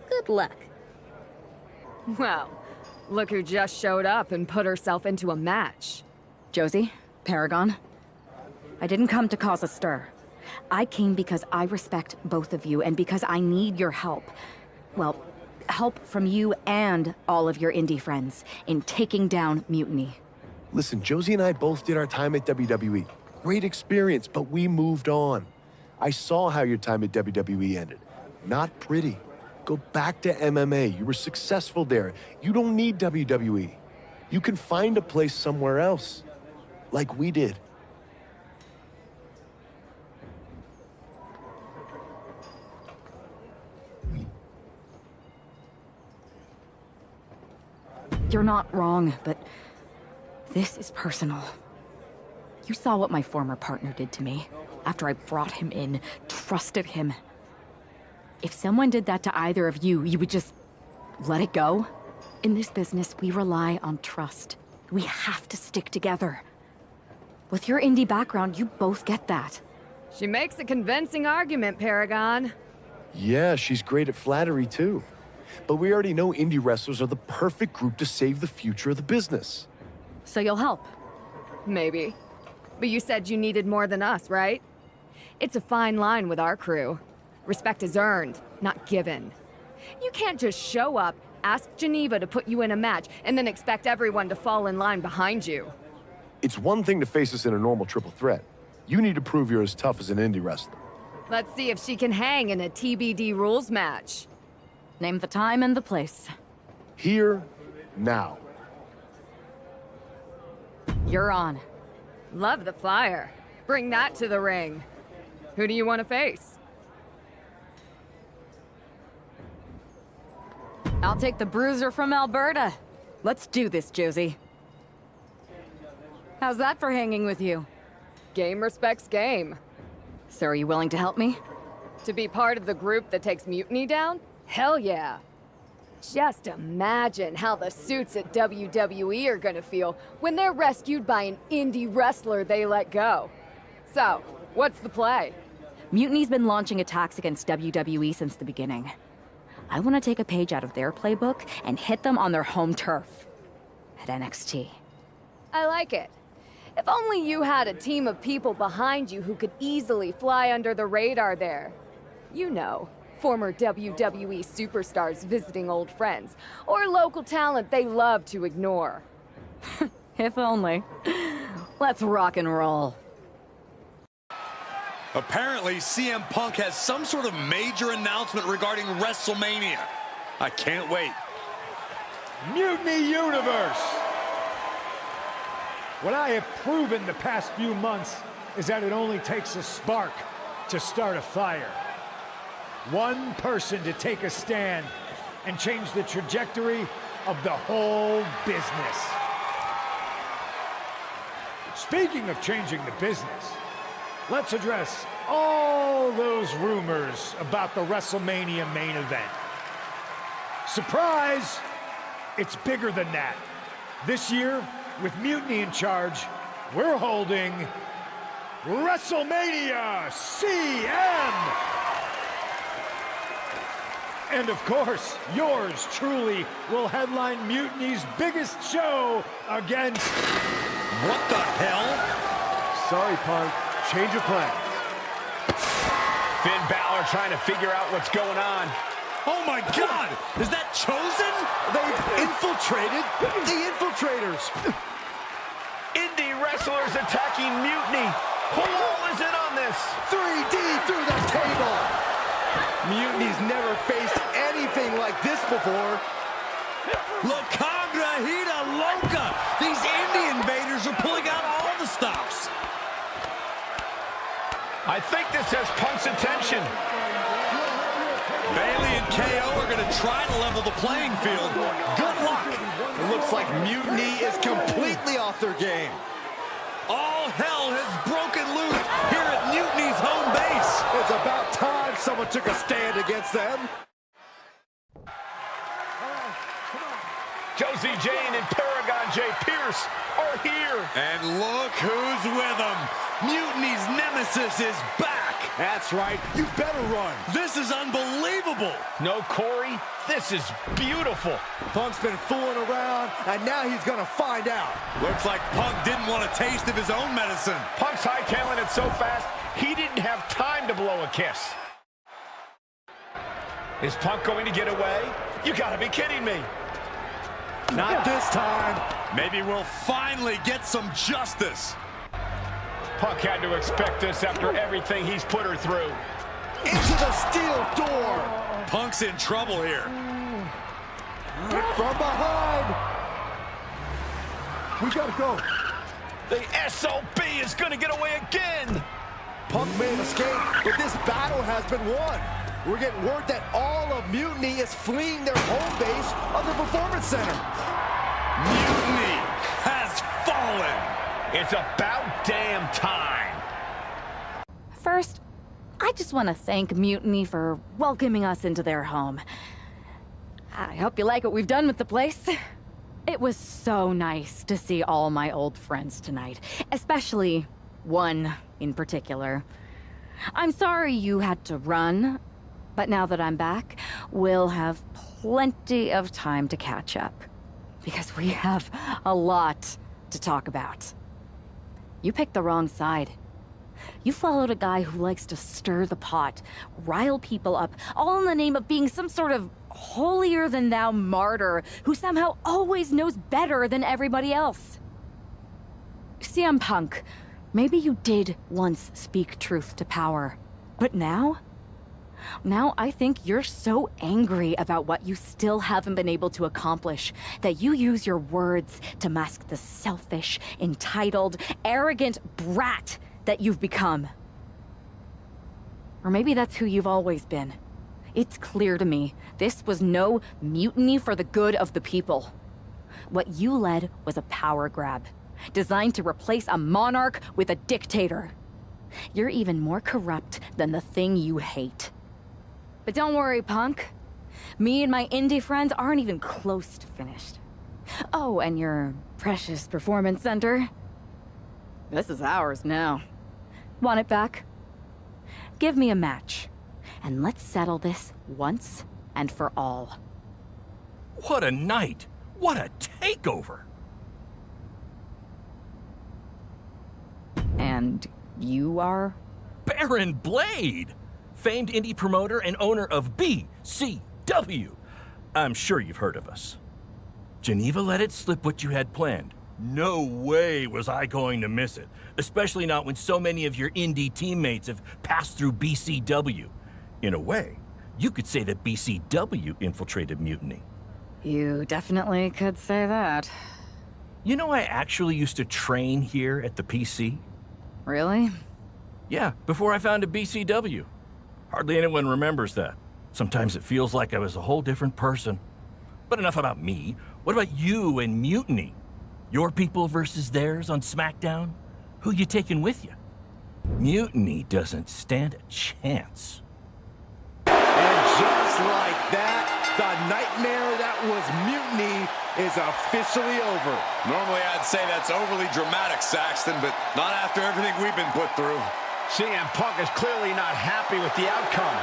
S8: Good luck.
S22: Well, look who just showed up and put herself into a match.
S6: Josie, Paragon, I didn't come to cause a stir. I came because I respect both of you and because I need your help. Well, help from you and all of your indie friends in taking down Mutiny.
S23: Listen, Josie and I both did our time at WWE. Great experience, but we moved on. I saw how your time at WWE ended. Not pretty. Go back to MMA. You were successful there. You don't need WWE. You can find a place somewhere else, like we did.
S6: You're not wrong, but this is personal. You saw what my former partner did to me after I brought him in, trusted him. If someone did that to either of you, you would just let it go? In this business, we rely on trust. We have to stick together. With your indie background, you both get that.
S22: She makes a convincing argument, Paragon.
S23: Yeah, she's great at flattery, too. But we already know indie wrestlers are the perfect group to save the future of the business.
S6: So you'll help?
S22: Maybe. But you said you needed more than us, right? It's a fine line with our crew. Respect is earned, not given. You can't just show up, ask Geneva to put you in a match, and then expect everyone to fall in line behind you.
S23: It's one thing to face us in a normal triple threat. You need to prove you're as tough as an indie wrestler.
S22: Let's see if she can hang in a TBD rules match.
S6: Name the time and the place.
S23: Here, now.
S6: You're on.
S22: Love the fire. Bring that to the ring. Who do you want to face?
S6: I'll take the bruiser from Alberta. Let's do this, Josie. How's that for hanging with you?
S22: Game respects game.
S6: So are you willing to help me?
S22: To be part of the group that takes Mutiny down? Hell yeah. Just imagine how the suits at WWE are gonna feel when they're rescued by an indie wrestler they let go. So, what's the play?
S6: Mutiny's been launching attacks against WWE since the beginning. I want to take a page out of their playbook and hit them on their home turf. At NXT.
S22: I like it. If only you had a team of people behind you who could easily fly under the radar there. You know, former WWE superstars visiting old friends, or local talent they love to ignore.
S6: If only. Let's rock and roll.
S2: Apparently, CM Punk has some sort of major announcement regarding WrestleMania. I can't wait.
S24: Mutiny Universe! What I have proven the past few months is that it only takes a spark to start a fire. One person to take a stand and change the trajectory of the whole business. Speaking of changing the business, let's address all those rumors about the WrestleMania main event. Surprise! It's bigger than that. This year, with Mutiny in charge, we're holding WrestleMania CM! And of course, yours truly will headline Mutiny's biggest show against...
S2: What the hell?
S21: Sorry, Punk. Change of plans.
S4: Finn Balor trying to figure out what's going on.
S2: Oh my God! Is that Chosen?
S21: They've infiltrated the infiltrators.
S4: Indie wrestlers attacking Mutiny. Who all is in on this?
S21: 3D through the table.
S13: Mutiny's never faced anything like this before.
S2: La Congrajita Loca! These Indie invaders are pulling out all the stops.
S4: I think this has Punk's attention.
S2: Bailey and KO are going to try to level the playing field. Good luck.
S13: It looks like Mutiny is completely off their game.
S2: All hell has broken loose here at Mutiny's home base.
S13: It's about time someone took a stand against them.
S4: Josie Jane and Paragon J. Pierce are here.
S2: And look who's with them. Mutiny's nemesis is back.
S13: That's right. You better run.
S2: This is unbelievable.
S4: No, Corey, this is beautiful.
S13: Punk's been fooling around, and now he's going to find out.
S2: Looks like Punk didn't want a taste of his own medicine.
S4: Punk's hightailing it so fast, he didn't have time to blow a kiss. Is Punk going to get away? You got to be kidding me.
S13: Not this time.
S2: Maybe we'll finally get some justice.
S4: Punk had to expect this after everything he's put her through.
S13: Into the steel door.
S2: Punk's in trouble here.
S13: From behind. We gotta go.
S4: The SOB is gonna get away again.
S13: Punk may have escaped, but this battle has been won. We're getting word that all of Mutiny is fleeing their home base of the Performance Center.
S2: Mutiny has fallen.
S4: It's about damn time.
S6: First, I just want to thank Mutiny for welcoming us into their home. I hope you like what we've done with the place. It was so nice to see all my old friends tonight, especially one in particular. I'm sorry you had to run, but now that I'm back, we'll have plenty of time to catch up, because we have a lot to talk about. You picked the wrong side. You followed a guy who likes to stir the pot, rile people up, all in the name of being some sort of holier-than-thou martyr who somehow always knows better than everybody else. CM Punk, maybe you did once speak truth to power, but now? Now I think you're so angry about what you still haven't been able to accomplish that you use your words to mask the selfish, entitled, arrogant brat that you've become. Or maybe that's who you've always been. It's clear to me this was no mutiny for the good of the people. What you led was a power grab, designed to replace a monarch with a dictator. You're even more corrupt than the thing you hate. But don't worry, Punk. Me and my indie friends aren't even close to finished. Oh, and your precious performance center? This is ours now. Want it back? Give me a match, and let's settle this once and for all.
S12: What a night! What a takeover!
S6: And you are?
S12: Baron Blade! Famed indie promoter and owner of BCW. I'm sure you've heard of us. Geneva let it slip what you had planned. No way was I going to miss it, especially not when so many of your indie teammates have passed through BCW. In a way, you could say that BCW infiltrated Mutiny.
S6: You definitely could say that.
S12: You know, I actually used to train here at the PC.
S6: Really?
S12: Yeah, before I founded BCW. Hardly anyone remembers that. Sometimes it feels like I was a whole different person. But enough about me. What about you and Mutiny? Your people versus theirs on SmackDown? Who you taking with you? Mutiny doesn't stand a chance.
S13: And just like that, the nightmare that was Mutiny is officially over.
S17: Normally I'd say that's overly dramatic, Saxton, but not after everything we've been put through.
S4: CM Punk is clearly not happy with the outcome.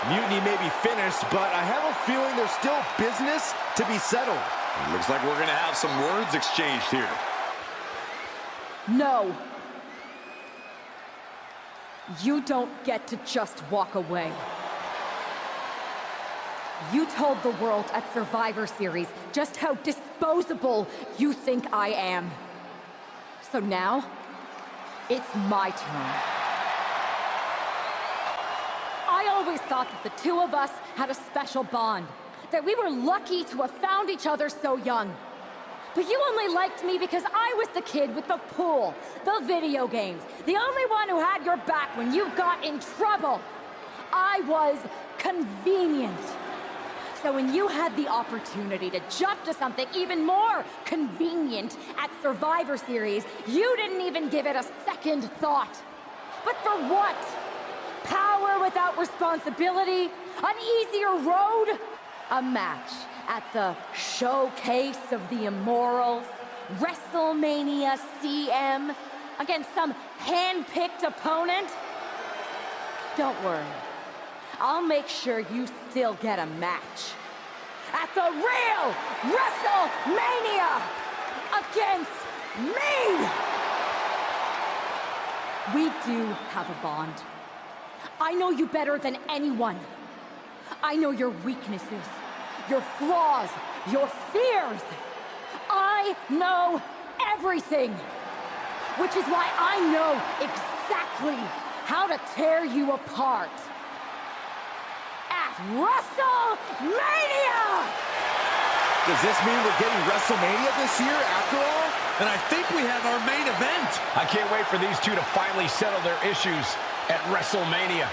S13: Mutiny may be finished, but I have a feeling there's still business to be settled.
S17: It looks like we're going to have some words exchanged here.
S6: No. You don't get to just walk away. You told the world at Survivor Series just how disposable you think I am. So now, it's my turn. I always thought that the two of us had a special bond, that we were lucky to have found each other so young. But you only liked me because I was the kid with the pool, the video games, the only one who had your back when you got in trouble. I was convenient. So when you had the opportunity to jump to something even more convenient at Survivor Series, you didn't even give it a second thought. But for what? Power without responsibility? An easier road? A match at the Showcase of the Immortals? WrestleMania CM? Against some hand-picked opponent? Don't worry. I'll make sure you still get a match. At the real WrestleMania! Against me! We do have a bond. I know you better than anyone. I know your weaknesses, your flaws, your fears. I know everything. Which is why I know exactly how to tear you apart. At WrestleMania!
S13: Does this mean we're getting WrestleMania this year after all?
S2: And I think we have our main event.
S4: I can't wait for these two to finally settle their issues at WrestleMania.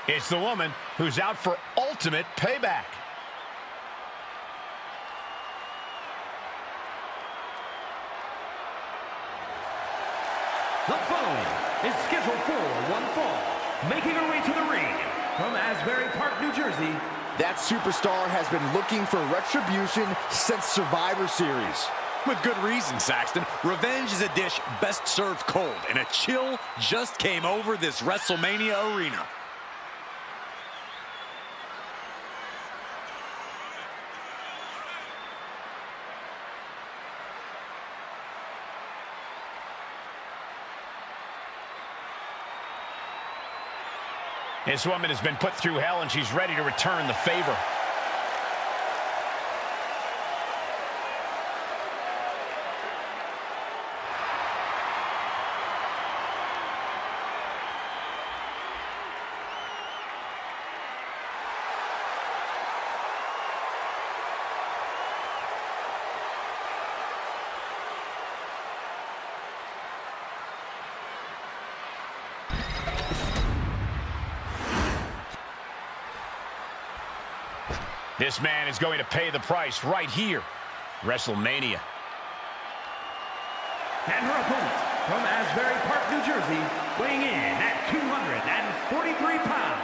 S4: It's the woman who's out for ultimate payback.
S11: The following is scheduled for one fall, making her way to the ring from Asbury Park, New Jersey.
S13: That superstar has been looking for retribution since Survivor Series.
S2: With good reason, Saxton. Revenge is a dish best served cold, and a chill just came over this WrestleMania arena.
S4: This woman has been put through hell, and she's ready to return the favor. This man is going to pay the price right here. WrestleMania.
S11: And her opponent from Asbury Park, New Jersey, weighing in at 243 pounds.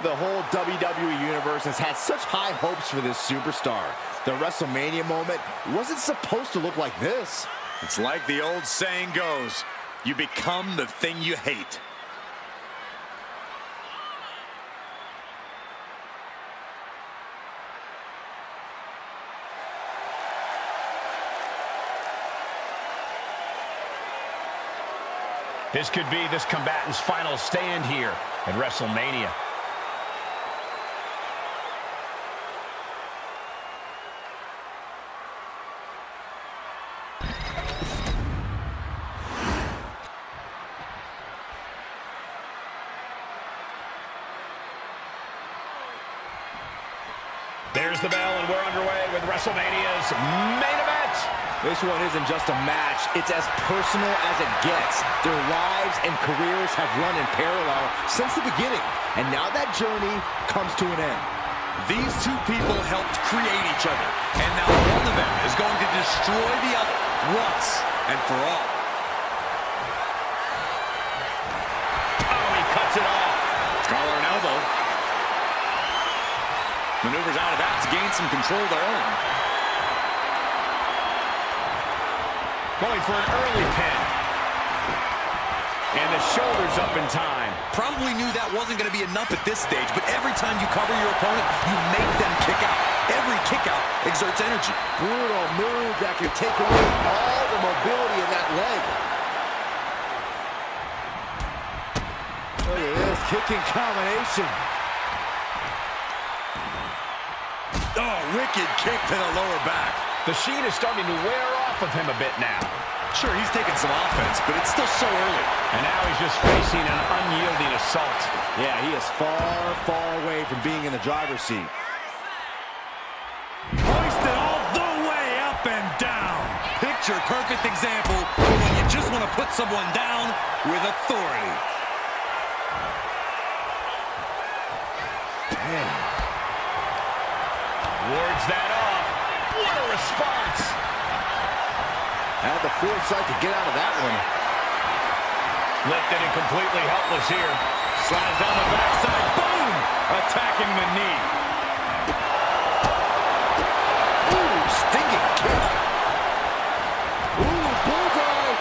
S13: The whole WWE Universe has had such high hopes for this superstar. The WrestleMania moment wasn't supposed to look like this.
S2: It's like the old saying goes, you become the thing you hate.
S4: This could be this combatant's final stand here at WrestleMania. There's the bell, and we're underway with WrestleMania's main event.
S13: This one isn't just a match, it's as personal as it gets. Their lives and careers have run in parallel since the beginning, and now that journey comes to an end.
S2: These two people helped create each other, and now one of them is going to destroy the other once and for all.
S4: Oh, he cuts it off.
S2: Collar and elbow. Maneuvers out of that to gain some control of their own.
S4: Going for an early pin. And the shoulders up in time.
S2: Probably knew that wasn't going to be enough at this stage, but every time you cover your opponent, you make them kick out. Every kick out exerts energy.
S13: Brutal move that can take away all the mobility in that leg. Look at this kicking combination.
S2: Oh, wicked kick to the lower back.
S4: The sheen is starting to wear off of him a bit now.
S17: Sure, he's taking some offense, but it's still so early.
S1: And now he's just facing an unyielding assault.
S13: Yeah, he is far, far away from being in the driver's seat.
S2: Hoisted all the way up and down. Picture perfect example for when you just want to put someone down with authority.
S1: Man. Wards that off. What a response.
S13: Had the foresight to get out of that one.
S1: Lifted and completely helpless here.
S2: Slides down the backside. Boom! Attacking the knee.
S13: Ooh, stinging kick. Ooh, bullseye.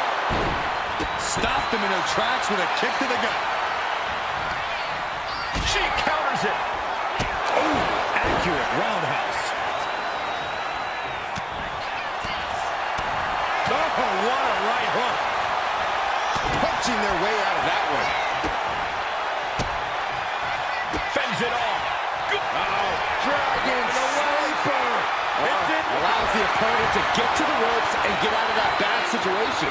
S2: Stopped him in their tracks with a kick to the gut.
S1: She counters it.
S2: Ooh, accurate roundhouse. Oh, what a right hook.
S13: Punching their way out of that one.
S1: Fends it off.
S13: Uh-oh. Dragon Sleeper. Allows the opponent to get to the ropes and get out of that bad situation.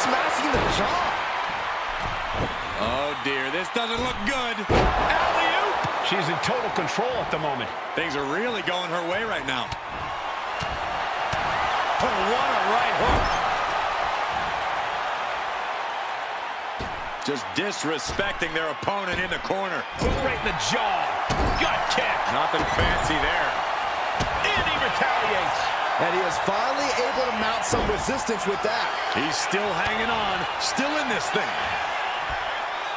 S13: Smashing the jaw.
S2: Oh, dear. This doesn't look good. Alley-oop.
S1: She's in total control at the moment.
S2: Things are really going her way right now. Oh, what a right hook. Just disrespecting their opponent in the corner.
S1: Right in the jaw. Gut kick.
S2: Nothing fancy there.
S1: And he retaliates.
S13: And he is finally able to mount some resistance with that.
S2: He's still hanging on. Still in this thing.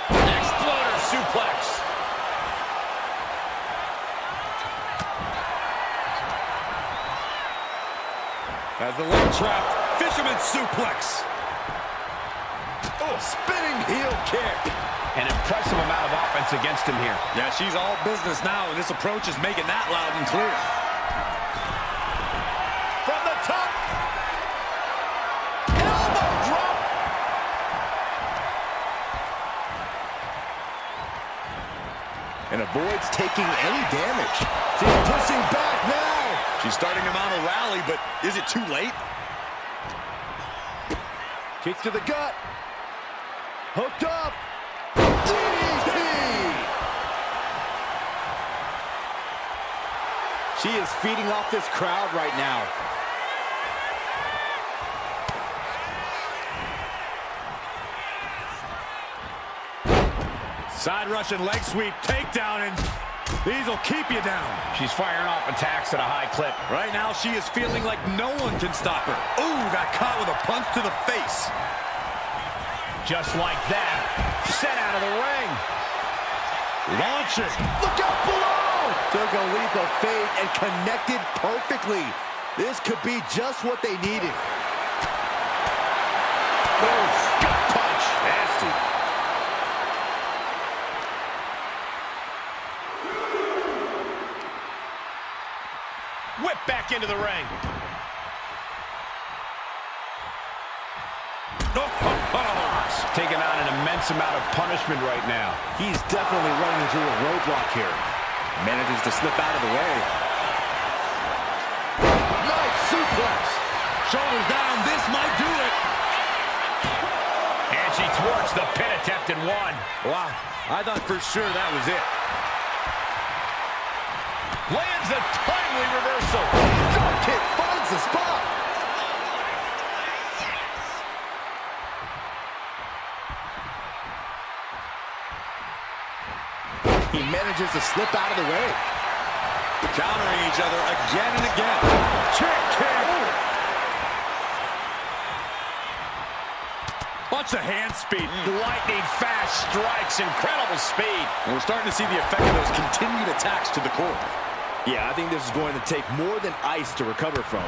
S1: Exploder suplex.
S2: As the leg trapped, fisherman suplex.
S13: Oh, spinning heel kick.
S1: An impressive amount of offense against him here.
S2: Yeah, she's all business now, and this approach is making that loud and clear.
S13: From the top. Elbow drop. And avoids taking any damage. She's pushing back now.
S2: She's starting to mount a rally, but is it too late?
S13: Kick to the gut. Hooked up. DDT. She is feeding off this crowd right now.
S2: Side Russian leg sweep, takedown, and these will keep you down.
S1: She's firing off attacks at a high clip.
S2: Right now, she is feeling like no one can stop her. Ooh, got caught with a punch to the face.
S1: Just like that, sent out of the ring.
S2: Launches.
S13: Look out below! Took a leap of faith and connected perfectly. This could be just what they needed.
S1: Oh, gut punch. Nasty. Whip back into the ring. Taking on an immense amount of punishment right now.
S13: He's definitely running into a roadblock here. Manages to slip out of the way. Nice suplex.
S2: Shoulders down. This might do it.
S1: And she thwarts the pin attempt and one.
S2: Wow. I thought for sure that was it.
S1: Lands a timely reversal.
S13: Drop kick finds the spot. He manages to slip out of the way.
S2: Countering each other again and again.
S1: Trick kick.
S2: Watch the hand speed.
S1: Lightning fast strikes. Incredible speed.
S2: And we're starting to see the effect of those continued attacks to the core.
S13: Yeah, I think this is going to take more than ice to recover from.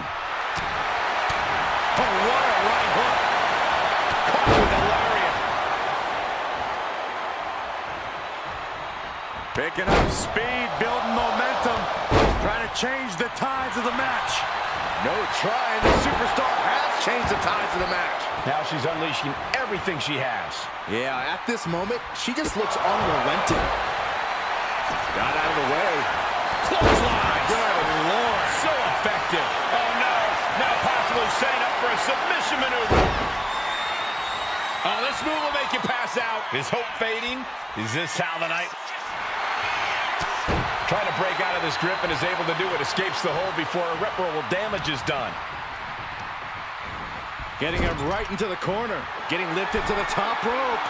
S2: Oh, what a right hook.
S1: Caught with a lariat.
S2: Picking up speed, building momentum. Trying to change the tides of the match.
S13: No try, the superstar has changed the tides of the match.
S1: Now she's unleashing everything she has.
S13: Yeah, at this moment, she just looks unrelenting. Got out of the way.
S1: submission maneuver. Oh, this move will make you pass out. Is hope fading? Is this how the night... Trying to break out of this grip and is able to do it. Escapes the hold before irreparable damage is done.
S13: Getting him right into the corner. Getting lifted to the top rope.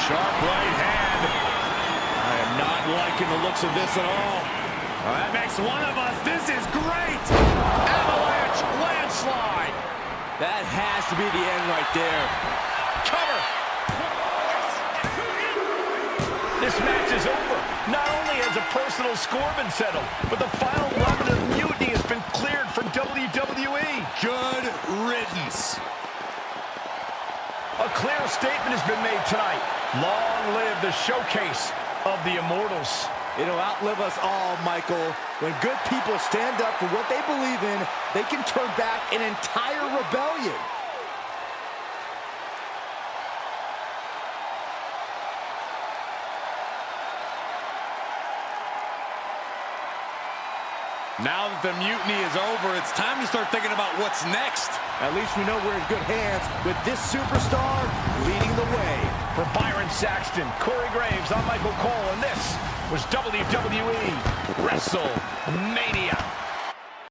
S1: Sharp right hand.
S13: I am not liking the looks of this at all.
S2: That makes one of us. This is great. Avalanche landslide.
S13: That has to be the end right there.
S1: Cover. This match is over. Not only has a personal score been settled, but the final lemon of mutiny has been cleared from WWE.
S2: Good riddance.
S1: A clear statement has been made tonight. Long live the showcase of the Immortals.
S13: It'll outlive us all, Michael. When good people stand up for what they believe in, they can turn back an entire rebellion.
S2: Now that the mutiny is over, it's time to start thinking about what's next.
S13: At least we know we're in good hands with this superstar leading the way.
S1: For Byron Saxton, Corey Graves, I'm Michael Cole, and this was WWE WrestleMania.